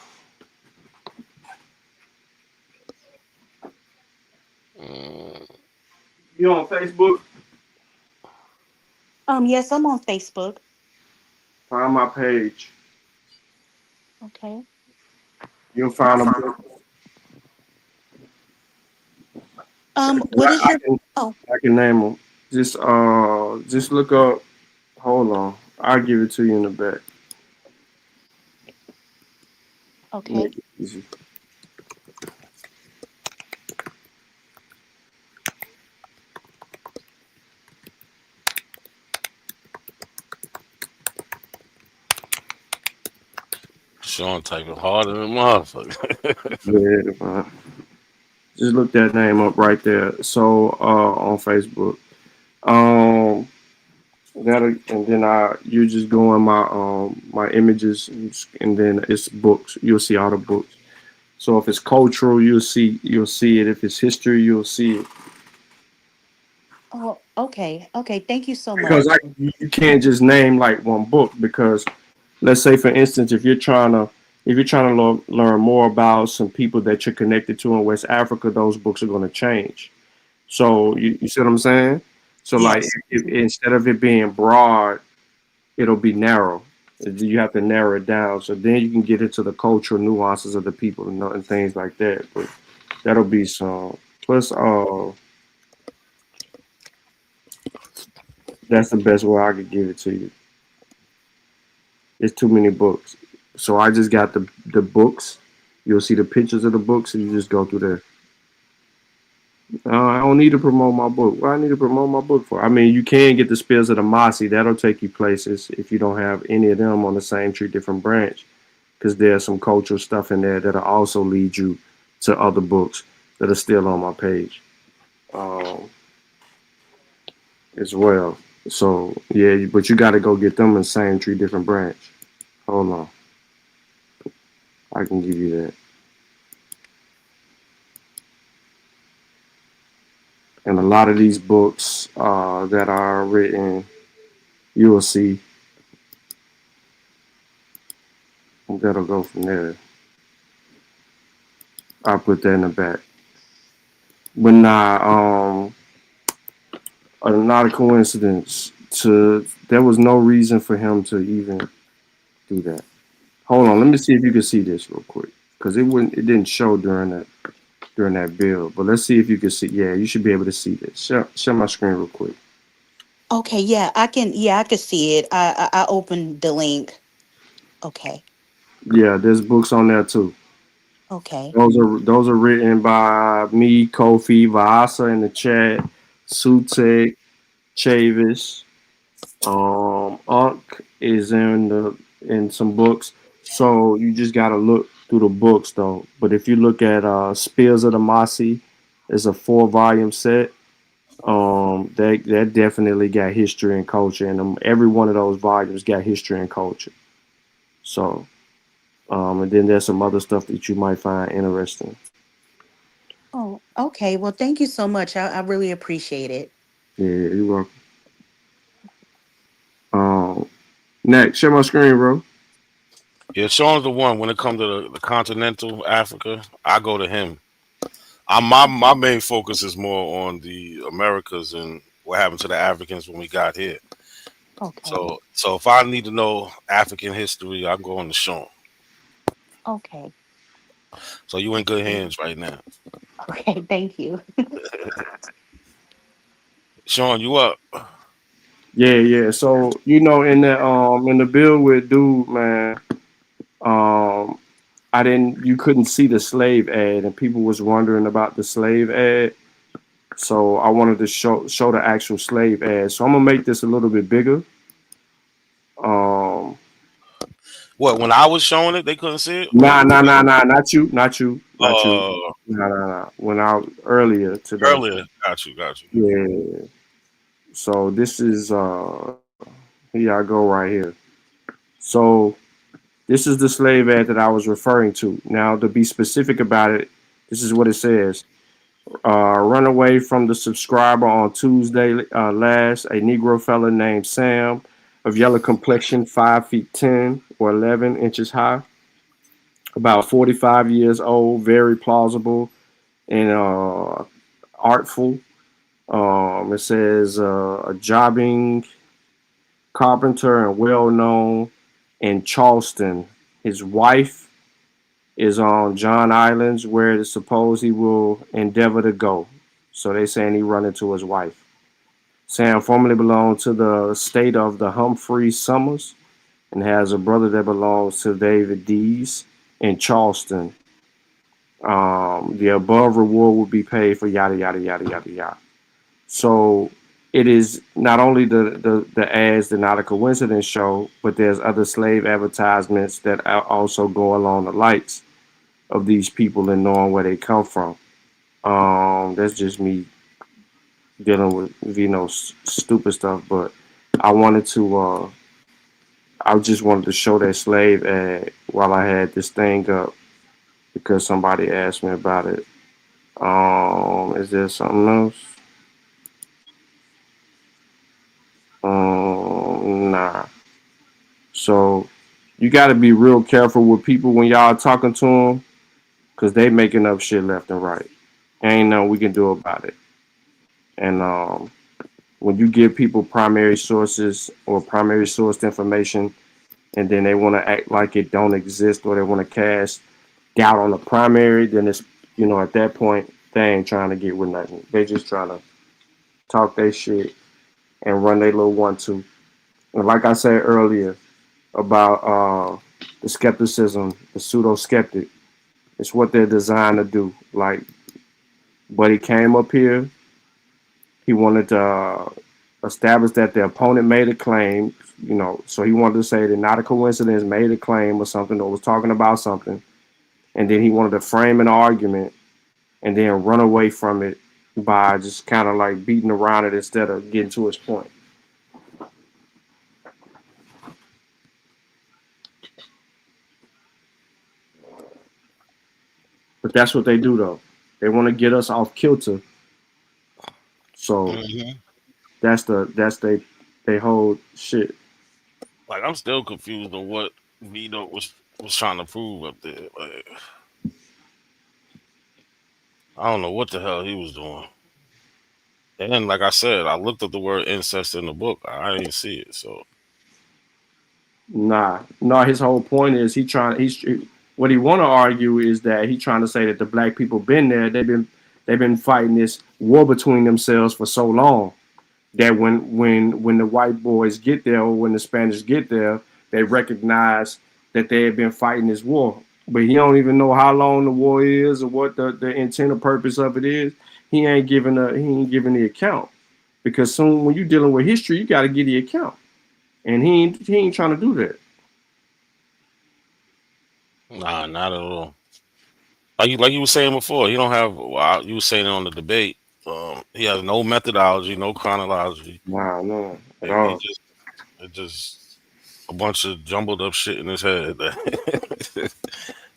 you on Facebook? Yes, I'm on Facebook. Find my page. Okay. You'll find a book. What is I your? can Oh, I can name them. Just look up. Hold on, I'll give it to you in the back. okay. Make it easy. Sean typing harder than motherfucker. Yeah, man. Just look that name up right there. So on Facebook. Um that and then you just go in my images and then it's books. You'll see all the books. So if it's cultural, you'll see it. If it's history, you'll see it. Oh, okay. Okay. Thank you so Because much. you can't just name like one book because let's say for instance if you're trying to learn more about some people that you're connected to in West Africa, those books are going to change. So you see what I'm saying? So like Yes. if, instead of it being broad, it'll be narrow. You have to narrow it down. So then you can get into the cultural nuances of the people and things like that. But that'll be some. Plus, that's the best way I could give it to you. It's too many books. So I just got the books. You'll see the pictures of the books, and you just go through there. I don't need to promote my book. What I need to promote my book for? I mean, you can get the Spills of the Mossy. That'll take you places if you don't have any of them on the same tree, different branch. Because there's some cultural stuff in there that'll also lead you to other books that are still on my page um, as well. So yeah, but you got to go get them in the same tree, different branch. Hold on, I can give you that. And a lot of these books that are written, you will see that'll go from there. I'll put that in the back. But not a coincidence. There was no reason for him to even do that. Hold on, let me see if you can see this real quick, because it didn't show during that build. But let's see if you can see. Yeah, you should be able to see this. Share my screen real quick. Okay. Yeah, I can. Yeah, I can see it. I opened the link. Okay. Yeah, there's books on there too. Okay. Those are written by me, Kofi, Vaasa in the chat, Sutek, Chavis. Unc is in some books. So you just gotta look through the books though. But if you look at Spears of the Mossy, it's a 4-volume set. That definitely got history and culture, and every one of those volumes got history and culture. So, and then there's some other stuff that you might find interesting. Oh, okay. Well, thank you so much. I really appreciate it. Yeah, you're welcome. Next, share my screen, bro. Yeah, Sean's the one. When it comes to the continental Africa, I go to him. My main focus is more on the Americas and what happened to the Africans when we got here. Okay. So if I need to know African history, I'm going to Sean. Okay. So you in good hands right now. Okay. Thank you. Sean, you up? Yeah. So in the bill with dude, man, um, you couldn't see the slave ad, and people was wondering about the slave ad. So I wanted to show the actual slave ad. So I'm gonna make this a little bit bigger. Um, What? When I was showing it, they couldn't see it. nah, not you, not you. Uh, Nah. When I earlier today. earlier. Got you. Yeah. So this is here I go right here. So this is the slave ad that I was referring to. Now to be specific about it, this is what it says. Run away from the subscriber on Tuesday last. A Negro fella named Sam of yellow complexion, 5 feet 10 or 11 inches high, about 45 years old, very plausible and artful. It says a jobbing carpenter and well known in Charleston. His wife is on John Islands, where it's supposed he will endeavor to go. So they saying he run into his wife. Sam formerly belonged to the state of the Humphrey Summers and has a brother that belongs to David Dees in Charleston. The above reward will be paid for yada yada yada yada yada. So it is not only the ads, the not a coincidence show, but there's other slave advertisements that also go along the likes of these people and knowing where they come from. That's just me dealing with stupid stuff, but I wanted to I just wanted to show that slave ad while I had this thing up because somebody asked me about it. Is there something else? Nah. So you got to be real careful with people when y'all talking to them because they making up shit left and right. Ain't nothing we can do about it. And when you give people primary sources or primary sourced information, and then they want to act like it don't exist or they want to cast doubt on the primary, then it's at that point they ain't trying to get with nothing. They just trying to talk their shit and run their little 1-2. And like I said earlier about the skepticism, the pseudo skeptic, it's what they're designed to do. Like, Buddy came up here, he wanted to establish that the opponent made a claim, so he wanted to say that not a coincidence made a claim or something or was talking about something, and then he wanted to frame an argument and then run away from it by just kind of like beating around it instead of getting to his point. But that's what they do, though. They want to get us off kilter. So that's they whole shit. Like I'm still confused on what Vito was trying to prove up there. Like I don't know what the hell he was doing. And like I said, I looked up the word incest in the book. I didn't see it. So Nah. His whole point is what he want to argue is that he trying to say that the black people been there. They've been fighting this war between themselves for so long that when the white boys get there or when the Spanish get there, they recognize that they have been fighting this war. But he don't even know how long the war is or what the intent or purpose of it is. He ain't giving the account because soon when you're dealing with history, you got to give the account, and he ain't trying to do that. nah, not at all. Like you were saying before, he don't have. Well, you were saying it on the debate. He has no methodology, no chronology. Nah, no, at He all. just a bunch of jumbled up shit in his head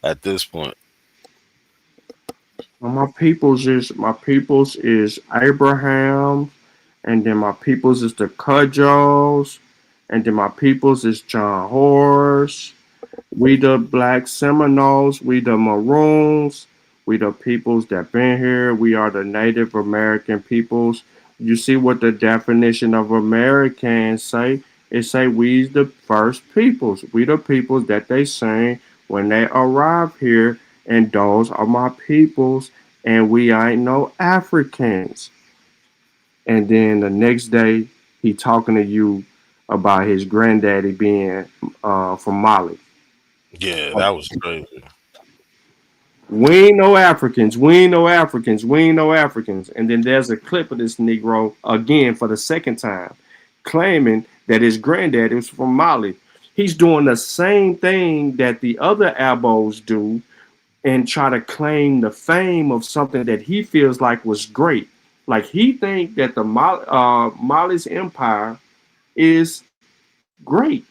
at this point. Well, my peoples is Abraham, and then my peoples is the Cudgels, and then my peoples is John Horse. We the Black Seminoles, we the Maroons, we the peoples that been here. We are the Native American peoples. You see what the definition of Americans say? It say we's the first peoples. We the peoples that they sing when they arrive here, and those are my peoples, and we ain't no Africans. And then the next day, he talking to you about his granddaddy being from Mali. Yeah, that was crazy. We ain't no Africans. We ain't no Africans. We ain't no Africans. And then there's a clip of this Negro again for the second time, claiming that his granddaddy was from Mali. He's doing the same thing that the other Abos do and try to claim the fame of something that he feels like was great. Like he think that the Mali's empire is great.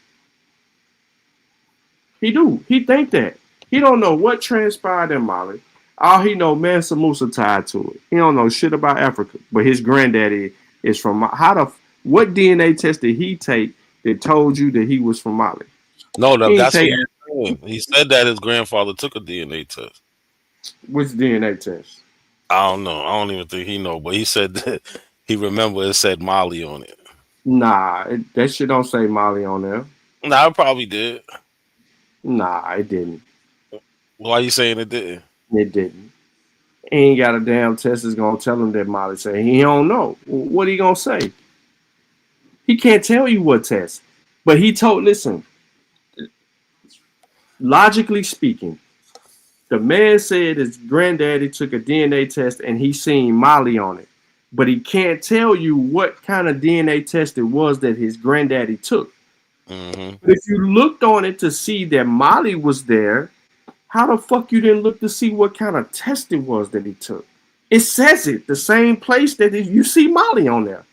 He do. He think that. He don't know what transpired in Mali. All he know, Mansa Musa tied to it. He don't know shit about Africa, but his granddaddy is from what DNA test did he take that told you that he was from Mali? No, He ain't that's what take he's saying. He said that his grandfather took a DNA test. which DNA test? I don't know. I don't even think he know, but he said that he remember it said Mali on it. Nah, that shit don't say Mali on there. Nah, it probably did. Nah, it didn't. Why you saying it didn't? It didn't. He ain't got a damn test that's gonna tell him that Mali say he don't know. What he gonna say? He can't tell you what test. But he told, listen, logically speaking, the man said his granddaddy took a DNA test and he seen Mali on it. But he can't tell you what kind of DNA test it was that his granddaddy took. Mm-hmm. But if you looked on it to see that Mali was there, how the fuck you didn't look to see what kind of test it was that he took? It says it, the same place that you see Mali on there.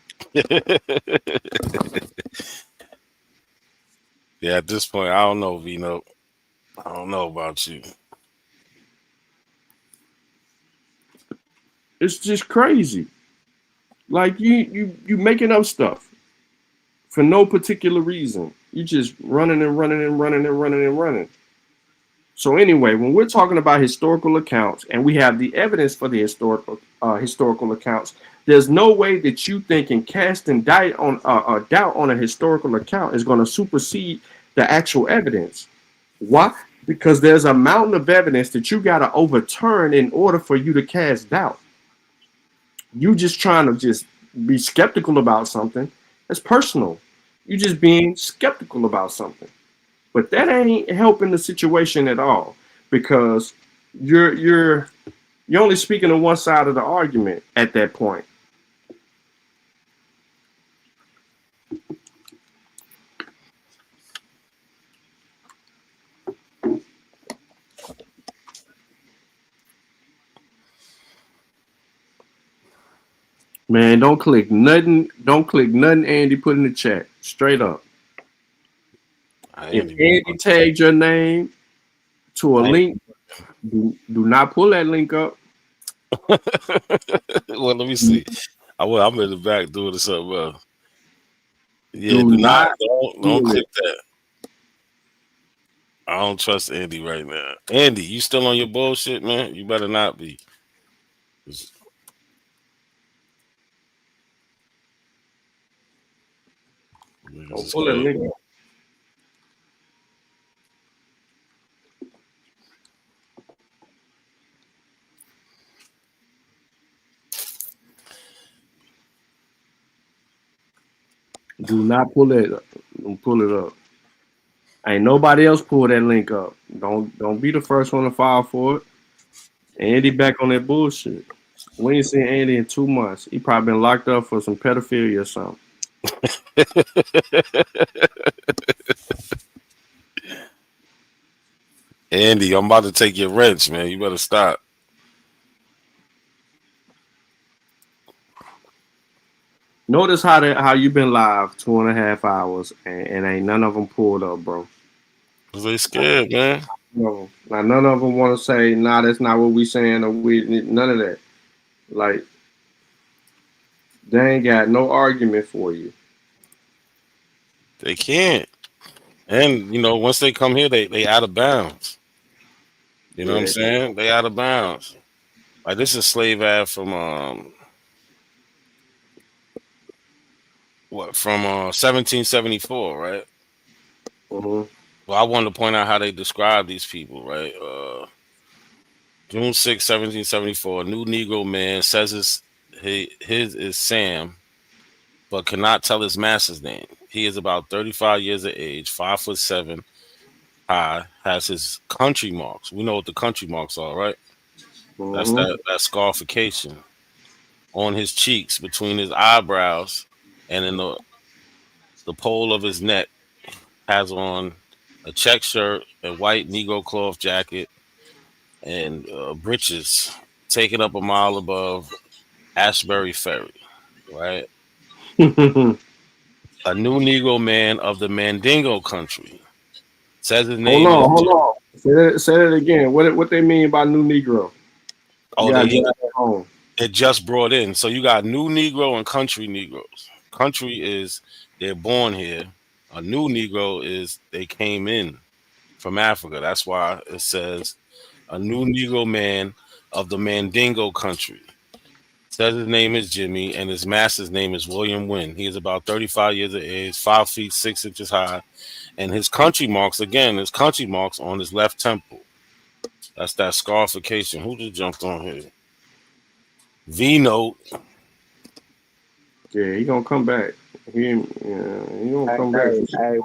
Yeah, at this point, I don't know, Vino. I don't know about you. It's just crazy. Like you making up stuff for no particular reason. You just running and running and running and running and running. So anyway, when we're talking about historical accounts and we have the evidence for the historical accounts, there's no way that you thinking casting doubt on a historical account is going to supersede the actual evidence. Why? Because there's a mountain of evidence that you got to overturn in order for you to cast doubt. You just trying to just be skeptical about something. That's personal. You just being skeptical about something. But that ain't helping the situation at all because you're only speaking on one side of the argument at that point. Man, don't click nothing. Don't click nothing Andy put in the chat. Straight up. If Andy tagged your name to a link, do not pull that link up. Well, let me see. I'm in the back doing something else. Yeah, Do not don't click that. I don't trust Andy right now. Andy, you still on your bullshit, man? You better not be. Don't pull that link up. Do not pull it up. Don't pull it up. Ain't nobody else pull that link up. Don't be the first one to file for it. Andy back on that bullshit. We ain't seen Andy in 2 months. He probably been locked up for some pedophilia or something. Andy, I'm about to take your wrench, man. You better stop. Notice how you been live 2.5 hours and ain't none of them pulled up, bro. Cause they scared, man. No, like none of them want to say, nah, that's not what we saying, or none of that. Like they ain't got no argument for you. They can't. And once they come here, they out of bounds. You know what I'm saying? They out of bounds. Like this is slave ad from 1774, right? Mm-hmm. Well, I wanted to point out how they describe these people, right? June 6, 1774, a new Negro man says his is Sam, but cannot tell his master's name. He is about 35 years of age, 5'7" high, has his country marks. We know what the country marks are, right? Mm-hmm. That's that scarification on his cheeks, between his eyebrows, and in the pole of his neck. Has on a check shirt, a white Negro cloth jacket, and breeches, taken up a mile above Ashbury Ferry, right? A new Negro man of the Mandingo country. Says his name Hold on. Say that again. What they mean by new Negro? Oh, Yeah, they you got that home. it just brought in. So you got new Negro and country Negroes. Country is they're born here. A new Negro is they came in from Africa. That's why it says a new Negro man of the Mandingo country. Says his name is Jimmy and his master's name is William Wynn. He is about 35 years of age, 5 feet 6 inches high, and his country marks on his left temple. That's that scarification. Who just jumped on here? V note. Yeah, he gonna come back. He gonna come back.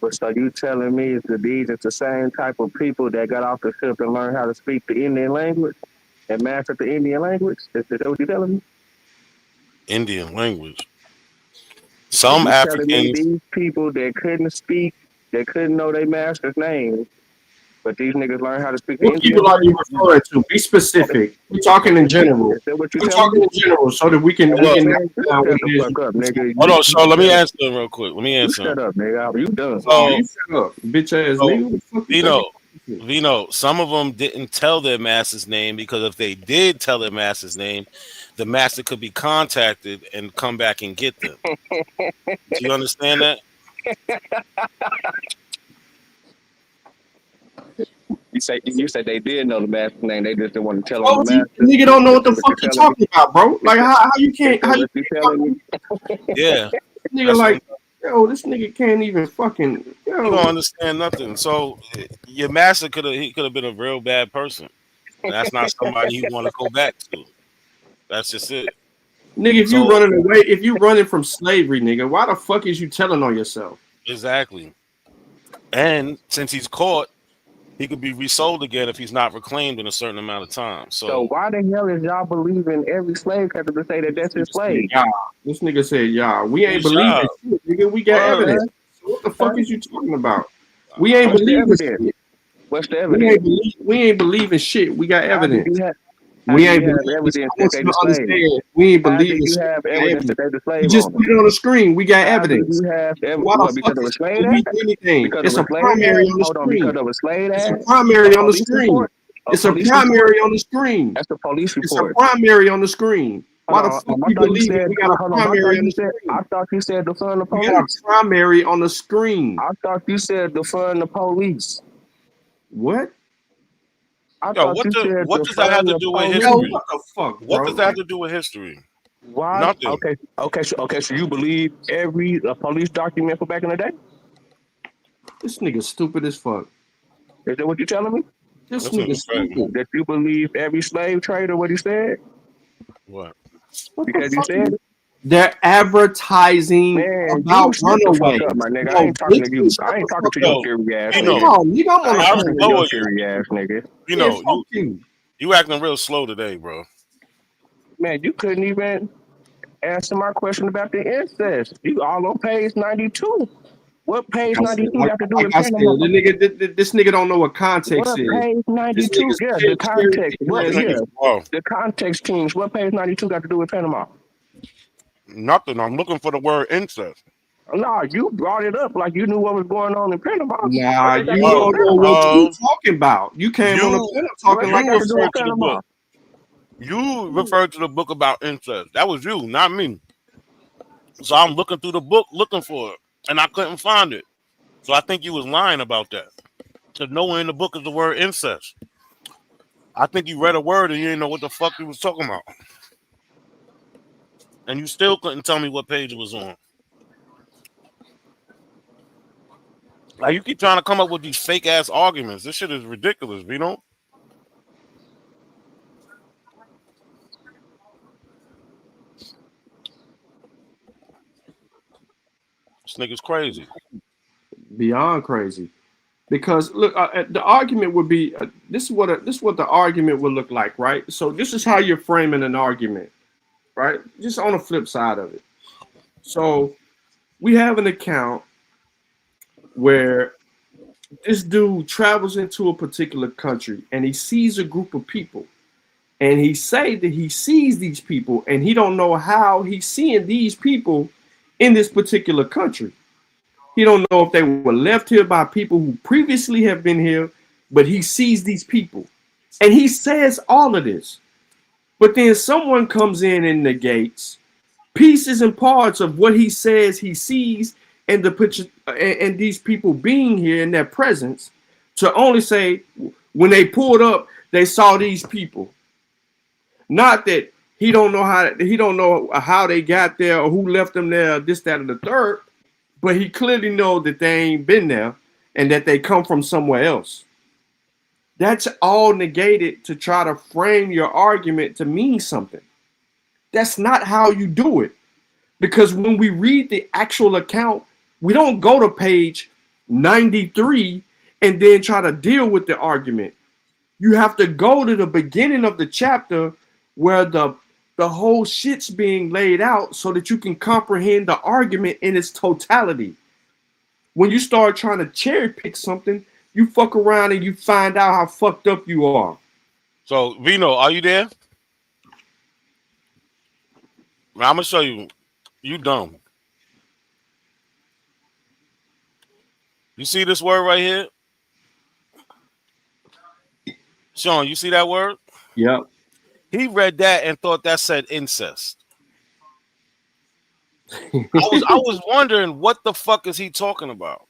But so you telling me it's the same type of people that got off the ship and learned how to speak the Indian language and mastered the Indian language? Is that what you telling me? Indian language. So Some you telling me Africans. these people that couldn't speak, that couldn't know their master's name, but these niggas learned how to speak the What Indian people are you language? referring to? Be specific. We're talking in general. Is that what you We're telling talking me? in general so that we can Hey, narrow man, you down what shut it the is. fuck up, nigga. Hold on, so let me shut up. answer them real quick. Let me You answer shut them. up, nigga. You done. So, You shut up, bitch ass so nigga. What the fuck you think? Vino, some of them didn't tell their master's name because if they did tell their master's name, the master could be contacted and come back and get them. Do you understand that? You said they did know the master's name. They just didn't want to tell on the Told you, master. nigga don't know what the Is that fuck what you telling me? talking about, bro. Like how you can't Is that what you telling me? Yeah. nigga That's like yo, this nigga can't even fucking You yo. don't understand nothing. So your master could have been a real bad person. And that's not somebody you want to go back to. That's just it. Nigga, if you So running away, if you running from slavery, nigga, why the fuck is you telling on yourself? exactly. And since he's caught, he could be resold again if he's not reclaimed in a certain amount of time. So So why the hell is y'all believing every slave captain to say that that's his slave? Yeah, this nigga said, "Yeah, we ain't who's believing job? shit, nigga. We got Word. evidence. So what the fuck Huh? is you talking about? We ain't What's the believing evidence? shit. What's the evidence? We ain't believing shit. We got How do evidence. you have We ain't evidence believing. I that want they you the to slave? understand. We ain't How do believing you shit. have We got evidence that evidence. they the You slave just owner? put it on the screen. We got How do evidence. you have Why the what? fuck Because of a is slave believe act? anything? Because It's of a a slave primary act? on the Hold on. screen. Because of a slave It's a act? primary A on the police screen. report? A It's a police report? primary on the screen. That's a police It's a report. primary on the screen. Hold Why the on. fuck I you thought you believe it? said. We got a Hold on. primary on the screen. I thought you said defund the We got a police. primary on the screen. I thought you said defund the police. What? I Yo, thought you said what does that have defund to the do with police. Yo, history? what the fuck, What bro? does that have to do with history? Why? Nothing. Okay. So you believe every police document for back in the day? This nigga stupid as fuck. Is that what you're telling me? This Listen, nigga stupid. That you believe every slave trader what he said what? What the because he fuck? said it? They're advertising Man, you about shut the fuck runaways. up, my nigga. I Yo, ain't talking bitch, to you. shut I the ain't talking fuck to your up. Yo, scary ass Hey, Vino, nigga. no, nigga, I'm I on a ain't how talking to phone. slow your are you? scary ass nigga. Yeah, Vino, fuck you. you acting real slow today, bro. Man, you couldn't even answer my question about the incest. You all on page 92. What page I said, 92 got to do like with I said, Panama? this nigga don't know what context What is. page This 92? nigga's Yeah, the cherry context. picking What? ass Yeah, nigga. Oh, the context change. What page 92 got to do with Panama? nothing. I'm looking for the word incest. No, you brought it up like you knew what was going on in Panama. Nah, What they got to you do with don't know Panama? what you talking about. You came on the You panel What talking they like you got a to do with referred to the Panama? book. You referred to the book about incest. That was you, not me. So I'm looking through the book looking for it, and I couldn't find it. So I think you was lying about that. Because nowhere in the book is the word incest. I think you read a word and you didn't know what the fuck you was talking about. And you still couldn't tell me what page it was on. Like you keep trying to come up with these fake ass arguments. This shit is ridiculous, Vito. This nigga's crazy. beyond crazy. Because look, the argument would be this is what the argument would look like, right? So this is how you're framing an argument, right? Just on the flip side of it. So we have an account where this dude travels into a particular country and he sees a group of people, and he say that he sees these people and he don't know how he's seeing these people in this particular country. He don't know if they were left here by people who previously have been here, but he sees these people. And he says all of this. But then someone comes in and negates pieces and parts of what he says he sees, and the picture and these people being here in their presence, to only say when they pulled up they saw these people. Not that he don't know how they got there or who left them there, this, that, and the third, but he clearly know that they ain't been there and that they come from somewhere else. That's all negated to try to frame your argument to mean something. That's not how you do it. Because when we read the actual account, we don't go to page 93 and then try to deal with the argument. You have to go to the beginning of the chapter where the whole shit's being laid out so that you can comprehend the argument in its totality. When you start trying to cherry pick something, you fuck around and you find out how fucked up you are. So, Vino, are you there? I'm going to show you. You dumb. You see this word right here? Sean, you see that word? Yep. He read that and thought that said incest. I was wondering what the fuck is he talking about?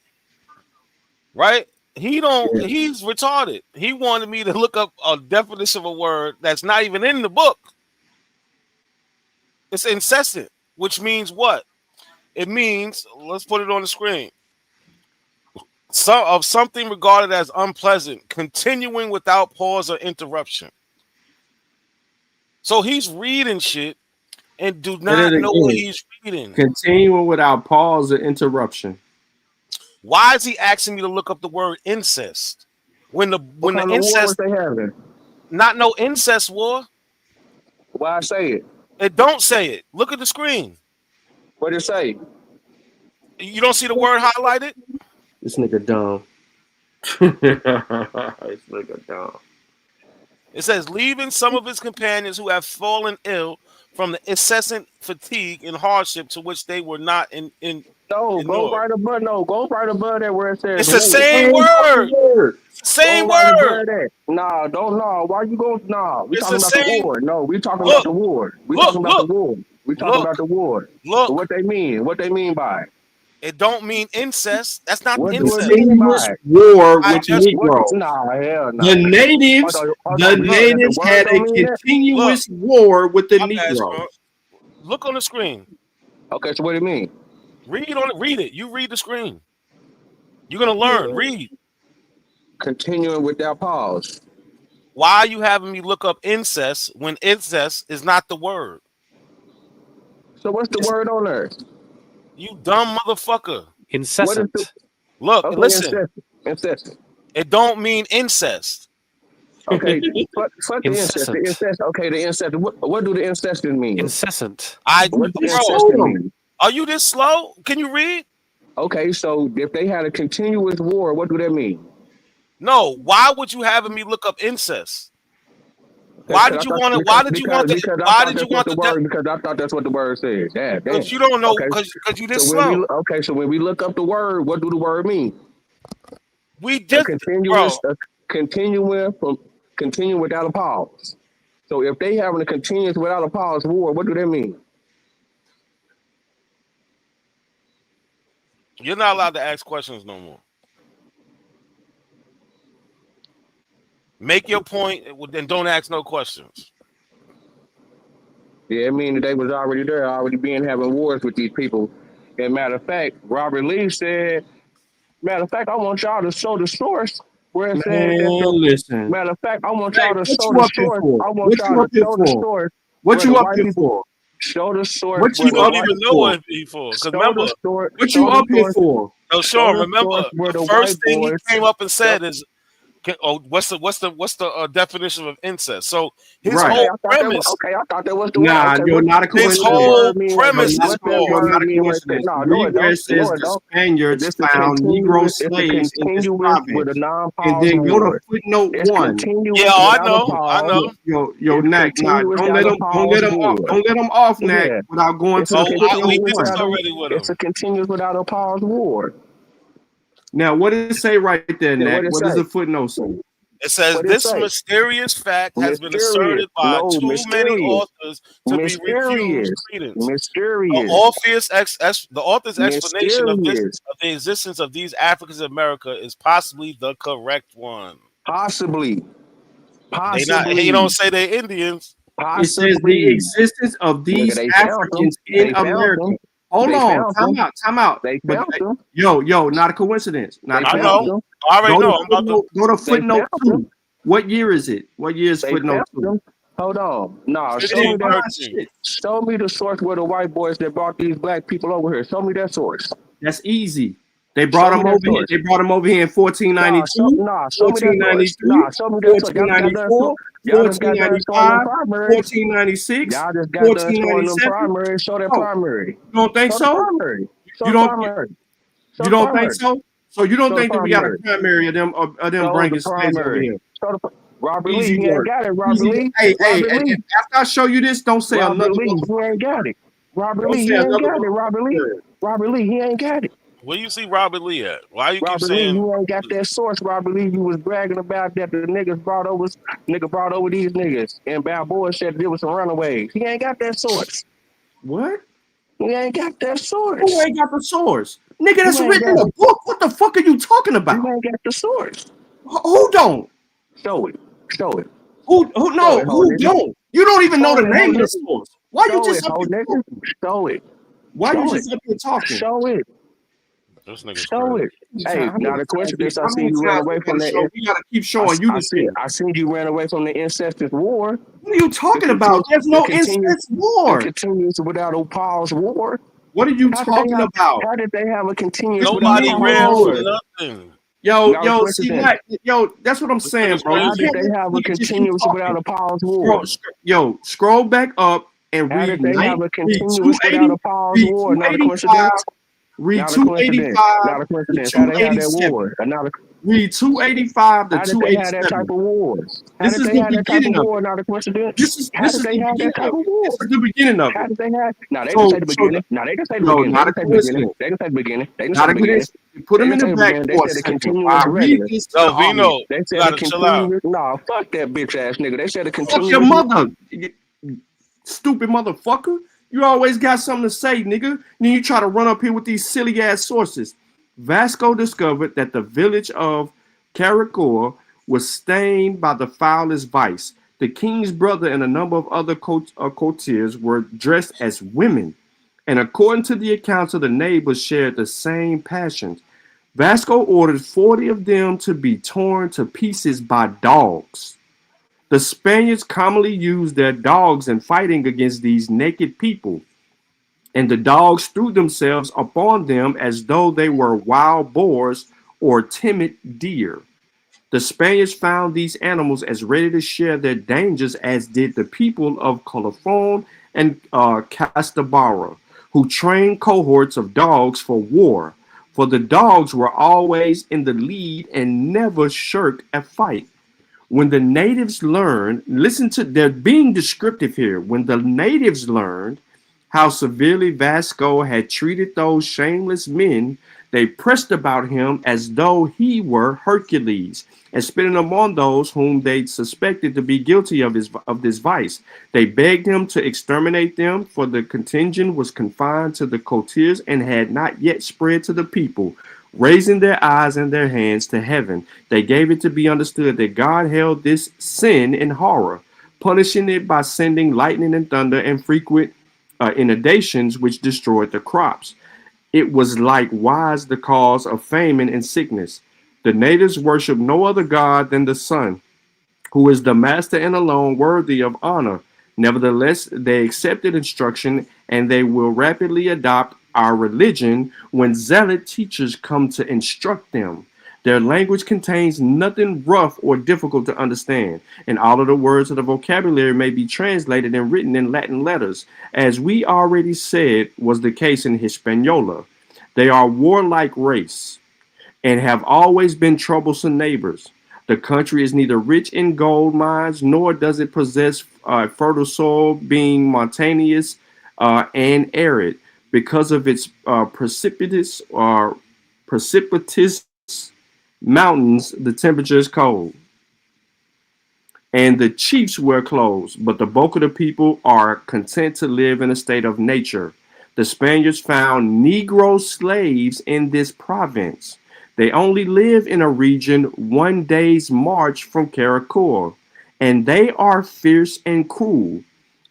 Right? He's retarded. He wanted me to look up a definition of a word that's not even in the book. It's incessant, which means what? It means, let's put it on the screen. Of something regarded as unpleasant, continuing without pause or interruption. So he's reading shit and do not know what he's reading. Continuing without pause or interruption. Why is he asking me to look up the word incest? When the incest war was they having? Not no incest war. Why say it? It don't say it. Look at the screen. What did it say? You don't see the word highlighted? This nigga dumb. This nigga dumb. It says, leaving some of his companions who have fallen ill from the incessant fatigue and hardship to which they were not in. No, go right above. No, go right above that where it says. It's the same word. Same word. Nah, don't know. Why you going? Nah, we It's talking the about the same- war. No, we talking about the war. We talking about the war. We talking about the war. Look. What they mean? What they mean by it? It don't mean incest. That's not What do incest. it mean by it? War I with just- Negroes. Nah, hell no. The natives, Hold on, the look, natives the had word a don't mean that? continuous war with the My bad, Negroes. bro. Look on the screen. Okay, so what do you mean? Read it. You read the screen. You're gonna learn. Read. Continuing without pause. Why are you having me look up incest when incest is not the word? So what's the word on there? You dumb motherfucker. Incessant. Look, Okay, listen. incessant. It don't mean incest. Okay, fuck the incest. The Incessant. incest. Okay, the incest. What do the incessant mean? Incessant. What do the incessant mean? Are you this slow? Can you read? Okay, so if they had a continuous war, what do that mean? No. Why would you having me look up incest? Why did you want to? Why did you want to? Why did you want the word? Because I thought that's what the word says. Yeah, because you don't know because you this slow. So when we look up the word, what do the word mean? We just continuing without a pause. So if they having a continuous without a pause war, what do that mean? You're not allowed to ask questions no more. Make your point and don't ask no questions. Yeah, I mean they was already there, already having wars with these people. And matter of fact, Robert Lee said, I want y'all to show the source where it said that listen. Matter of fact, I want y'all to show What the you up source. here for? I want What you y'all up to here show the for? source. What you up here for? Show the source. What You don't even know what he for. Because remember, what you up here for? No, Sean. Remember, the first thing he came up and said is, what's the definition of incest? So his whole premise. I thought that was the Nah, word. you're not a coincidence. His whole premise is You're not a coincidence. Read where it says the Spaniards found Negro slaves in this province, and then go to footnote 1. Yeah, I know. Yo, Knack, don't let them off, Knack, without going to the we footnote did this 1. already with him. It's a continuous without a pause war. Now, what does it say right there, Knack? What What does the footnote say? It says What it this say? mysterious fact has been Mysterious. asserted by No, too many mysterious. authors to be refused Mysterious. credence. Mysterious. The author's explanation of Mysterious. the existence of these Africans in America is possibly the correct one. Possibly. They not. He Possibly. don't say they're Indians. It says the Possibly. existence of Nigga, these they found them. Africans in They found America. them. Hold They on, found them. time out. They But found them. yo, not a coincidence. Not They a I found know. coincidence. them. I already Go know. to I'm about to. They footnote found them. 2. What year is it? What year is They footnote found 2? them. Hold on. Nah, show me that. 1513. Show me the source where the white boys that brought these black people over here. Show me that source. That's easy. They brought Show me them that over here. source. They brought them over here in 1492, Show me that source. 1493, Show me that source. Y'all just got done showing them 1494, primaries. 1496, Y'all just got done showing them 1497. primaries. Show that Oh, primary. you don't think Show the so? primary. Show You the don't primary. Show you the don't think primary. so? So you don't Show the think that we got a primary. primary of them Show bringing the slaves over primary. here? Show the Robert Lee, Easy he ain't work. got it. Robert Easy. Lee. Hey, Robert and Lee. after I show you this, don't say Robert another Lee, he motherfucking ain't got it. Robert Don't Lee, say he ain't another got it. Robert motherfucking Lee. word. Robert Lee, he ain't got it. Where you see Robert Lee at? Why you keep Robert Lee, saying? you ain't got that source. Robert Lee, you was bragging about that the niggas brought over these niggas. And Balboa said there was some runaways. He ain't got that source. What? He ain't got that source. Who ain't got the source? Nigga, that's You ain't written in got a book. What the fuck are you talking about? You ain't got the source. Who don't? Show it. Show it. Who Show no, it, ho who nigga. don't? You don't even know Show the it, ho name of the nigga. source. Why you Show just it, up ho here nigga. talking? Show it. Why you Show it. just up here talking? Show it. This nigga's Show crazy. it. Hey, now the coincidence, I How seen many you ran times away we from gotta show? that. We gotta keep showing you the thing. I seen you ran away from the incestuous war. What are you talking about? There's no incest It war. continues without a pause war. What are you talking about? How did they have a continuous without a Nobody pause ran war? from nothing. Yo, see what? Yo, that's what I'm saying, bro. How You did can't they have a just keep continuous talking. without a pause war? Scroll back up and How read did they have a read continuous without a pause read war? Not a 285, coincidence. read Not a coincidence. 285, Not a and coincidence. How they had that 287. war? Not a, Read 285 to how did they have that type 287. of war? How This did is they the have that type of beginning of war? it. Not a coincidence. This How is did they the have that beginning type of of it. war? This is the beginning of How it. did they have? Now they can So say the beginning. Now they can say the no, beginning. They not can a say the beginning. coincidence. They can say the beginning. They can say Not the a beginning. coincidence. Put They them can in say the the back beginning. They for a said a second while continuous I read regular. this to the Yo, audience. Vino, They you said a gotta chill out. continuous. Nah, fuck that bitch ass nigga. They said a Fuck your continuous. mother, you stupid motherfucker. You always got something to say, nigga. Then you try to run up here with these silly ass sources. Vasco discovered that the village of Caracor was stained by the foulest vice. The king's brother and a number of other courtiers were dressed as women, and according to the accounts of the neighbors, shared the same passions. Vasco ordered 40 of them to be torn to pieces by dogs. The Spaniards commonly used their dogs in fighting against these naked people, and the dogs threw themselves upon them as though they were wild boars or timid deer. The Spaniards found these animals as ready to share their dangers as did the people of Colophon and Castabara, who trained cohorts of dogs for war. For the dogs were always in the lead and never shirked a fight. When the natives learned, listen to, they're being descriptive here. When the natives learned how severely Vasco had treated those shameless men, they pressed about him as though he were Hercules, and spitting upon those whom they suspected to be guilty of this vice. They begged him to exterminate them, for the contingent was confined to the courtiers and had not yet spread to the people. Raising their eyes and their hands to heaven, they gave it to be understood that God held this sin in horror, punishing it by sending lightning and thunder and frequent inundations which destroyed the crops. It was likewise the cause of famine and sickness. The natives worship no other God than the sun, who is the master and alone worthy of honor. Nevertheless, they accepted instruction and they will rapidly adopt our religion when zealot teachers come to instruct them. Their language contains nothing rough or difficult to understand, and all of the words of the vocabulary may be translated and written in Latin letters, as we already said was the case in Hispaniola. They are a warlike race and have always been troublesome neighbors. The country is neither rich in gold mines nor does it possess fertile soil, being mountainous and arid. Because of its precipitous mountains, the temperature is cold. and the chiefs wear clothes, but the bulk of the people are content to live in a state of nature. The Spaniards found Negro slaves in this province. They only live in a region 1 day's march from Karakor, and they are fierce and cruel.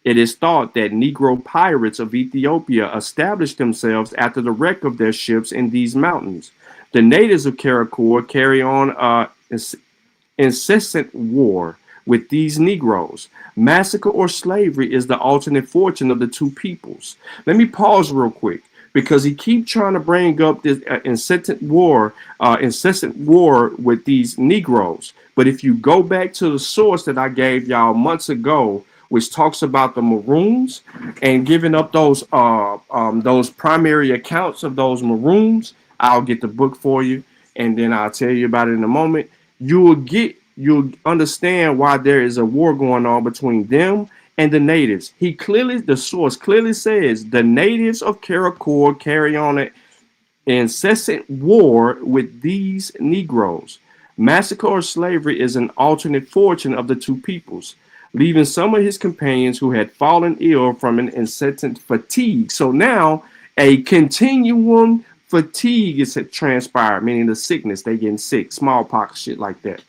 It is thought that Negro pirates of Ethiopia established themselves after the wreck of their ships in these mountains. The natives of Karakor carry on incessant war with these Negroes. Massacre or slavery is the alternate fortune of the two peoples. Let me pause real quick because he keep trying to bring up this incessant war with these Negroes. But if you go back to the source that I gave y'all months ago, which talks about the Maroons and giving up those primary accounts of those Maroons, I'll get the book for you, and then I'll tell you about it in a moment. You'll understand why there is a war going on between them and the natives. The source clearly says the natives of Karakor carry on an incessant war with these Negroes. Massacre or slavery is an alternate fortune of the two peoples, leaving some of his companions who had fallen ill from an incessant fatigue. So now a continuum fatigue is transpired, meaning the sickness, they getting sick, smallpox, shit like that,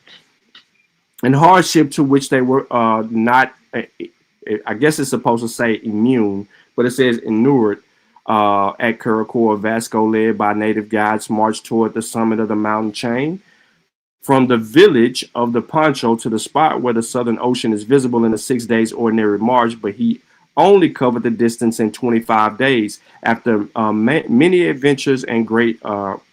and hardship to which they were not, I guess it's supposed to say immune, but it says inured. At Karakor, Vasco, led by native guides, marched toward the summit of the mountain chain. From the village of the Poncho to the spot where the Southern Ocean is visible in a 6 days ordinary march, but he only covered the distance in 25 days after many adventures and great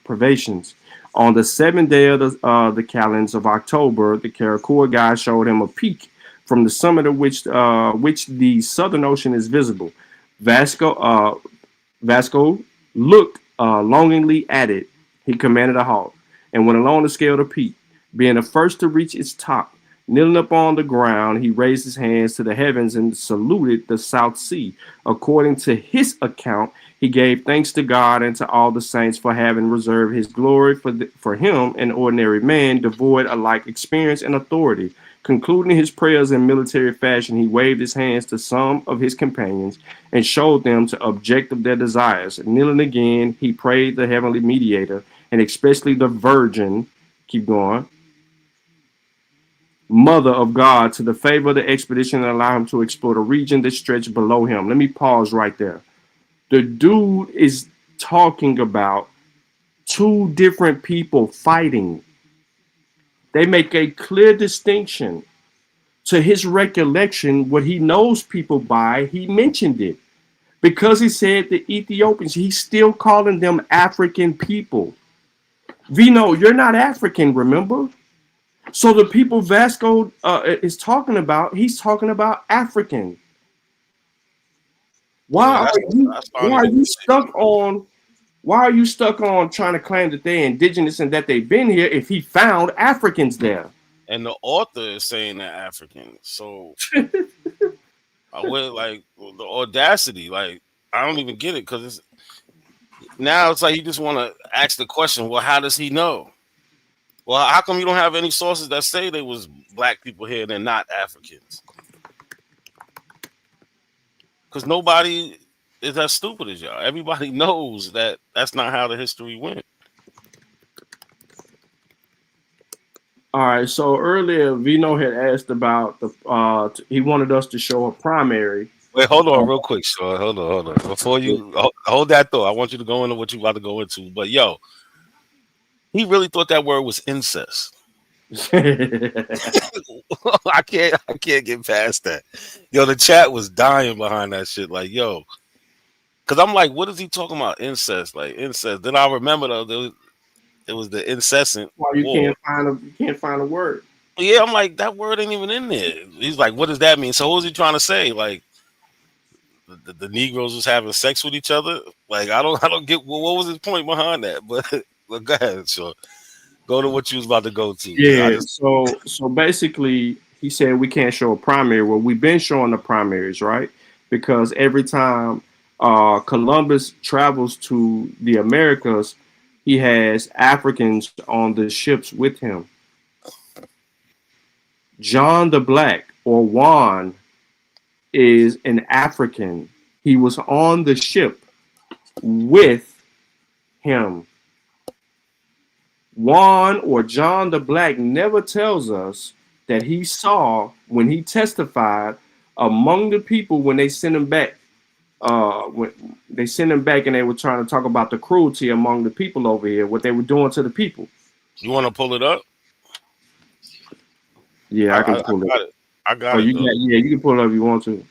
privations. On the 7th day of the calends of October, the Karakor guide showed him a peak from the summit of which the Southern Ocean is visible. Vasco looked longingly at it. He commanded a halt and went along the scale to peak, being the first to reach its top. Kneeling upon the ground, he raised his hands to the heavens and saluted the South Sea. According to his account, he gave thanks to God and to all the saints for having reserved his glory for him, an ordinary man, devoid alike experience and authority. Concluding his prayers in military fashion, he waved his hands to some of his companions and showed them to object of their desires. Kneeling again, he prayed the heavenly mediator, and especially the Virgin, keep going, Mother of God, to the favor of the expedition and allow him to explore the region that stretched below him. Let me pause right there. The dude is talking about two different people fighting. They make a clear distinction. To his recollection, what he knows people by, he mentioned it. Because he said the Ethiopians, he's still calling them African people. Vino, you're not African, remember? So the people Vasco is talking about, he's talking about African. Why are you stuck on trying to claim that they're indigenous and that they've been here if he found Africans there? And the author is saying that African. So I would like the audacity. Like I don't even get it because now it's like you just want to ask the question. Well, how does he know? Well, how come you don't have any sources that say there was black people here and they're not Africans? Because nobody is as stupid as y'all. Everybody knows that that's not how the history went. All right. So earlier, Vino had asked about he wanted us to show a primary. Wait, hold on, real quick, Sean. Hold on. Before you hold that thought, I want you to go into what you about to go into. But yo, he really thought that word was incest. I can't get past that. Yo, the chat was dying behind that shit. Like, yo, because I'm like, what is he talking about? Incest, like incest. Then I remember it was the incessant. Why you can't find a word? Yeah, I'm like, that word ain't even in there. He's like, what does that mean? So what was he trying to say? Like the Negroes was having sex with each other? Like I don't get what was his point behind that? But go ahead, so go to what you was about to go to. Yeah. So basically, he said we can't show a primary. Well, we've been showing the primaries, right? Because every time Columbus travels to the Americas, he has Africans on the ships with him. John the Black, or Juan, is an African. He was on the ship with him. Juan or John the Black never tells us that he saw when he testified among the people when they sent him back. When they sent him back and they were trying to talk about the cruelty among the people over here, what they were doing to the people. You want to pull it up? Yeah, I can I pull got it. it. I got Oh, it you though. got, yeah, you can pull it up if you want to.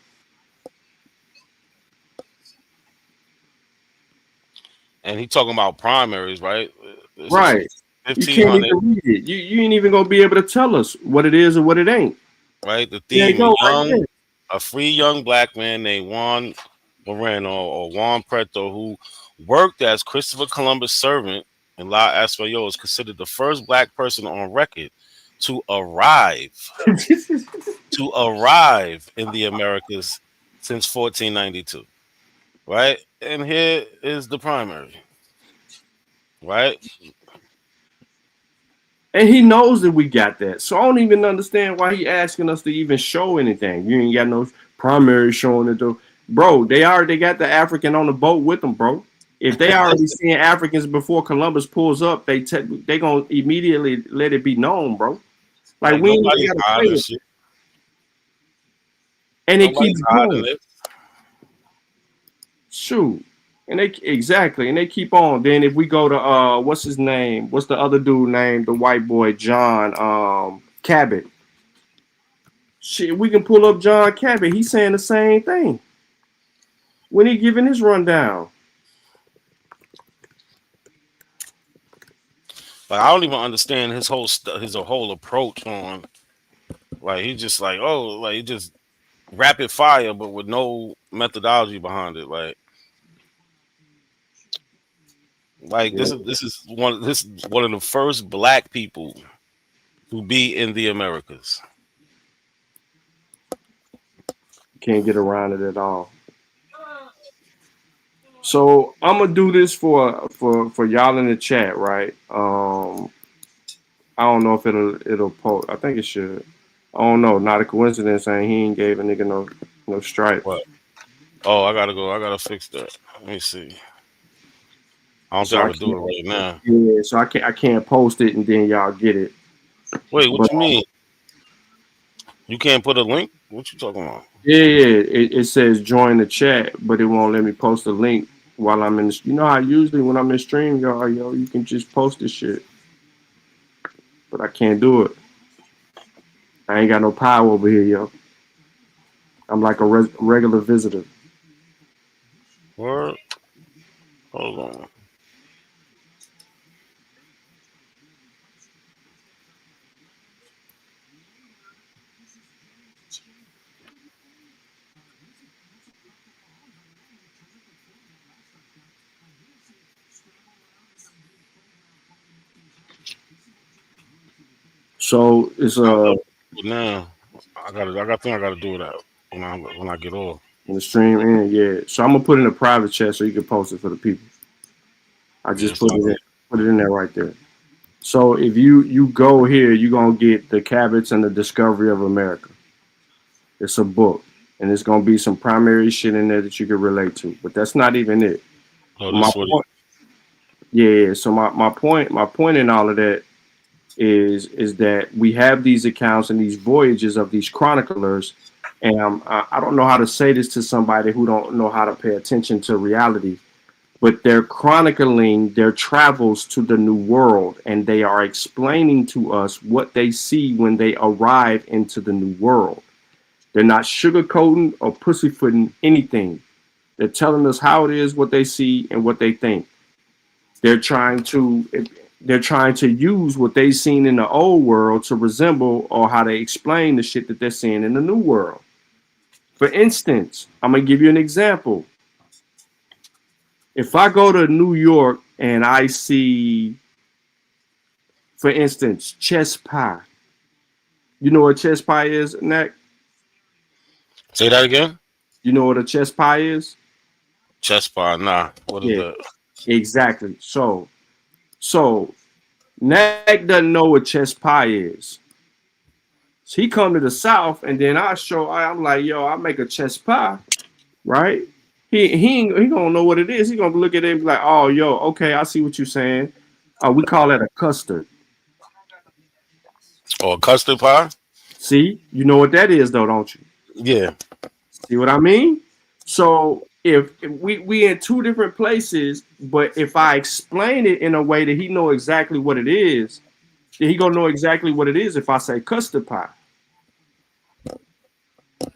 And he talking about primaries, right? This is Right. You can't 1500, even read it. You ain't even gonna be able to tell us what it is or what it ain't. right? The There you theme: go, right there. a free young black man named Juan Moreno or Juan Preto, who worked as Christopher Columbus' servant in La Española, is considered the first black person on record to arrive in the Americas since 1492, right? And here is the primary, right? And he knows that we got that. So I don't even understand why he asking us to even show anything. You ain't got no primary showing it though. Bro, they already got the African on the boat with them, bro. If they already seeing Africans before Columbus pulls up, they gonna immediately let it be known, bro. Like Like we ain't even nobody's gotta play hiding with shit. it. And it Nobody's keeps hiding going. it. Shoot. And they exactly, and they keep on. Then if we go to what's his name? What's the other dude name? The white boy, John Cabot. Shit, we can pull up John Cabot. He's saying the same thing when he giving his rundown. Like I don't even understand his whole approach on. Like he just like like he just rapid fire, but with no methodology behind it. Like Yeah, this is one of the first black people to be in the Americas. can't get around it at all. So I'm gonna do this for y'all in the chat, right? I don't know if it'll post. I think it should. I don't know. Not a coincidence, saying he ain't gave a nigga no stripes. What? Oh, I gotta go. I gotta fix that. Let me see. I don't So think I I could do can't. it right now. Yeah, so I can't post it and then y'all get it. Wait, what But you mean? You can't put a link? What you talking about? yeah, it says join the chat, but it won't let me post a link while I'm in the. You know how usually when I'm in stream, yo, you can just post this shit, but I can't do it. I ain't got no power over here, yo. I'm like a regular visitor. Word? Hold on. So it's I love it now. I gotta do it out when I get off. in the stream in, yeah. So I'm gonna put it in a private chat so you can post it for the people. I Yeah, just it's not put it in there right there. So if you go here, you're gonna get the Cabots and the Discovery of America. It's a book, and it's gonna be some primary shit in there that you can relate to. But that's not even it. Oh, My this what point, yeah. So my point in all of that is that we have these accounts and these voyages of these chroniclers, and I don't know how to say this to somebody who don't know how to pay attention to reality, but they're chronicling their travels to the new world, and they are explaining to us what they see when they arrive into the new world. They're not sugarcoating or pussyfooting anything. They're telling us how it is, what they see, and what they think. They're trying to they're trying to use what they've seen in the old world to resemble or how they explain the shit that they're seeing in the new world. For instance, I'm gonna give you an example. If I go to New York and I see, for instance, chess pie. You know what chess pie is, Nick? Say that again? You know what a chess pie is? Chess bar, nah. What is Yeah, that? exactly. So Nick doesn't know what chess pie is. So he come to the South, and then I'm like, yo, I make a chest pie, right? He gonna know what it is. He gonna look at it and be like, oh, yo, okay, I see what you're saying. We call that a custard. Or custard pie. See, you know what that is, though, don't you? Yeah. See what I mean? So if we in two different places, but if I explain it in a way that he know exactly what it is, then he gonna know exactly what it is if I say custard pie.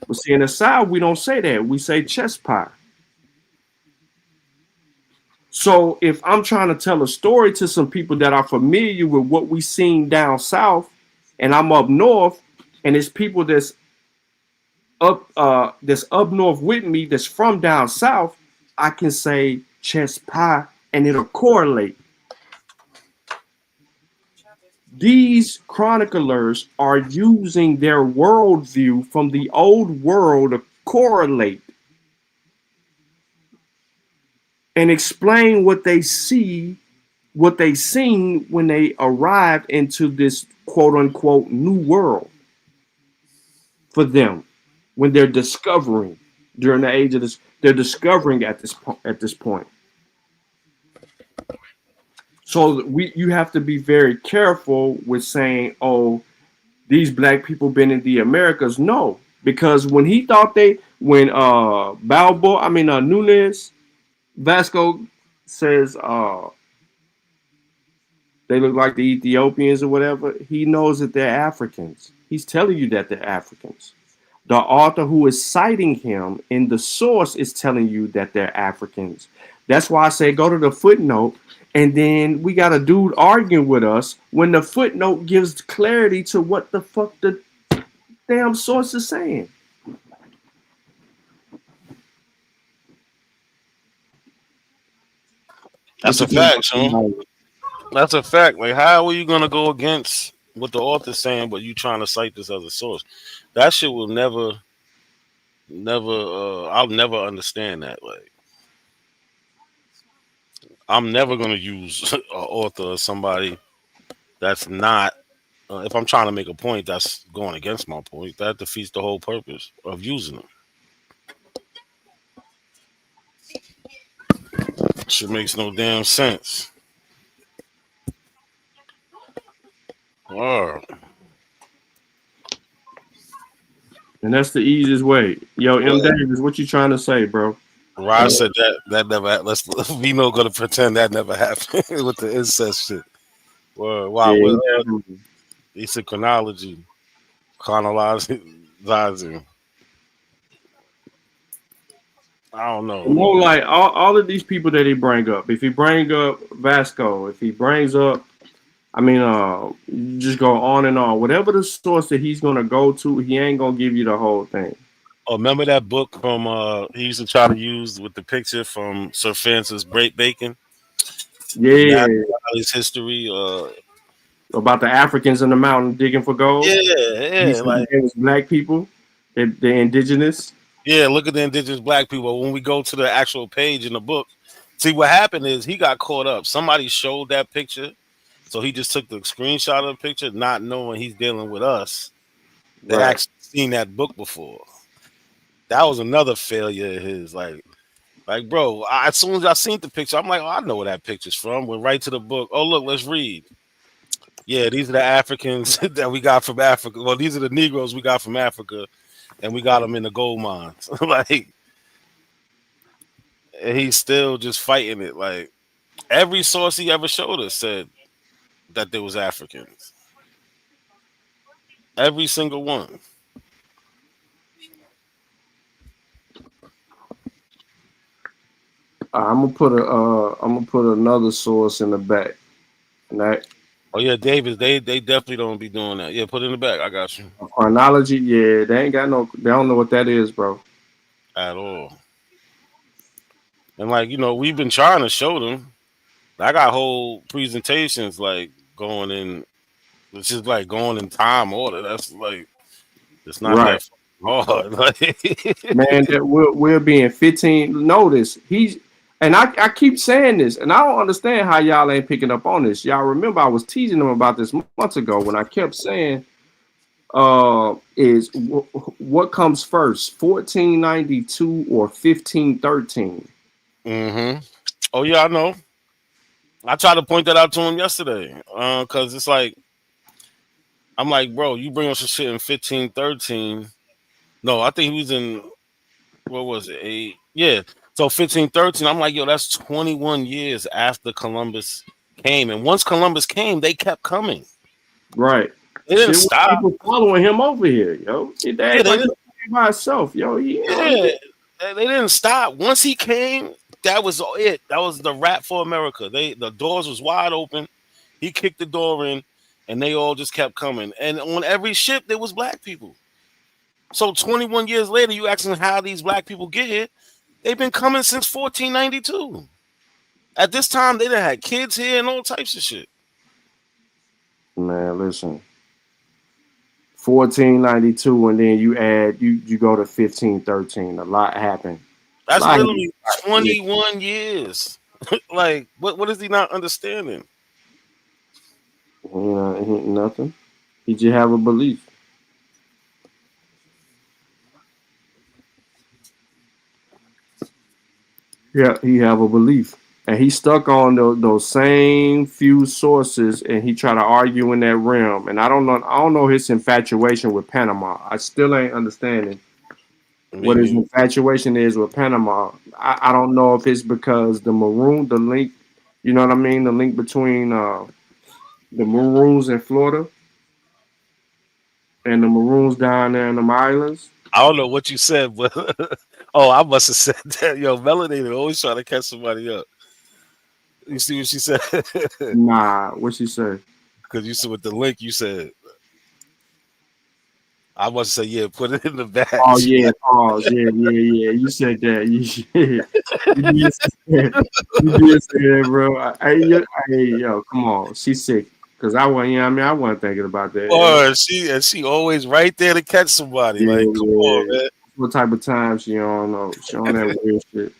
But see, in the South, we don't say that. We say chest pie. So if I'm trying to tell a story to some people that are familiar with what we seen down south, and I'm up north, and it's people that's up north with me that's from down south, I can say chest pie and it'll correlate. These chroniclers are using their worldview from the old world to correlate and explain what they see, what they seen when they arrived into this quote unquote new world for them when they're discovering during the age of this, they're discovering at this point. So you have to be very careful with saying, oh, these black people been in the Americas. No, because when Nunez Vasco says they look like the Ethiopians or whatever, he knows that they're Africans. He's telling you that they're Africans. The author who is citing him in the source is telling you that they're Africans. That's why I say go to the footnote, and then we got a dude arguing with us when the footnote gives clarity to what the fuck the damn source is saying. That's a fact, Sean. That's a fact. Like, how are you gonna go against what the author's saying, but you trying to cite this as a source? That shit will never. I'll never understand that. Like, I'm never gonna use an author or somebody that's not. If I'm trying to make a point that's going against my point, that defeats the whole purpose of using them. Shit makes no damn sense. Wow. And that's the easiest way. Yo, M. Davis, what you trying to say, bro? Rod said that never. Let's we not gonna pretend that never happened with the incest shit. Well, wow, Yeah, he said chronologizing. I don't know. More like all of these people that he bring up. If he bring up Vasco, if he brings up, you just go on and on. Whatever the source that he's gonna go to, he ain't gonna give you the whole thing. Oh, remember that book from he used to try to use with the picture from Sir Francis Bacon? Yeah, his history. About the Africans in the mountain digging for gold. Yeah, like it was black people, the indigenous. Yeah, look at the indigenous black people. When we go to the actual page in the book, see what happened is he got caught up. Somebody showed that picture, so he just took the screenshot of the picture, not knowing he's dealing with us that actually seen that book before. That was another failure of his. Like, bro, as soon as I seen the picture, I'm like, oh, I know where that picture's from. Went right to the book. Oh, look, let's read. Yeah, these are the Africans that we got from Africa. Well, these are the Negroes we got from Africa, and we got them in the gold mines. Like, and he's still just fighting it. Like, every source he ever showed us said that there was Africans. Every single one. I'm gonna put another source in the back. Right? Oh yeah, Davis. They definitely don't be doing that. Yeah, put it in the back. I got you. Chronology, yeah, they don't know what that is, bro. At all. And we've been trying to show them. I got whole presentations going in. It's just going in time order. That's it's not that hard. Man, that we're being 15. Notice I keep saying this, and I don't understand how y'all ain't picking up on this. Y'all remember I was teasing them about this months ago when I kept saying is what comes first, 1492 or 1513? Mm-hmm. Oh yeah, I know. I tried to point that out to him yesterday. Cause it's like I'm like, bro, you bring us some shit in 1513. No, I think he was in what was it? Yeah. So 1513. I'm like, yo, that's 21 years after Columbus came. And once Columbus came, they kept coming. Right. They didn't Shit, stop. people following him over here, yo. They Yeah, act they like didn't. he's by himself, yo. Yeah, they didn't stop. Once he came, that was it. That was the rap for America. The doors was wide open. He kicked the door in, and they all just kept coming. And on every ship, there was black people. So 21 years later, you asking how these black people get here? They've been coming since 1492. At this time, they done had kids here and all types of shit. Man, listen. 1492, and then you go to 1513. A lot happened. A That's lot literally happened. 21 years. Like, what is he not understanding? Nothing. He just have a belief. Yeah, he have a belief, and he stuck on those same few sources, and he try to argue in that realm. And I don't know. I don't know his infatuation with Panama. I still ain't understanding Me what his neither. infatuation is with Panama. I don't know if it's because the link. You know what I mean? The link between the Maroons in Florida and the Maroons down there in them islands. I don't know what you said, but oh, I must have said that. Yo, Melanie always trying to catch somebody up. You see what she said? Nah, what she say? Because you said with the link, you said. I must say, yeah, put it in the bag. Oh yeah, pause. Yeah. You said that. You did say that. You did say that, bro. Hey, yo, come on. She's sick. Cause I wasn't. You know what I mean, I wasn't thinking about that. Or she always right there to catch somebody. Yeah, Like, come on, yeah. man. What type of time she on? Know. She on that weird shit.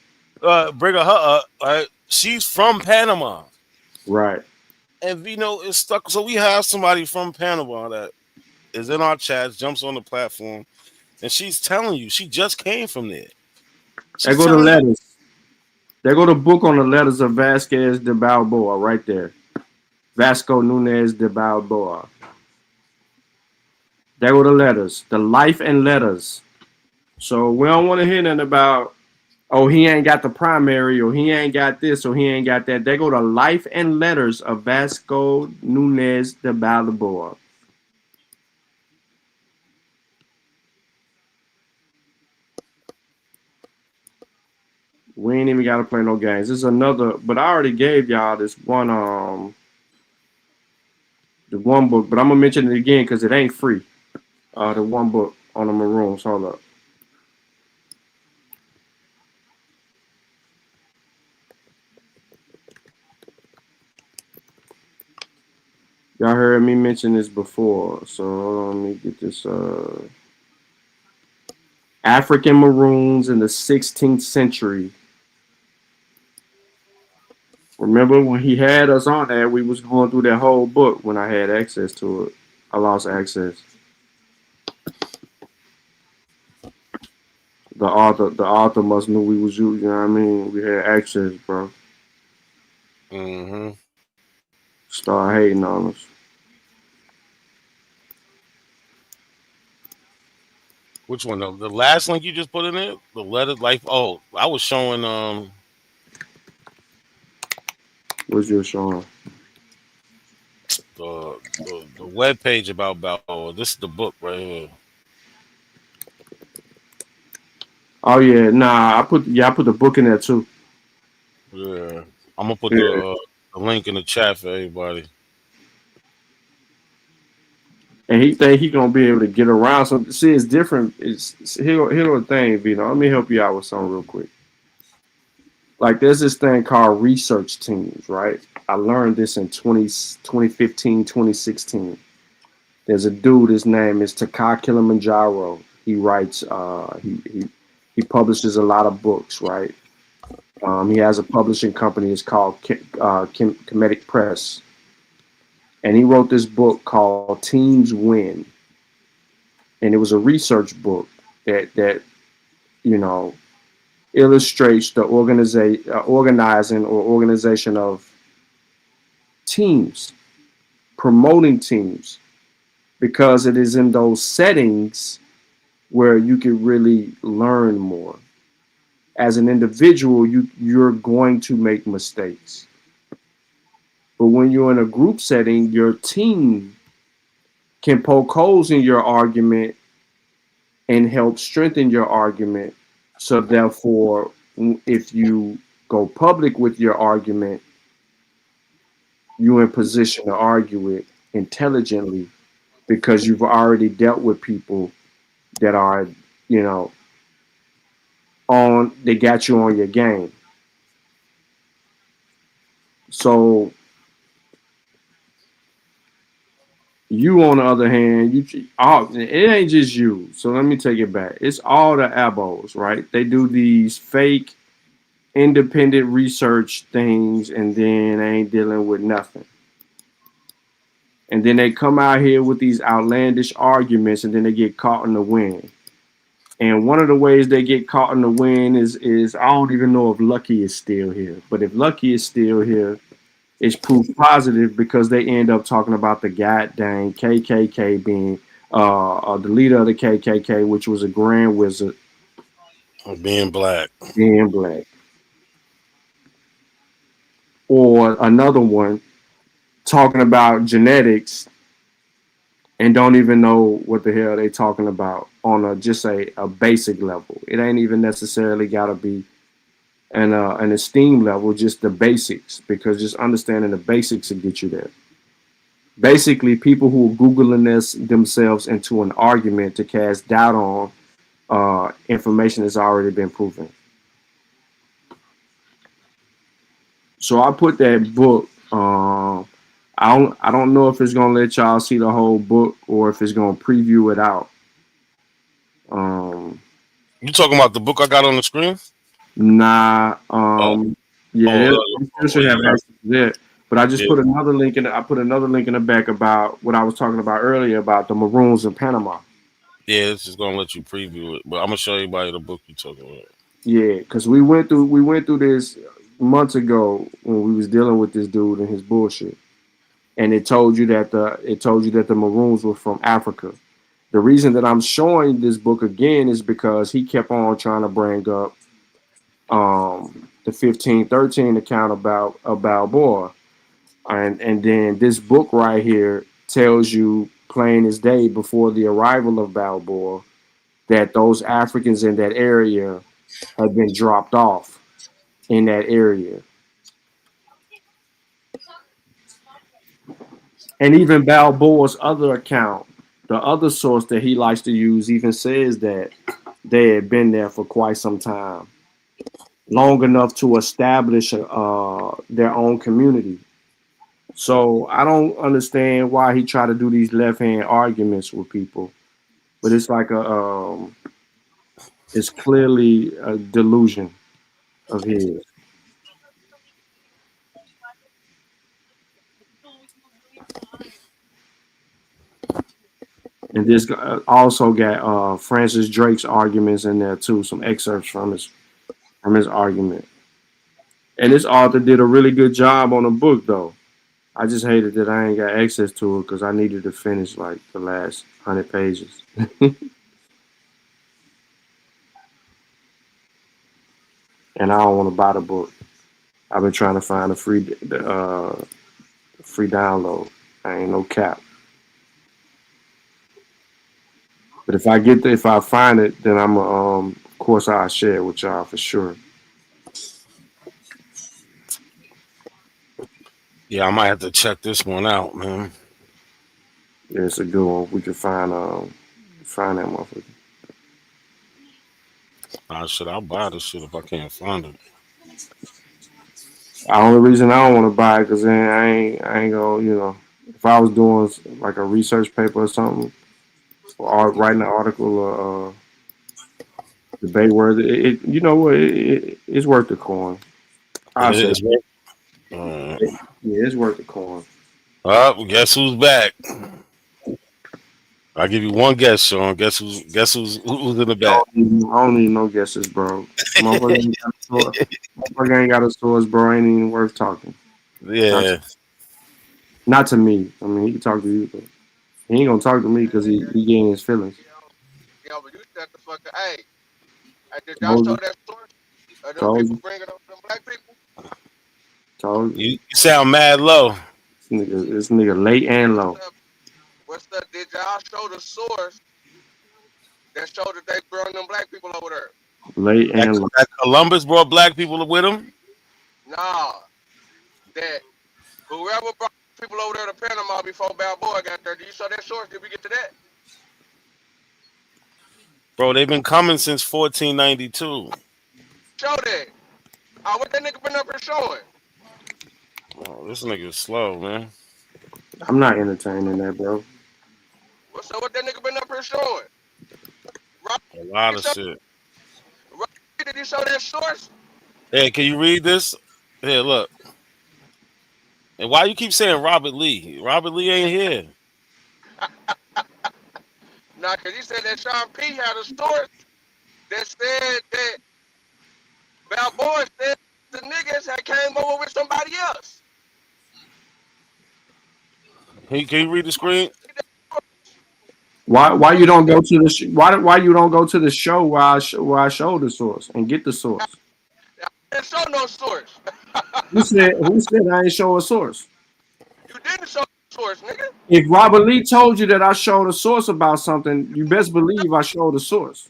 Bring her up. Right? She's from Panama. Right. And it's stuck. So we have somebody from Panama that is in our chats, jumps on the platform, and she's telling you she just came from there. There She's go the telling you. letters. There go the book on the letters of Vasquez de Balboa right there. Vasco Nunez de Balboa. There go the letters. The life and letters. So we don't want to hear nothing about, oh, he ain't got the primary, or he ain't got this, or he ain't got that. They go to life and letters of Vasco Nunez de Balboa. We ain't even got to play no games. This is another, but I already gave y'all this one, the one book, but I'm gonna mention it again because it ain't free. The one book on the Maroons. Hold up. Y'all heard me mention this before, so hold on, let me get this. African Maroons in the 16th century. Remember when he had us on there, we was going through that whole book when I had access to it. I lost access. The author must knew we was you know what I mean? We had access, bro. Mm-hmm. Start hating on us. Which one? The last link you just put in there? The letter life. Oh, I was showing What's your showing? the web page about Balboa. This is the book right here. Oh yeah, nah. I put the book in there too. Yeah, I'm gonna put Yeah. the link in the chat for everybody. And he think he gonna be able to get around something. See, it's different. Here the thing, Vito. Let me help you out with something real quick. Like there's this thing called research teams, right? I learned this in 2015, 2016. There's a dude, his name is Taka Kilimanjaro. He writes, he publishes a lot of books, right? He has a publishing company. It's called Comedic Press. And he wrote this book called Teams Win. and it was a research book that you know illustrates the organizing or organization of teams, promoting teams, because it is in those settings where you can really learn more. As an individual, you're going to make mistakes. But when you're in a group setting, your team can poke holes in your argument and help strengthen your argument. So therefore, if you go public with your argument, you're in position to argue it intelligently because you've already dealt with people that are, you know, they got you on your game. So you, on the other hand, it ain't just you. So let me take it back. It's all the abos, right? They do these fake independent research things and then they ain't dealing with nothing. And then they come out here with these outlandish arguments and then they get caught in the wind. And one of the ways they get caught in the wind is I don't even know if Lucky is still here. But if Lucky is still here, it's proof positive because they end up talking about the goddamn KKK being the leader of the KKK, which was a Grand Wizard. Being black. Being black. Or another one talking about genetics and don't even know what the hell they talking about on a basic level. It ain't even necessarily got to be an esteem level, just the basics, because just understanding the basics will get you there. Basically, people who are Googling themselves into an argument to cast doubt on information that's already been proven. So I put that book. I don't know if it's gonna let y'all see the whole book or if it's gonna preview it out. You talking about the book I got on the screen? Nah. Yeah, oh, you should have access to that. But I just yeah. put another link in. I put another link in the back about what I was talking about earlier about the Maroons in Panama. Yeah, it's just gonna let you preview it, but I'm gonna show everybody the book you're talking about. Yeah, because we went through this months ago when we was dealing with this dude and his bullshit, and it told you that the Maroons were from Africa. The reason that I'm showing this book again is because he kept on trying to bring up the 1513 account about Balboa, and then this book right here tells you plain as day before the arrival of Balboa that those Africans in that area had been dropped off in that area. And even Balboa's other account, the other source that he likes to use, even says that they had been there for quite some time, long enough to establish their own community. So I don't understand why he tried to do these left-hand arguments with people, but it's like it's clearly a delusion of his. And this also got Francis Drake's arguments in there too, some excerpts from his argument. And this author did a really good job on the book, though. I just hated that I ain't got access to it because I needed to finish like the last 100 pages. And I don't want to buy the book. I've been trying to find a free download. I ain't no cap. But if I find it, then I'm of course I'll share it with y'all for sure. Yeah, I might have to check this one out, man. Yeah, it's a good one. We can find that motherfucker. I'll buy this shit if I can't find it. The only reason I don't want to buy it because then I ain't gonna, if I was doing like a research paper or something, or writing an article or debate worthy, you know what, it's worth the coin. I say, It's worth. Yeah, it's worth the coin. Well, guess who's back? I'll give you one guess, Sean. Guess who's in the I back? don't need no guesses, bro. Motherfucker ain't got a source, bro. Ain't even worth talking. Yeah. Not to me. I mean, he can talk to you, but he ain't gonna talk to me because he getting his feelings. Yo, but you shut the fuck up. Hey, did y'all Told show you. that source of them Told people you. bringing up them black people? Told you. You sound mad low. This nigga late and low. What's up? Did y'all show the source that showed that they brought them black people over there? Late and low. That Columbus brought black people with him? Nah, that whoever brought people over there to Panama before Balboa got there, did you show that source? Did we get to that? Bro, they've been coming since 1492. Show that. What that nigga been up here showing? Oh, this nigga's slow, man. I'm not entertaining that, bro. What that nigga been up here showing? A lot of shit. Did he show that source? Hey, can you read this? Here, look. And why you keep saying Robert Lee? Robert Lee ain't here. Nah, because he said that Sean P had a source that said that Balboa said the niggas had came over with somebody else. Can you read the screen? Why you don't go to the why you don't go to the show where I show the source and get the source? I didn't show no source. Who said I ain't show a source? You didn't show the source, nigga. If Robert Lee told you that I showed a source about something, you best believe I showed a source.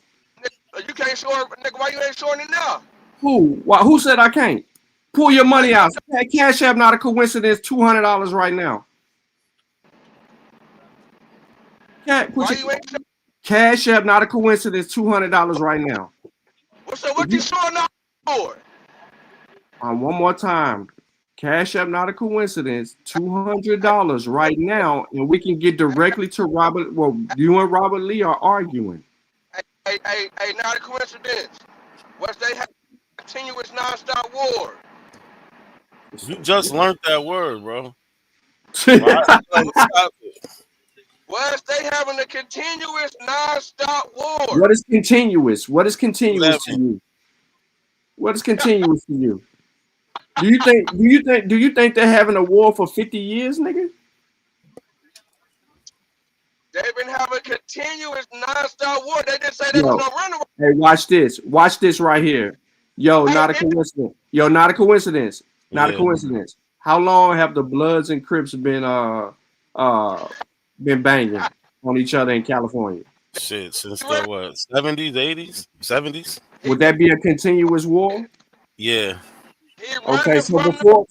You can't show it, nigga. Why you ain't showing it now? Who said I can't? Pull your money out. Cash App not a coincidence. $200 right now. Cash App not a coincidence. $200 right now. So what you showing up for? One more time. Cash App not a coincidence. $200 right now, and we can get directly to Robert. Well, you and Robert Lee are arguing. Hey, not a coincidence. What's they have a continuous non-stop war? You just learned that word, bro. Was they having a continuous non-stop war? What is continuous? What is continuous to you? What is continuous to you? Do you think they're having a war for 50 years, nigga? They've been having non-stop war. They didn't say there was no runaway. Hey, watch this. Watch this right here. Yo, not a coincidence. Yo, not a coincidence. Not a coincidence. How long have the Bloods and Crips been banging on each other in California? Shit, since the what? 70s, 80s, 70s? Would that be a continuous war? Yeah. Okay, so before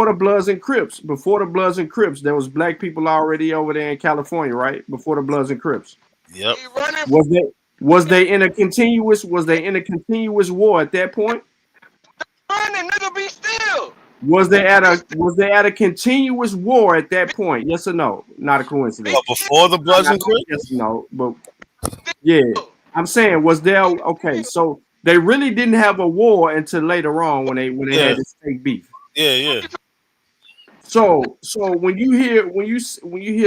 the Bloods and Crips, there was black people already over there in California, right? Before the Bloods and Crips. Yep. Was they in a continuous war at that point? Running, nigga, be still. Was they at a continuous war at that point? Yes or no? Not a coincidence. Before the Bloods and Crips? Yes or no, but yeah. I'm saying, was there okay, so they really didn't have a war until later on when they had this fake beef. Yeah. So when you hear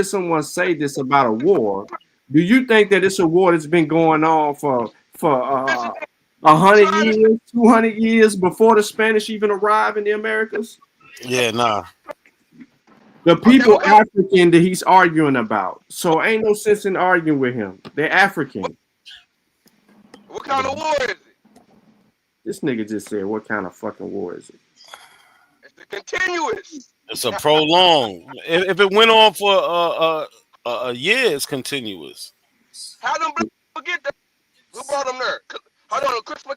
someone say this about a war, do you think that it's a war that's been going on for 100 years, 200 years before the Spanish even arrived in the Americas? Yeah, nah. The people African that he's arguing about. So ain't no sense in arguing with him. They're African. What kind of war is it? This nigga just said, what kind of fucking war is it? It's a continuous. It's a prolonged. If it went on for a year, it's continuous. How them people get there? Who brought them there? Hold on, Christmas.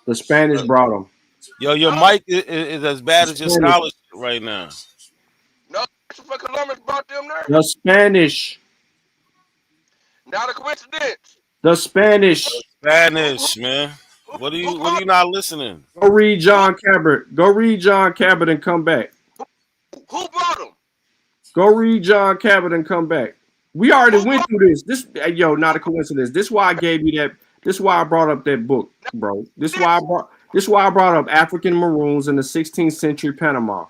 The Spanish brought them. Yo, your mic is as bad as your scholarship right now. No, Christopher Columbus brought them there. The Spanish. Not a coincidence. The Spanish. Spanish, man. What are you not listening? Go read John Cabot. Go read John Cabot and come back. Who brought him? Go read John Cabot and come back. We already went through this. Not a coincidence. This is why I gave you that. This is why I brought up that book, bro. This is why I brought up African Maroons in the 16th century Panama.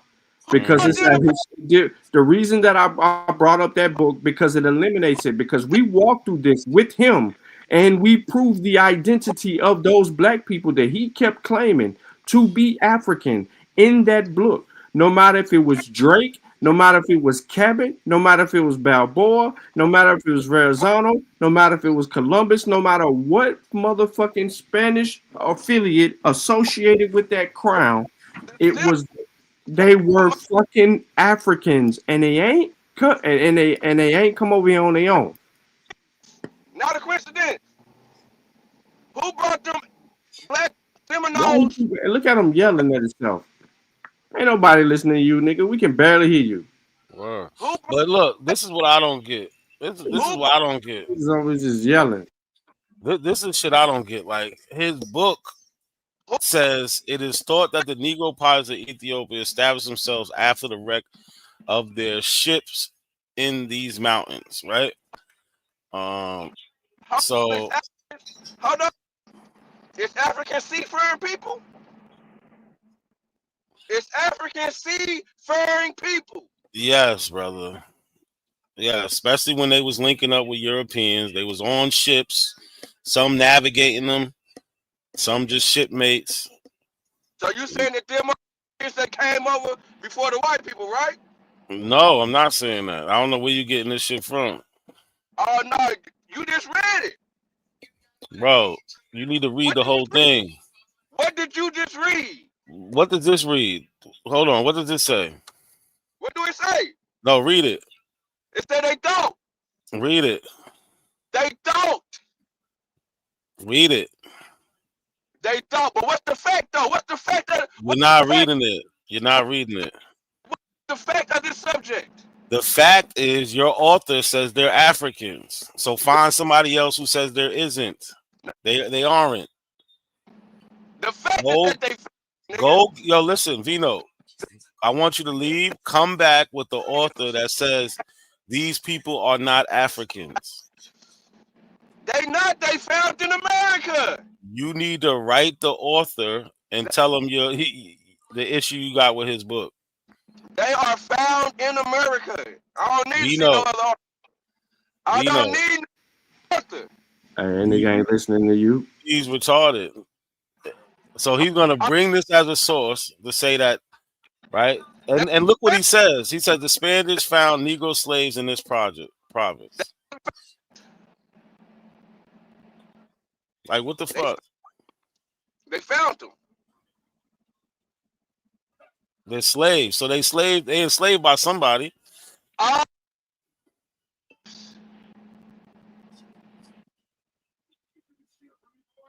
because it's the reason that I brought up that book, because it eliminates it, because we walked through this with him and we proved the identity of those black people that he kept claiming to be African in that book. No matter if it was Drake, no matter if it was Cabot, no matter if it was Balboa, no matter if it was Verrazano, no matter if it was Columbus, no matter what motherfucking Spanish affiliate associated with that crown, it was they were fucking Africans, and they ain't and they ain't come over here on their own. Not a coincidence. Who brought them black Seminoles? Look at him yelling at himself. Ain't nobody listening to you, nigga. We can barely hear you. Word. But look, this is what I don't get. This is what I don't get. He's always just yelling. This is shit I don't get. Like, his book says it is thought that the Negro pirates of Ethiopia established themselves after the wreck of their ships in these mountains, right? So Hold up. It's African seafaring people. It's African seafaring people. yes, brother. Yeah, especially when they was linking up with Europeans. They was on ships, some navigating them, some just shipmates. So you saying that them that came over before the white people, right? No, I'm not saying that. I don't know where you getting this shit from. Oh no, you just read it. Bro, you need to read the whole thing. What did you just read? What does this read? Hold on, what does this say? What do it say? No, read it. It said they don't. Read it. They don't. Read it. They don't. But what's the fact though? What's the fact that You're not reading it. You're not reading it. the fact of this subject? The fact is your author says they're Africans. So find somebody else who says there isn't. They aren't. The fact that they go, yo, listen, Vino. I want you to leave. Come back with the author that says these people are not Africans. They not. They found in America. You need to write the author and tell him the issue you got with his book. They are found in America. I don't need Vino. no other. I don't need no author. Hey, nigga ain't listening to you. He's retarded. So he's gonna bring this as a source to say that, right? And look what he says. He said the Spaniards found Negro slaves in this province. Like, what the fuck? They found them. They're slaves. So they enslaved by somebody.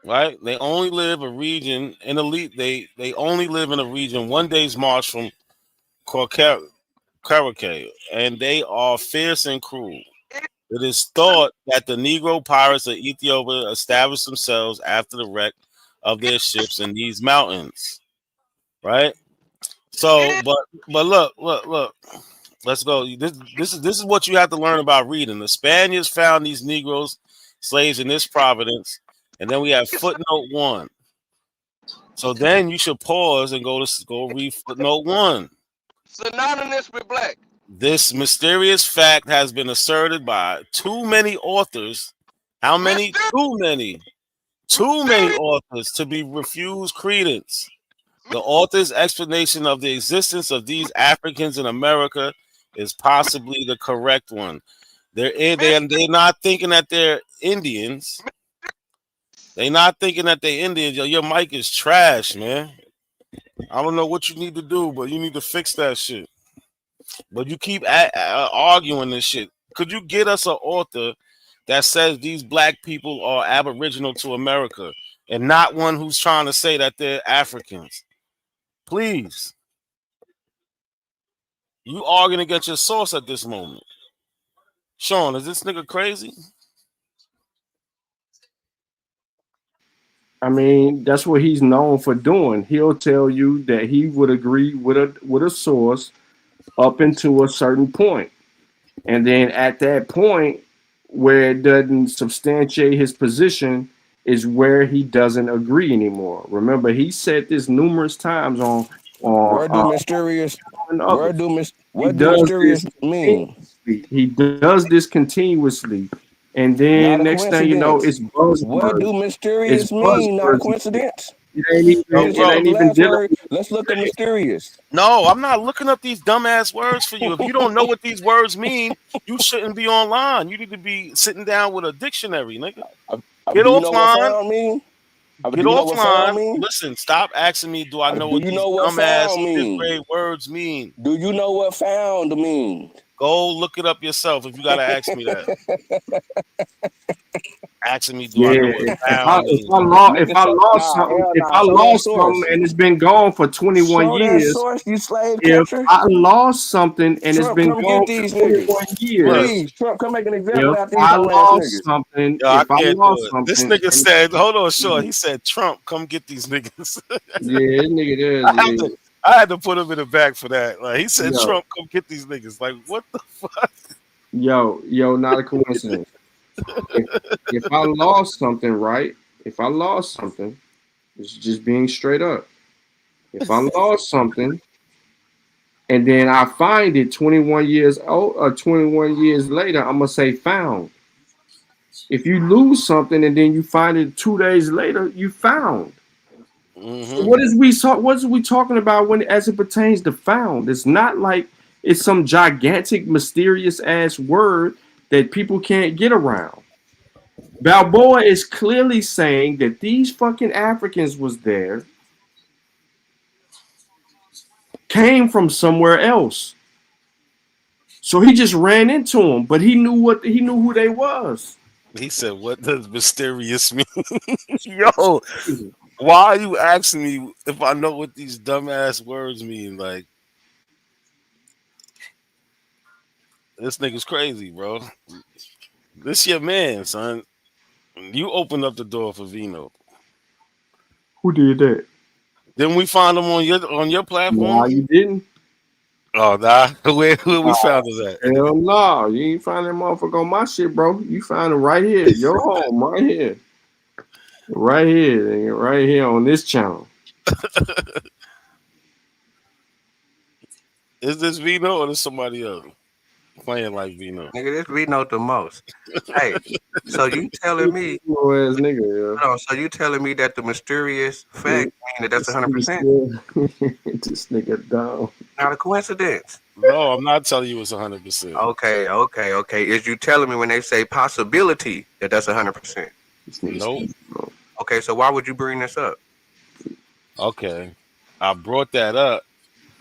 Right? They only live a region in elite. They only live in a region 1 day's march from Caracay, and they are fierce and cruel. It is thought that the Negro pirates of Ethiopia established themselves after the wreck of their ships in these mountains. Right? So, but look. Let's go. This is what you have to learn about reading. The Spaniards found these Negroes slaves in this province, and then we have footnote 1. So then you should pause and go read footnote 1. Synonymous with black. This mysterious fact has been asserted by too many authors. How many? Too many. Too many authors to be refused credence. The author's explanation of the existence of these Africans in America is possibly the correct one. They're not thinking that they're Indians. They're not thinking that they're Indians. Yo, your mic is trash, man. I don't know what you need to do, but you need to fix that shit. But you keep arguing this shit. Could you get us an author that says these black people are aboriginal to America and not one who's trying to say that they're Africans? Please. You arguing against your source at this moment. Sean, is this nigga crazy? I mean, that's what he's known for doing. He'll tell you that he would agree with a source up into a certain point. And then at that point where it doesn't substantiate his position is where he doesn't agree anymore. Remember, he said this numerous times on Where do mysterious and What others. He do does this mysterious mean? continuously. He does this continuously. And Not then a next thing you know, coincidence. it's What buzzwords. do It's mysterious mean? Not a buzzwords. coincidence. It ain't Yo, even Just it look bro. up ain't the even last dealing word. with Let's look up mysterious. No, I'm not looking up these dumbass words for you. If you don't know what these words mean, you shouldn't be online. You need to be sitting down with a dictionary, nigga. Get Do you know what offline. found mean? Get Do you know what found offline. mean? Listen, stop asking me, do I know Do what you these know what dumbass found fifth mean? grade words mean? Do you know what found mean? Go look it up yourself if you gotta ask me that. Asking me, do I Yeah, know what found means? Nigga, show, nah, hell if nah. I Show that lost something source. and it's been gone for 21 Show that years, source, you slave if catcher. I lost something and it's Trump, been come get gone for these 21 niggas. years, Look, Please, Trump, come make an example if out these I hoe ass lost niggas. something, yo, I if I can't do lost it. This something, nigga and said, hold on, sure. He said, Trump, come get these niggas. yeah, this nigga I there, have to, I had to put him in the back for that. Like he said, yo, Trump, come get these niggas. Like, what the fuck? not a coincidence. If I lost something, right? If I lost something, it's just being straight up. If I lost something and then I find it 21 years old or 21 years later, I'm gonna say found. If you lose something and then you find it 2 days later, you found. So Mm-hmm. what is we talking about when as it pertains to found? It's not like it's some gigantic, mysterious ass word that people can't get around. Balboa is clearly saying that these fucking Africans was there, came from somewhere else. So he just ran into them, but he knew who they was. He said, what does mysterious mean? Yo, why are you asking me if I know what these dumbass words mean? Like, this nigga's crazy, bro. This your man, son. You opened up the door for Vino. Who did that? Then we found him on your Nah, platform. you didn't. Oh nah, where we Nah, found us at? hell no. You ain't find that motherfucker on my shit, bro. You found him right here. Your home, right here. Right here, nigga. Right here on this channel. Is this Vino or is somebody else playing like Vino? Nigga, this we know the most. Hey, so you telling me? Ass nigga, Hold on, so you telling me that the mysterious fact mean that that's 100% this nigga dumb. not a coincidence? No, I'm not telling you it's 100%. Okay. Is you telling me when they say possibility that that's 100%? Nope. Okay, so why would you bring this up? Okay, I brought that up.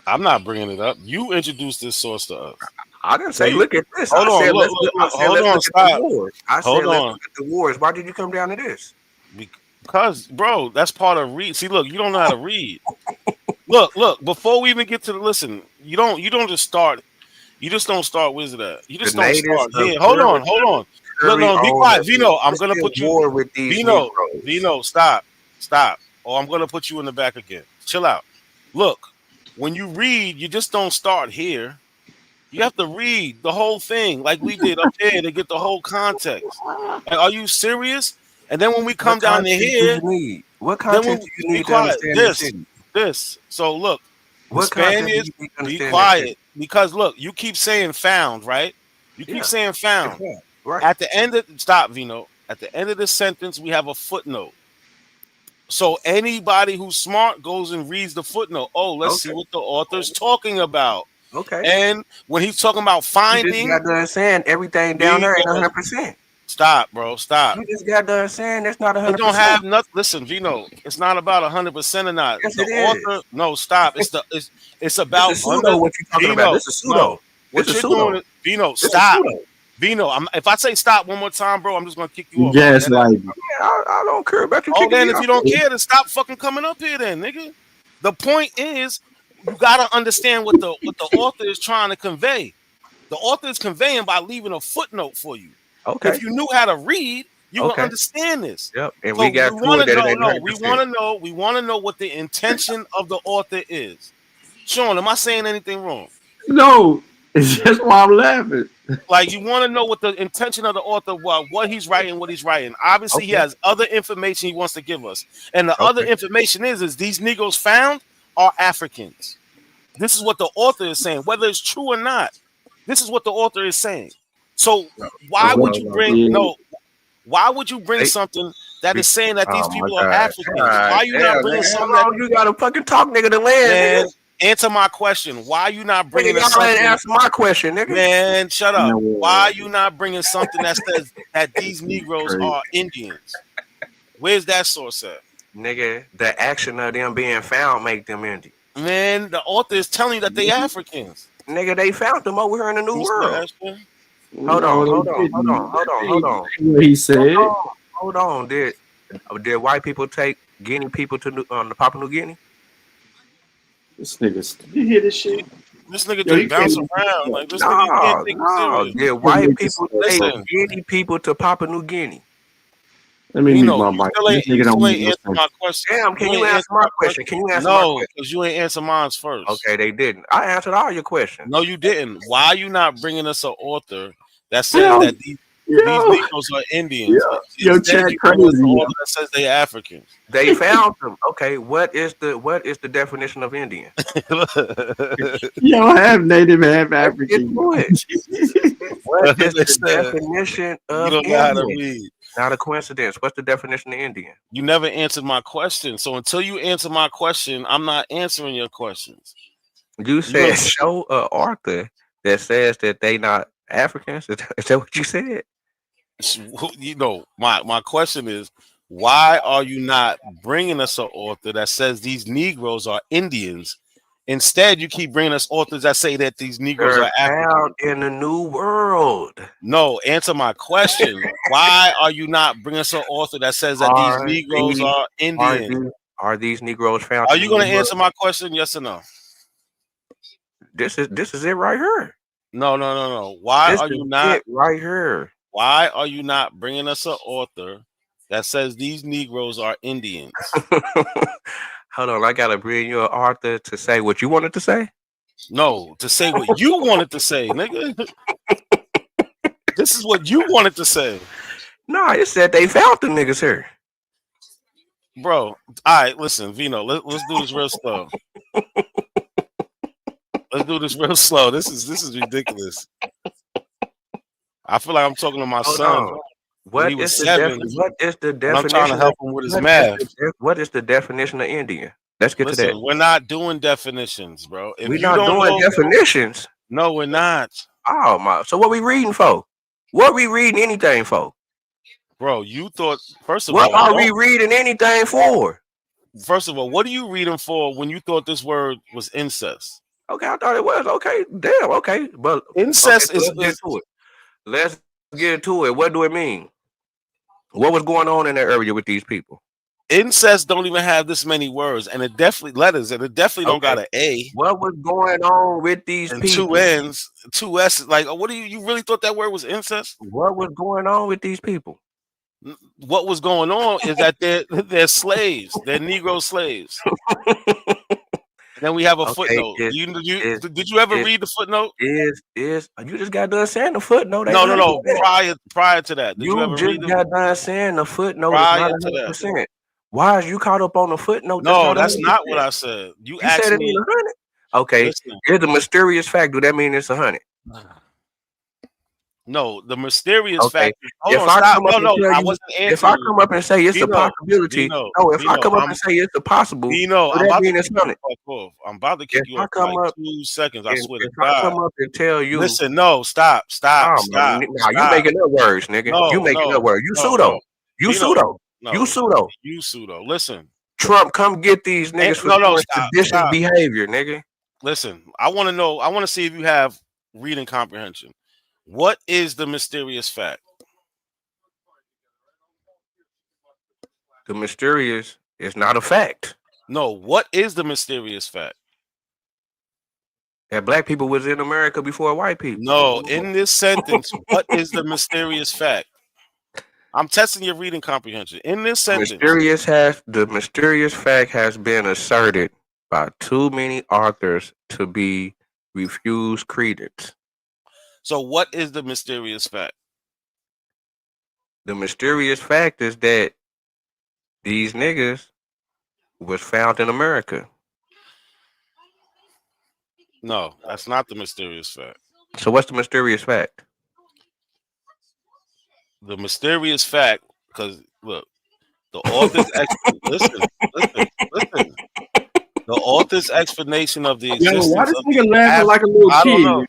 I'm not bringing it up. You introduced this source to us. I didn't So say you, look at this. hold I on, said look, let's look, look, hold let's on, look at the stop. wars. I Hold said let's on. look at the wars. Why did you come down to this? Because, bro, that's part of read. See, look, you don't know how to read. Look. Before we even get to the listen, you don't just start. You just don't start Wizard at. You just The don't natives start of here. Hold on. Look, Curry no, be owned quiet, Vino. I'm let's gonna get put you, war with these Vino. Negroes. Vino, stop, or I'm gonna put you in the back again. Chill out. Look, when you read, you just don't start here. You have to read the whole thing like we did up there to get the whole context. Like, are you serious? And then when we What come down to context do here, you need? What then context do you be need to quiet. understand this city? This. So look, the What context do Spaniards, you need to be understand that city? quiet because look, you keep saying found, right? You keep Yeah, saying it's found. that. Right. At the end of stop, Vino. At the end of the sentence, we have a footnote. So anybody who's smart goes and reads the footnote. Oh, let's see Okay. what the author's talking about. Okay. And when he's talking about You just finding, got done saying everything down there ain't 100%. stop, bro, stop. You just got done saying that's not It 100%. don't have nothing. Listen, Vino, it's not about 100% or not. Yes, The it is. author, no, stop. It's This about is pseudo what you talking about. Vino. This is No, pseudo. This what is you're pseudo. doing is Vino. This is Stop, pseudo. Vino. If I say stop one more time, bro, I'm just gonna kick you You off. I'm dead ass. gaslighting. Man, I don't care about you Oh, kicking then me if off. you don't care, then stop fucking coming up here, then, nigga. The point is, you gotta understand what the author is trying to convey. The author is conveying by leaving a footnote for you. Okay. If you knew how to read, you would Okay. understand this. Yep. And So we we got to want it to that it know. ain't No, we 100%. want to know what the intention of the author is. Sean, am I saying anything wrong? No, it's just why I'm laughing. Like you want to know what the intention of the author was, what he's writing, what he's writing. Obviously, he Okay. has other information he wants to give us, and the other Okay. information is these Negroes found are Africans. This is what the author is saying, whether it's true or not. This is what the author is saying. So why would you bring Why would you bring something that is saying that these Oh my people are God. Africans? God Why are you not damn, bringing man. something How that, long you gotta fucking talk, nigga, to land, nigga? man? Answer my question. Why are you not Nigga, bringing us y'all ain't something? answer my question, nigga. Man, shut up. Man, Why are you not bringing something that says that these Negroes crazy. are Indians? Where's that source at? Nigga, the action of them being found make them Indian. Man, the author is telling you that they Africans. Nigga, they found them over here in the New Mr. World. Ashton? Hold No, on, they hold on, hold didn't. on, hold on, hold on. What he said. Hold on. Did white people take Guinea people to the Papua New Guinea? This nigga, you hear this shit? This nigga Yo, just you can't bounce make around. this Like this up. nigga, you can't take him No. serious. Did Can't white make this people stuff take up. Listen, Guinea people to Papua New Guinea? Let me mute Vino, my you mic. still This ain't nigga don't make no answer sense. my question. Damn, can you ain't answer my question? Can you answer my No, question? because you ain't answer mine first. Okay, they didn't. I answered all your questions. No, you didn't. Why are you not bringing us an author that says Yo, that these yo, Negroes are Indians? yo, Instead, chat you bring us crazy. an Yo. author that says they Africans. They found them. Okay, what is the definition of Indian? You don't have native, half Let's get African. to it. What is They the said definition you of don't know how to Indian? read. Not a coincidence. What's the definition of Indian? You never answered my question. So until you answer my question, I'm not answering your questions. You said show a author that says that they not Africans. Is that what you said? You know, my question is, why are you not bringing us an author that says these Negroes are Indians? Instead, you keep bringing us authors that say that these Negroes They're are Africans. found in the New World. No, answer my question. Why are you not bringing us an author that says that these Negroes are Indian? Are these Negroes found? Are in you the going New to answer World? my question? Yes or no? This is it right here. No. Why This are is you not it right here. Why are you not bringing us an author that says these Negroes are Indians? Hold on, I gotta bring you an author to say what you wanted to say. No, to say what you wanted to say, nigga. This is what you wanted to say. No, it said they found the niggas here. Bro, all right, listen, Vino, let's do this real slow. Let's do this real slow. This is ridiculous. I feel like I'm talking to my Hold son on. when he What was is the 7, what is the and I'm trying to definition of help him with his math. what is the definition of Indian? Let's get to that. Listen, we're not doing definitions, bro. If We're you not don't doing know, definitions. no, we're not. Oh my! So what we reading for? What we reading anything for? Bro, you thought first of What all, are we reading anything for? First of all, what are you reading for when you thought this word was incest? Okay, I thought it was okay. Damn, okay, but Incest so let's get to it. Let's get to it. What do it mean? What was going on in that area with these people? Incest don't even have this many words, and it definitely letters, and it definitely don't got an A. What was going on with these and people? 2 N's, 2 S's. Like, what do you really thought that word was incest? What was going on with these people? What was going on is that they're slaves. They're Negro slaves. And then we have a footnote. Did you ever read the footnote? You just got done saying the footnote? No. Prior to that, did you ever just read it? got done saying the footnote is Prior not to that. 100%. Why is you caught up on the footnote? No, that's not what I said. You said asked it me. ain't 100. Okay, Listen. here's the mysterious fact. Do that mean it's 100? No, the mysterious fact. Hold on, Stop. No, I wasn't answering. if I come up and say it's a Vino, possibility, Vino, if I come up and say it's a possible, Vino, does I'm that about to mean kick it's you 100? the fuck off. I'm about to kick you off I in come like up 2 seconds. I swear to if I God. come up and tell you, Listen, no, stop. Nah, you making up words, nigga. You making up words. You pseudo. You Vino, pseudo. no, You pseudo. You pseudo. Listen. Trump, come get these niggas for doing seditious behavior, nigga. Listen, I want to see if you have reading comprehension. What is the mysterious fact? The mysterious is not a fact. No, what is the mysterious fact? That black people was in America before white people. No, in this sentence, what is the mysterious fact? I'm testing your reading comprehension. In this sentence, the mysterious fact has been asserted by too many authors to be refused credence. So what is the mysterious fact? The mysterious fact is that these niggas was found in America. No, that's not the mysterious fact. So what's the mysterious fact? The mysterious fact, because look, the author's listen. The author's explanation of the Yo, why existence this of nigga the laughing like a little I don't kid? know.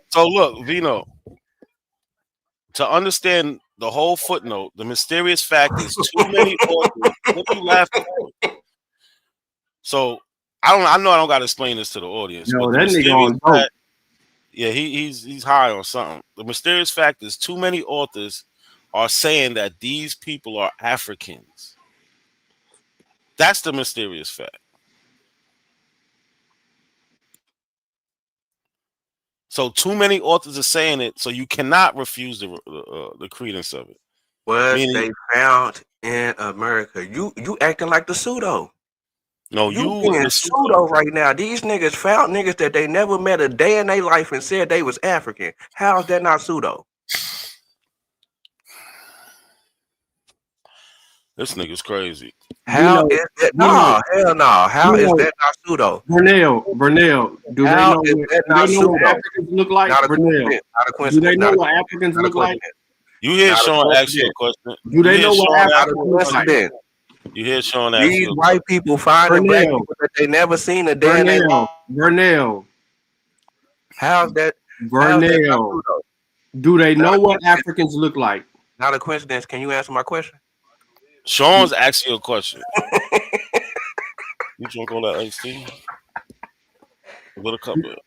So look, Vino, to understand the whole footnote, the mysterious fact is too many authors. What are you laughing for? So I know I don't gotta explain this to the audience, Yo, but the that nigga mysterious on dope. fact, yeah, he's high on something. The mysterious fact is too many authors are saying that these people are Africans. That's the mysterious fact. So too many authors are saying it, so you cannot refuse the credence of it. Was Meaning, they found in America? You acting like the pseudo. no, You you being the pseudo right now. These niggas found niggas that they never met a day in their life and said they was African. How is that not pseudo? This nigga's crazy. How is that? No, hell no. How is that not pseudo? Vernell, do they How know is that not what pseudo? Africans look like? Not a Vernell, coincidence. Not a do they coincidence. know Not a what coincidence. Africans Not a look like? coincidence. You hear Not a Sean ask you a coincidence. question. Do they You know hear what Sean ask Africans you a look like? Coincidence. You hear Sean ask These you a white people finding black Vernell, people that they never seen a day in their life. Vernell, How's that not Vernell, pseudo? do they Not know a what coincidence. Africans look like? Not a coincidence. Can you answer my question? Sean's asking you a question. You drink all that iced tea? With a cup of it.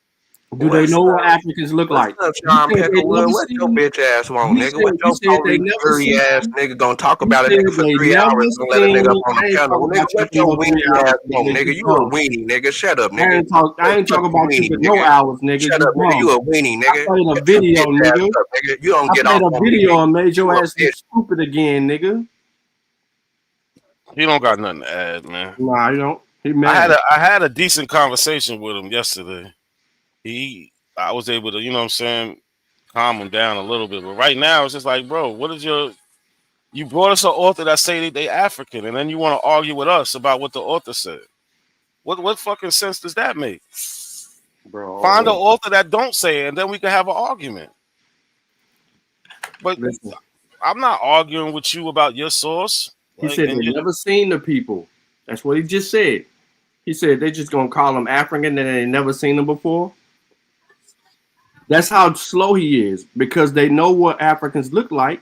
Do they What's know what up? Africans look What's like? up, You Sean said they Peckerwood? never What your seen. bitch ass want, You nigga? said What you your said they police never jury ass seen. nigga gonna talk You about a said nigga for they 3 never hours and let a seen. nigga up on I the ain't panel? talking Well, nigga, about you what for your no 3 weenie hours, ass want, nigga. nigga? You You a dumb. weenie, nigga. Shut up, I nigga. ain't Shut talking up, about you weenie, for no nigga. hours, nigga. Shut You up, nigga. dumb. You a weenie, I nigga. played a Shut your video, bitch ass nigga. up, nigga. You don't I get played off a on me, video nigga. and made You your a ass look bitch. stupid again, nigga. He don't got nothing to add, man. Nah, you don't. He I mad. had a decent conversation with him yesterday. I was able to, you know what I'm saying, calm him down a little bit. But right now it's just like, bro, what is you brought us an author that say they African, and then you want to argue with us about what the author said. What fucking sense does that make? Find an Bro, author that don't say it, and then we can have an argument. But listen. I'm not arguing with you about your source. He Like, said and they never seen the people. That's what he just said. He said they just gonna call them African and they never seen them before. That's how slow he is because they know what Africans look like.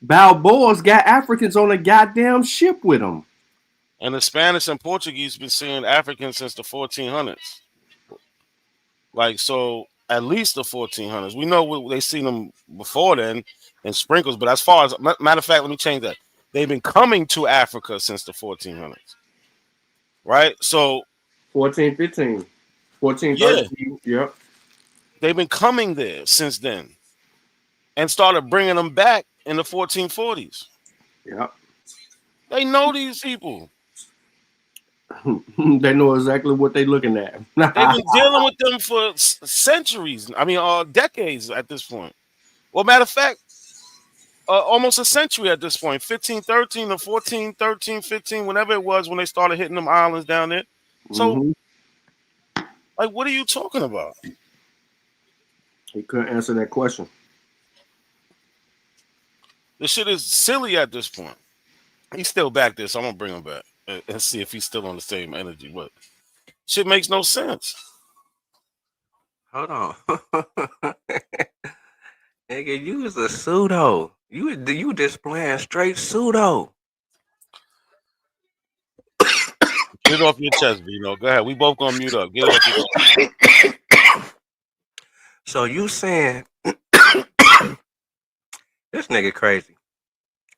Balboa's got Africans on a goddamn ship with him. and the Spanish and Portuguese been seeing Africans since the 1400s. Like, so at least the 1400s. We know they seen them before then in sprinkles, but as far as matter of fact, let me change that. They've been coming to Africa since the 1400s, right? So 14, 15, 14, yeah, 13. Yep. they've been coming there since then and started bringing them back in the 1440s. Yep. They know these people. They know exactly what they're looking at. They've been dealing with them for centuries. I mean, decades at this point. Well, matter of fact, almost a century at this point. 1513 to 1413, 15, whenever it was when they started hitting them islands down there. So, like, what are you talking about? He couldn't answer that question. This shit is silly at this point. He's still back there, so I'm gonna bring him back and see if he's still on the same energy. But shit makes no sense. Hold on. Nigga, you was a pseudo. You displaying straight pseudo. Get it off your chest, Vino. Go ahead. We both gonna mute up. Get it off your chest. So you saying this nigga crazy.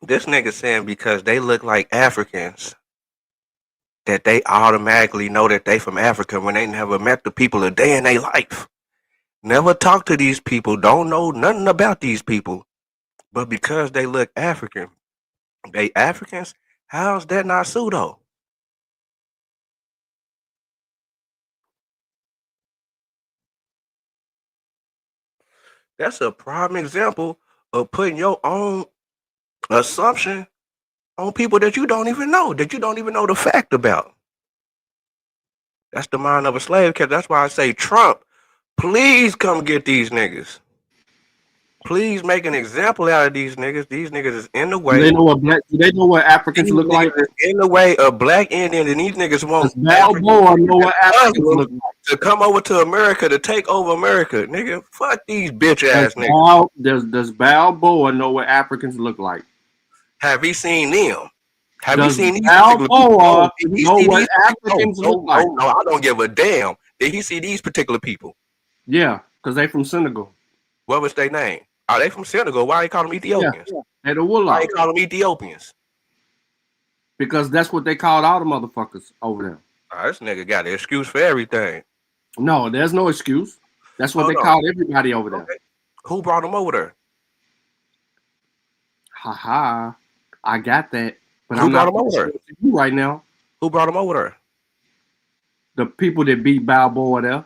This nigga saying because they look like Africans that they automatically know that they from Africa when they never met the people a day in their life. Never talked to these people, don't know nothing about these people. But because they look African, they Africans? How's that not pseudo? That's a prime example of putting your own assumption on people that you don't even know the fact about. That's the mind of a slave catcher. That's why I say, Trump, please come get these niggas. Please make an example out of these niggas. These niggas is in the Do way. they know what black? Do they know what Africans These look like? niggas is in the way of black Indians, and these niggas want Does Balboa know what Africans look like? to come over to America to take over America. Nigga, fuck these bitch ass niggas. Does Balboa know what Africans look like? Have he seen them? Have you Does seen these particular people? Balboa Did he know see what these Africans look like? No, I don't give a damn. Did he see these particular people? Yeah, because they from Senegal. What was their name? Are they from Senegal? Why they call them Ethiopians? Yeah. They're the Why Woolock. they call them Ethiopians? Because that's what they called all the motherfuckers over there. This nigga got an excuse for everything. No, there's no excuse. That's what Hold they on. called everybody over there. Okay. Who brought them over there? Haha, I got that. But Who I'm brought not them over gonna there? show it to you right now. Who brought them over there? The people that beat Balboa there.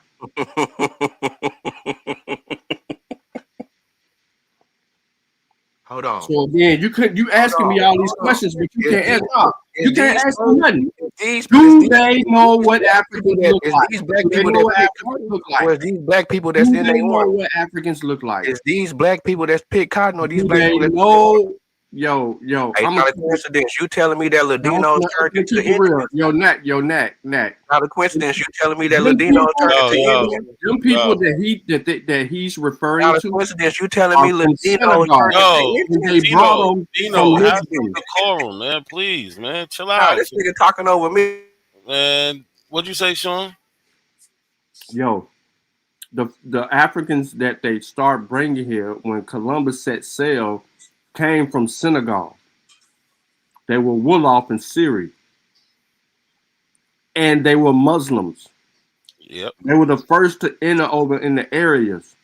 Hold on. So again, you asking me all these questions, but you can't answer. You can't ask me nothing. Do they know what Africans look like? These black Do they people know what that Africans look like? or is these black people that's Do in they their know army? what Africans look like? Is these black people that's pick cotton or these Do black they people that know? Yo, Hey, I'm not a coincidence. You telling me that Ladinos turned into keep it real. Indians? Yo, Nat. Not a coincidence. You telling me that Them Ladinos turned into Yo, Indians? Them people that he's referring Not a to coincidence. You telling me are from Latinos Senegal. turned Yo, into And Indians? they brought them Dino, from have some Lisbon. decorum, man. Please, man. Chill Nah, out. this nigga talking over me. Man, what'd you say, Sean? Yo, the Africans that they start bringing here when Columbus set sail came from Senegal. They were Wolof and Siri, and they were Muslims. Yep. They were the first to enter over in the areas.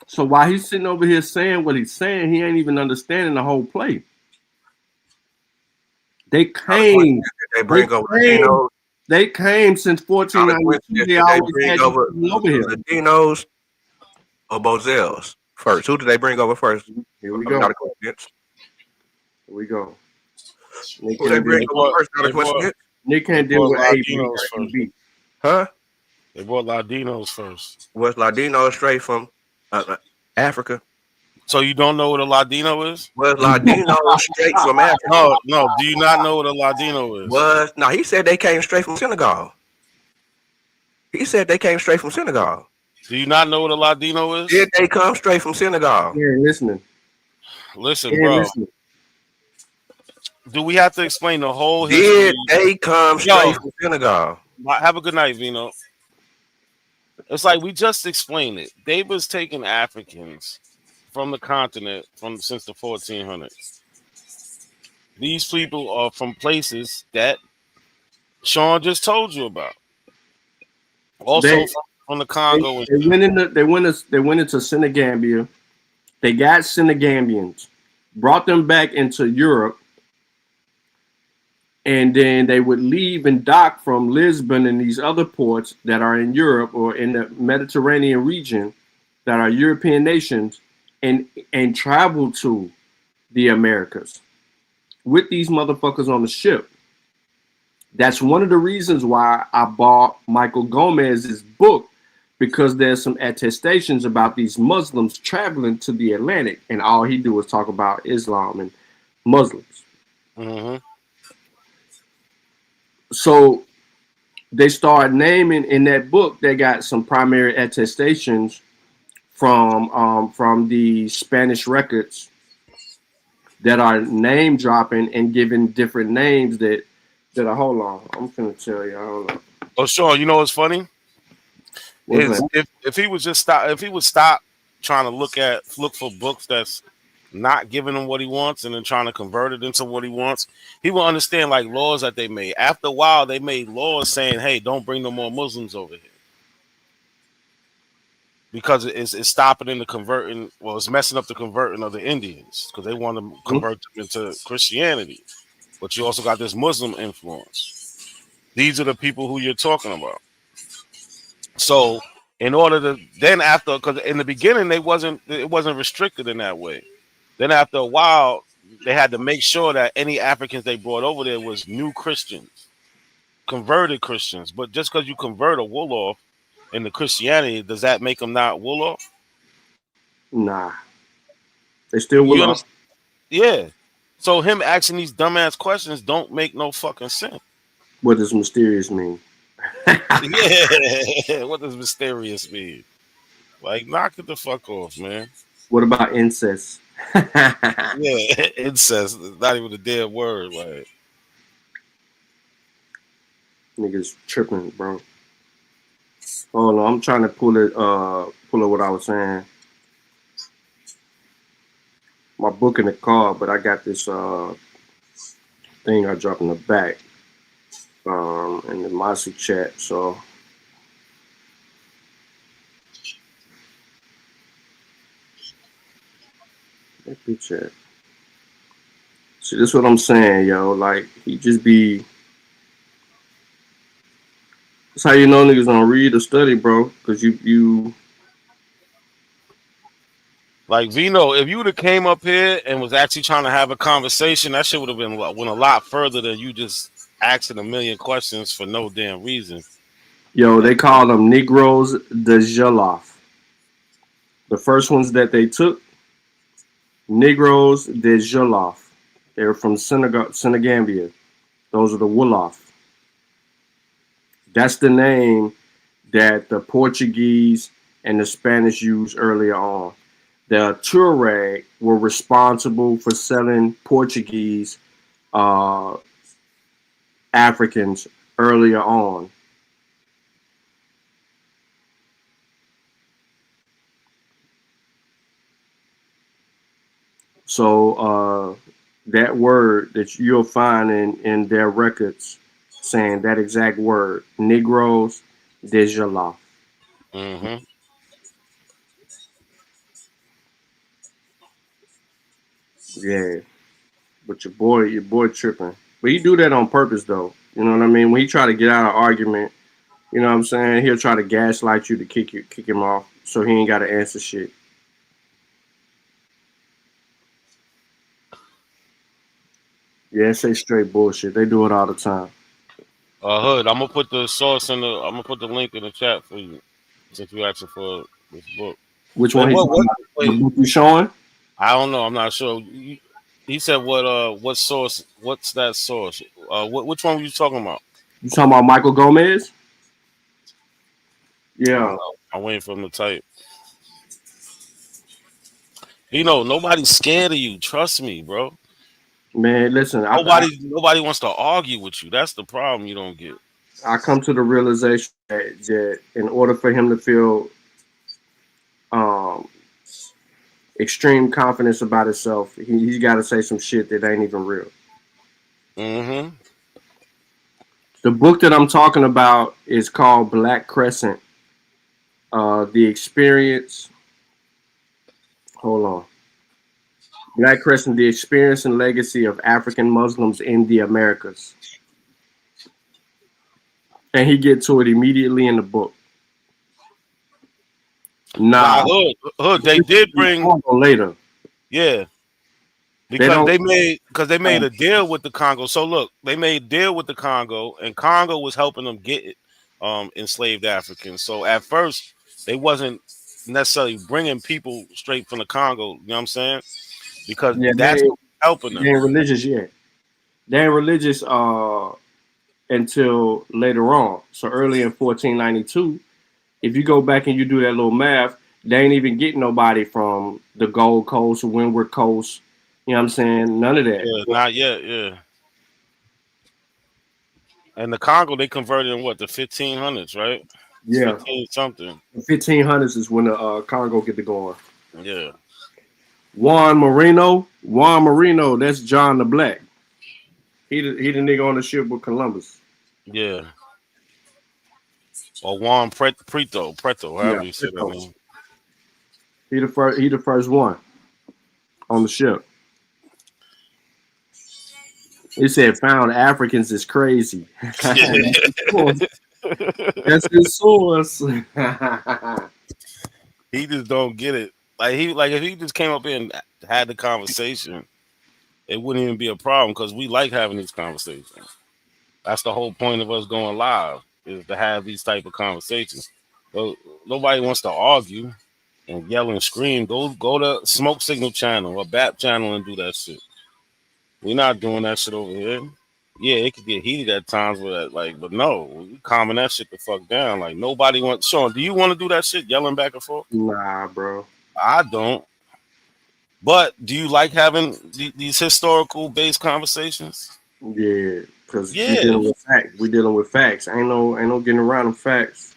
So while he's sitting over here saying what he's saying, he ain't even understanding the whole play. They came. They bring over Latinos. They came since Not a 1492. coincidence. They Did they always bring had over you over here. Latinos or Bozels first? Who did they bring over first? Here we Not go. a coincidence. Here we go. Who they bring over first? Not a coincidence. Nick can't They deal brought with A, but Latinos he first. B. Huh? They brought Latinos first. Was Ladino straight from Africa? So you don't know what a Ladino is? Was Ladino straight from Africa? No. Do you not know what a Ladino is? No, he said they came straight from Senegal. He said they came straight from Senegal. Do you not know what a Ladino is? Did they come straight from Senegal? Yeah, listening. Listen, Yeah, bro. listening. Do we have to explain the whole history? Did they come straight from Senegal? Have a good night, Vino. It's like we just explained it. They was taking Africans from the continent since the 1400s. These people are from places that Sean just told you about. Also from the Congo. They went into Senegambia. They got Senegambians, brought them back into Europe, and then they would leave and dock from Lisbon and these other ports that are in Europe or in the Mediterranean region that are European nations and travel to the Americas with these motherfuckers on the ship. That's one of the reasons why I bought Michael Gomez's book, because there's some attestations about these Muslims traveling to the Atlantic, and all he do is talk about Islam and Muslims. Mm-hmm. So they start naming in that book. They got some primary attestations from the Spanish records that are name dropping and giving different names that are. Hold on, I'm gonna tell you. I don't know. Oh, Sean, you know what's funny? What's that? If he would stop trying to look for books that's not giving him what he wants and then trying to convert it into what he wants, he will understand like laws that they made. After a while, they made laws saying, "Hey, don't bring no more Muslims over here," because it's stopping in the converting. Well, it's messing up the converting of the Indians because they want to convert them into Christianity. But you also got this Muslim influence. These are the people who you're talking about. So in order to then after, because in the beginning it wasn't restricted in that way. Then after a while, they had to make sure that any Africans they brought over there was new Christians. converted Christians. But just because you convert a Wolof into Christianity, does that make them not Wolof? Nah, they still You will. understand? Yeah. So him asking these dumbass questions don't make no fucking sense. What does mysterious mean? Yeah. What does mysterious mean? Like, knock it the fuck off, man. What about incest? Yeah, incest is not even a damn word. Like, Niggas tripping, bro. Hold on, I'm trying to pull it what I was saying. My book in the car, but I got this thing I dropped in the back in the Mossy chat. So that bitch at. See, this is what I'm saying, yo. Like he just be. That's how you know niggas don't read or study, bro. Cause you. like Vino, if you would have came up here and was actually trying to have a conversation, that shit would have went a lot further than you just asking a million questions for no damn reason. Yo, they call them Negroes de Jollof. The first ones that they took, Negroes de Jollof. They were from Senegambia. Those are the Wolof. That's the name that the Portuguese and the Spanish used earlier on. The Tuareg were responsible for selling Portuguese Africans earlier on. So that word that you'll find in their records saying that exact word, Negroes de Jollof. Mm-hmm. Yeah. But your boy tripping. But he do that on purpose though. You know what I mean? When he try to get out of argument, you know what I'm saying? He'll try to gaslight you to kick him off so he ain't gotta answer shit. Yeah, say straight bullshit. They do it all the time. Hood, I'm gonna put the source in the. I'm gonna put the link in the chat for you, since you asking for this book. Which Wait, one he what? talking What? about? The Wait, book you showing? I don't know. I'm not sure. He said what source? What's that source? Which one were you talking about? You talking about Michael Gomez? Yeah. I'm waiting for him to type. You know, nobody's scared of you. Trust me, bro. Man, listen, Nobody wants to argue with you. That's the problem you don't get. I come to the realization that in order for him to feel um, extreme confidence about himself, he's got to say some shit that ain't even real. Mm-hmm. The book that I'm talking about is called Black Crescent. The experience. Hold on. Black Crescent: The Experience and Legacy of African Muslims in the Americas. And he get to it immediately in the book. Nah, Hood. They did bring later. Yeah, because they made a deal with the Congo. So look, they made a deal with the Congo, and Congo was helping them get enslaved Africans. So at first, they wasn't necessarily bringing people straight from the Congo. You know what I'm saying? Because Yeah, that's what was helping them. They ain't religious yet. They ain't religious until later on. So early in 1492, if you go back and you do that little math, they ain't even getting nobody from the Gold Coast or Windward Coast. You know what I'm saying? None of that. Yeah, not yet. Yeah. And the Congo, they converted in what, the 1500s, right? Yeah. 15 something. The 1500s is when the Congo get to going. Yeah. Juan Marino, that's John the Black. He the nigga on the ship with Columbus. Yeah. Or Juan Preto, however you say that name. He the first one on the ship. He said found Africans is crazy. That's his source. He just don't get it. Like if he just came up here and had the conversation, it wouldn't even be a problem because we like having these conversations. That's the whole point of us going live, is to have these type of conversations. But nobody wants to argue and yell and scream. Go to Smoke Signal channel or BAP channel and do that shit. We're not doing that shit over here. Yeah, it could get heated at times with that, but no, we calming that shit the fuck down. Like, nobody wants. Sean, do you want to do that shit, yelling back and forth? Nah, bro. I don't. But do you like having these historical based conversations? Yeah, because we Yeah. dealing with facts. We dealing with facts. Ain't no getting around them facts.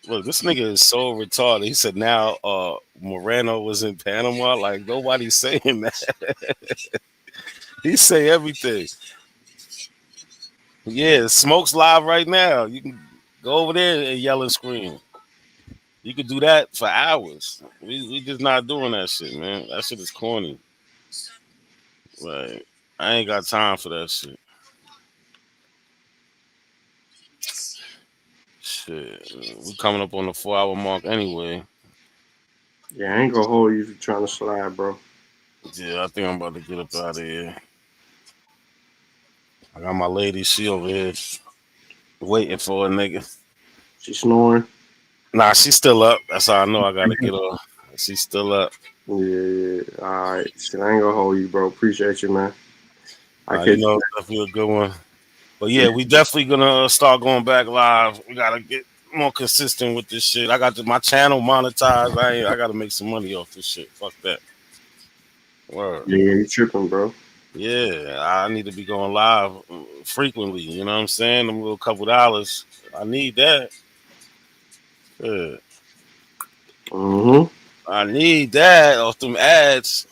Look, this nigga is so retarded. He said now Moreno was in Panama. Like, nobody's saying that. He say everything. Yeah, Smoke's live right now. You can go over there and yell and scream. You could do that for hours. We just not doing that shit, man. That shit is corny. Like, I ain't got time for that shit. Shit, we coming up on the 4-hour mark anyway. Yeah, I ain't gonna hold you for trying to slide, bro. Yeah, I think I'm about to get up out of here. I got my lady, she over here waiting for a nigga. She snoring? Nah, she's still up. That's how I know I gotta get her. She's still up. Yeah. All right. Shit, I ain't gonna hold you, bro. Appreciate you, man. You know, definitely a good one. But yeah, we definitely gonna start going back live. We gotta get more consistent with this shit. I got my channel monetized. I gotta make some money off this shit. Fuck that. Word. Yeah, you tripping, bro. Yeah, I need to be going live frequently. You know what I'm saying? Them little couple dollars. I need that. Yeah. I need that off them ads.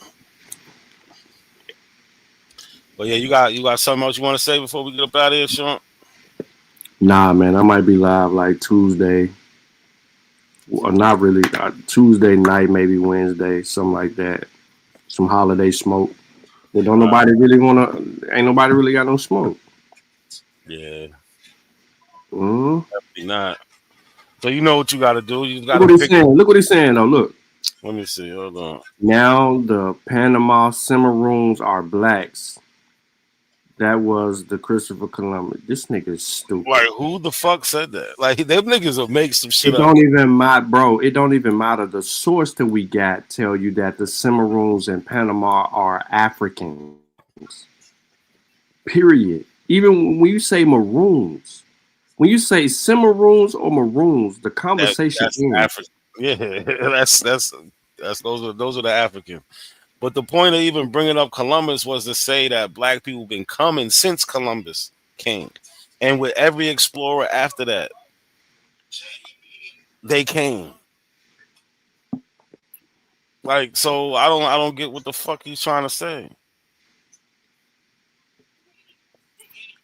But yeah, you got something else you want to say before we get up out of here, Sean? Nah, man, I might be live like Tuesday. Well, not really. Tuesday night, maybe Wednesday, something like that. Some holiday smoke. But don't nobody really ain't nobody really got no smoke. Yeah. Mm-hmm. Definitely not. So you know what you got to do. You got Look to what he's saying. Look what he's saying, though. Look. Let me see. Hold on. Now the Panama Cimarroons are blacks. That was the Christopher Columbus. This nigga is stupid. Like, who the fuck said that? Like, them niggas will make some shit It up. don't even matter, bro. It don't even matter. The source that we got tell you that the Cimarroons in Panama are Africans. Period. Even when you say maroons, when you say Cimarroons or maroons, the conversation That's ends. African. Yeah, that's those are the African. But the point of even bringing up Columbus was to say that black people been coming since Columbus came, and with every explorer after that, they came. Like, so I don't get what the fuck he's trying to say.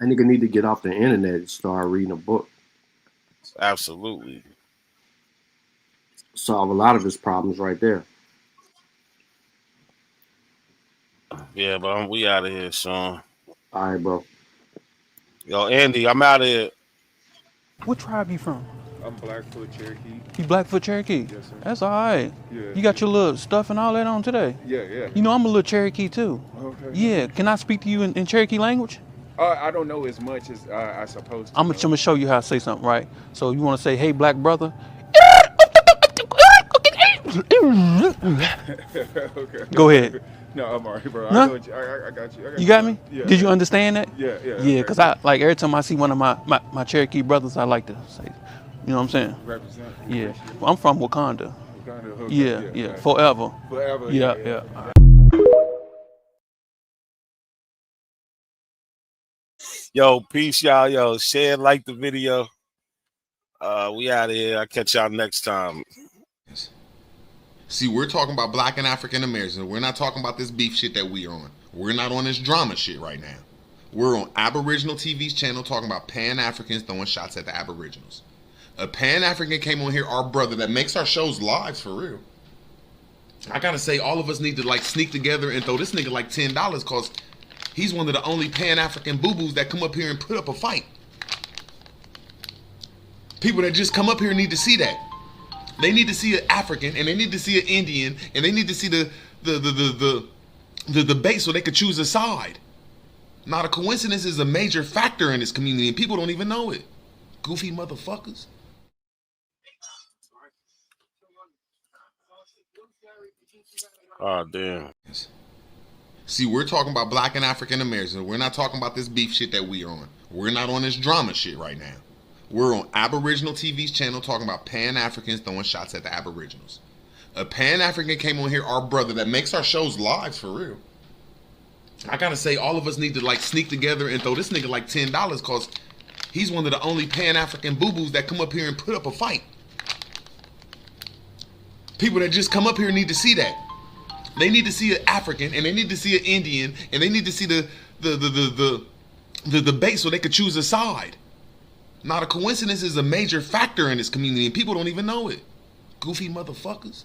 That nigga need to get off the internet and start reading a book. Absolutely. Solve a lot of his problems right there. Yeah, but we out of here, Sean. All right, bro. Yo, Andy, I'm out of here. What tribe you from? I'm Blackfoot Cherokee. You Blackfoot Cherokee? Yes, sir. That's all right. Yeah. You got your little stuff and all that on today? Yeah. You know, I'm a little Cherokee too. Okay. Yeah. Can I speak to you in Cherokee language? I don't know as much as I suppose. I'm gonna show you how to say something, right? So you want to say, "Hey, black brother." Okay. Go ahead. No, I'm alright, bro. Huh? I got you. You got me? Yeah. Did you understand that? Yeah. Yeah, because I like every time I see one of my Cherokee brothers, I like to say, you know what I'm saying? Represent. Yeah. Well, I'm from Wakanda. Wakanda. Okay. Yeah. Forever. Forever. Yeah. Yo, peace, y'all. Yo, share, like the video. We out of here. I'll catch y'all next time. See, we're talking about black and African Americans. We're not talking about this beef shit that we're on. We're not on this drama shit right now. We're on Aboriginal TV's channel talking about Pan-Africans throwing shots at the Aboriginals. A Pan-African came on here, our brother, that makes our shows live for real. I gotta say, all of us need to like sneak together and throw this nigga like $10 because he's one of the only Pan-African boo-boos that come up here and put up a fight. People that just come up here need to see that. They need to see an African, and they need to see an Indian, and they need to see the debate so they could choose a side. Not a coincidence is a major factor in this community, and people don't even know it. Goofy motherfuckers. Oh, damn. See, we're talking about Black and African Americans. We're not talking about this beef shit that we are on. We're not on this drama shit right now. We're on Aboriginal TV's channel talking about Pan-Africans throwing shots at the Aboriginals. A Pan-African came on here, our brother, that makes our shows live for real. I gotta say, all of us need to like sneak together and throw this nigga like $10 because he's one of the only Pan-African boo-boos that come up here and put up a fight. People that just come up here need to see that. They need to see an African, and they need to see an Indian, and they need to see the debate so they could choose a side. Not a coincidence is a major factor in this community, and people don't even know it. Goofy motherfuckers.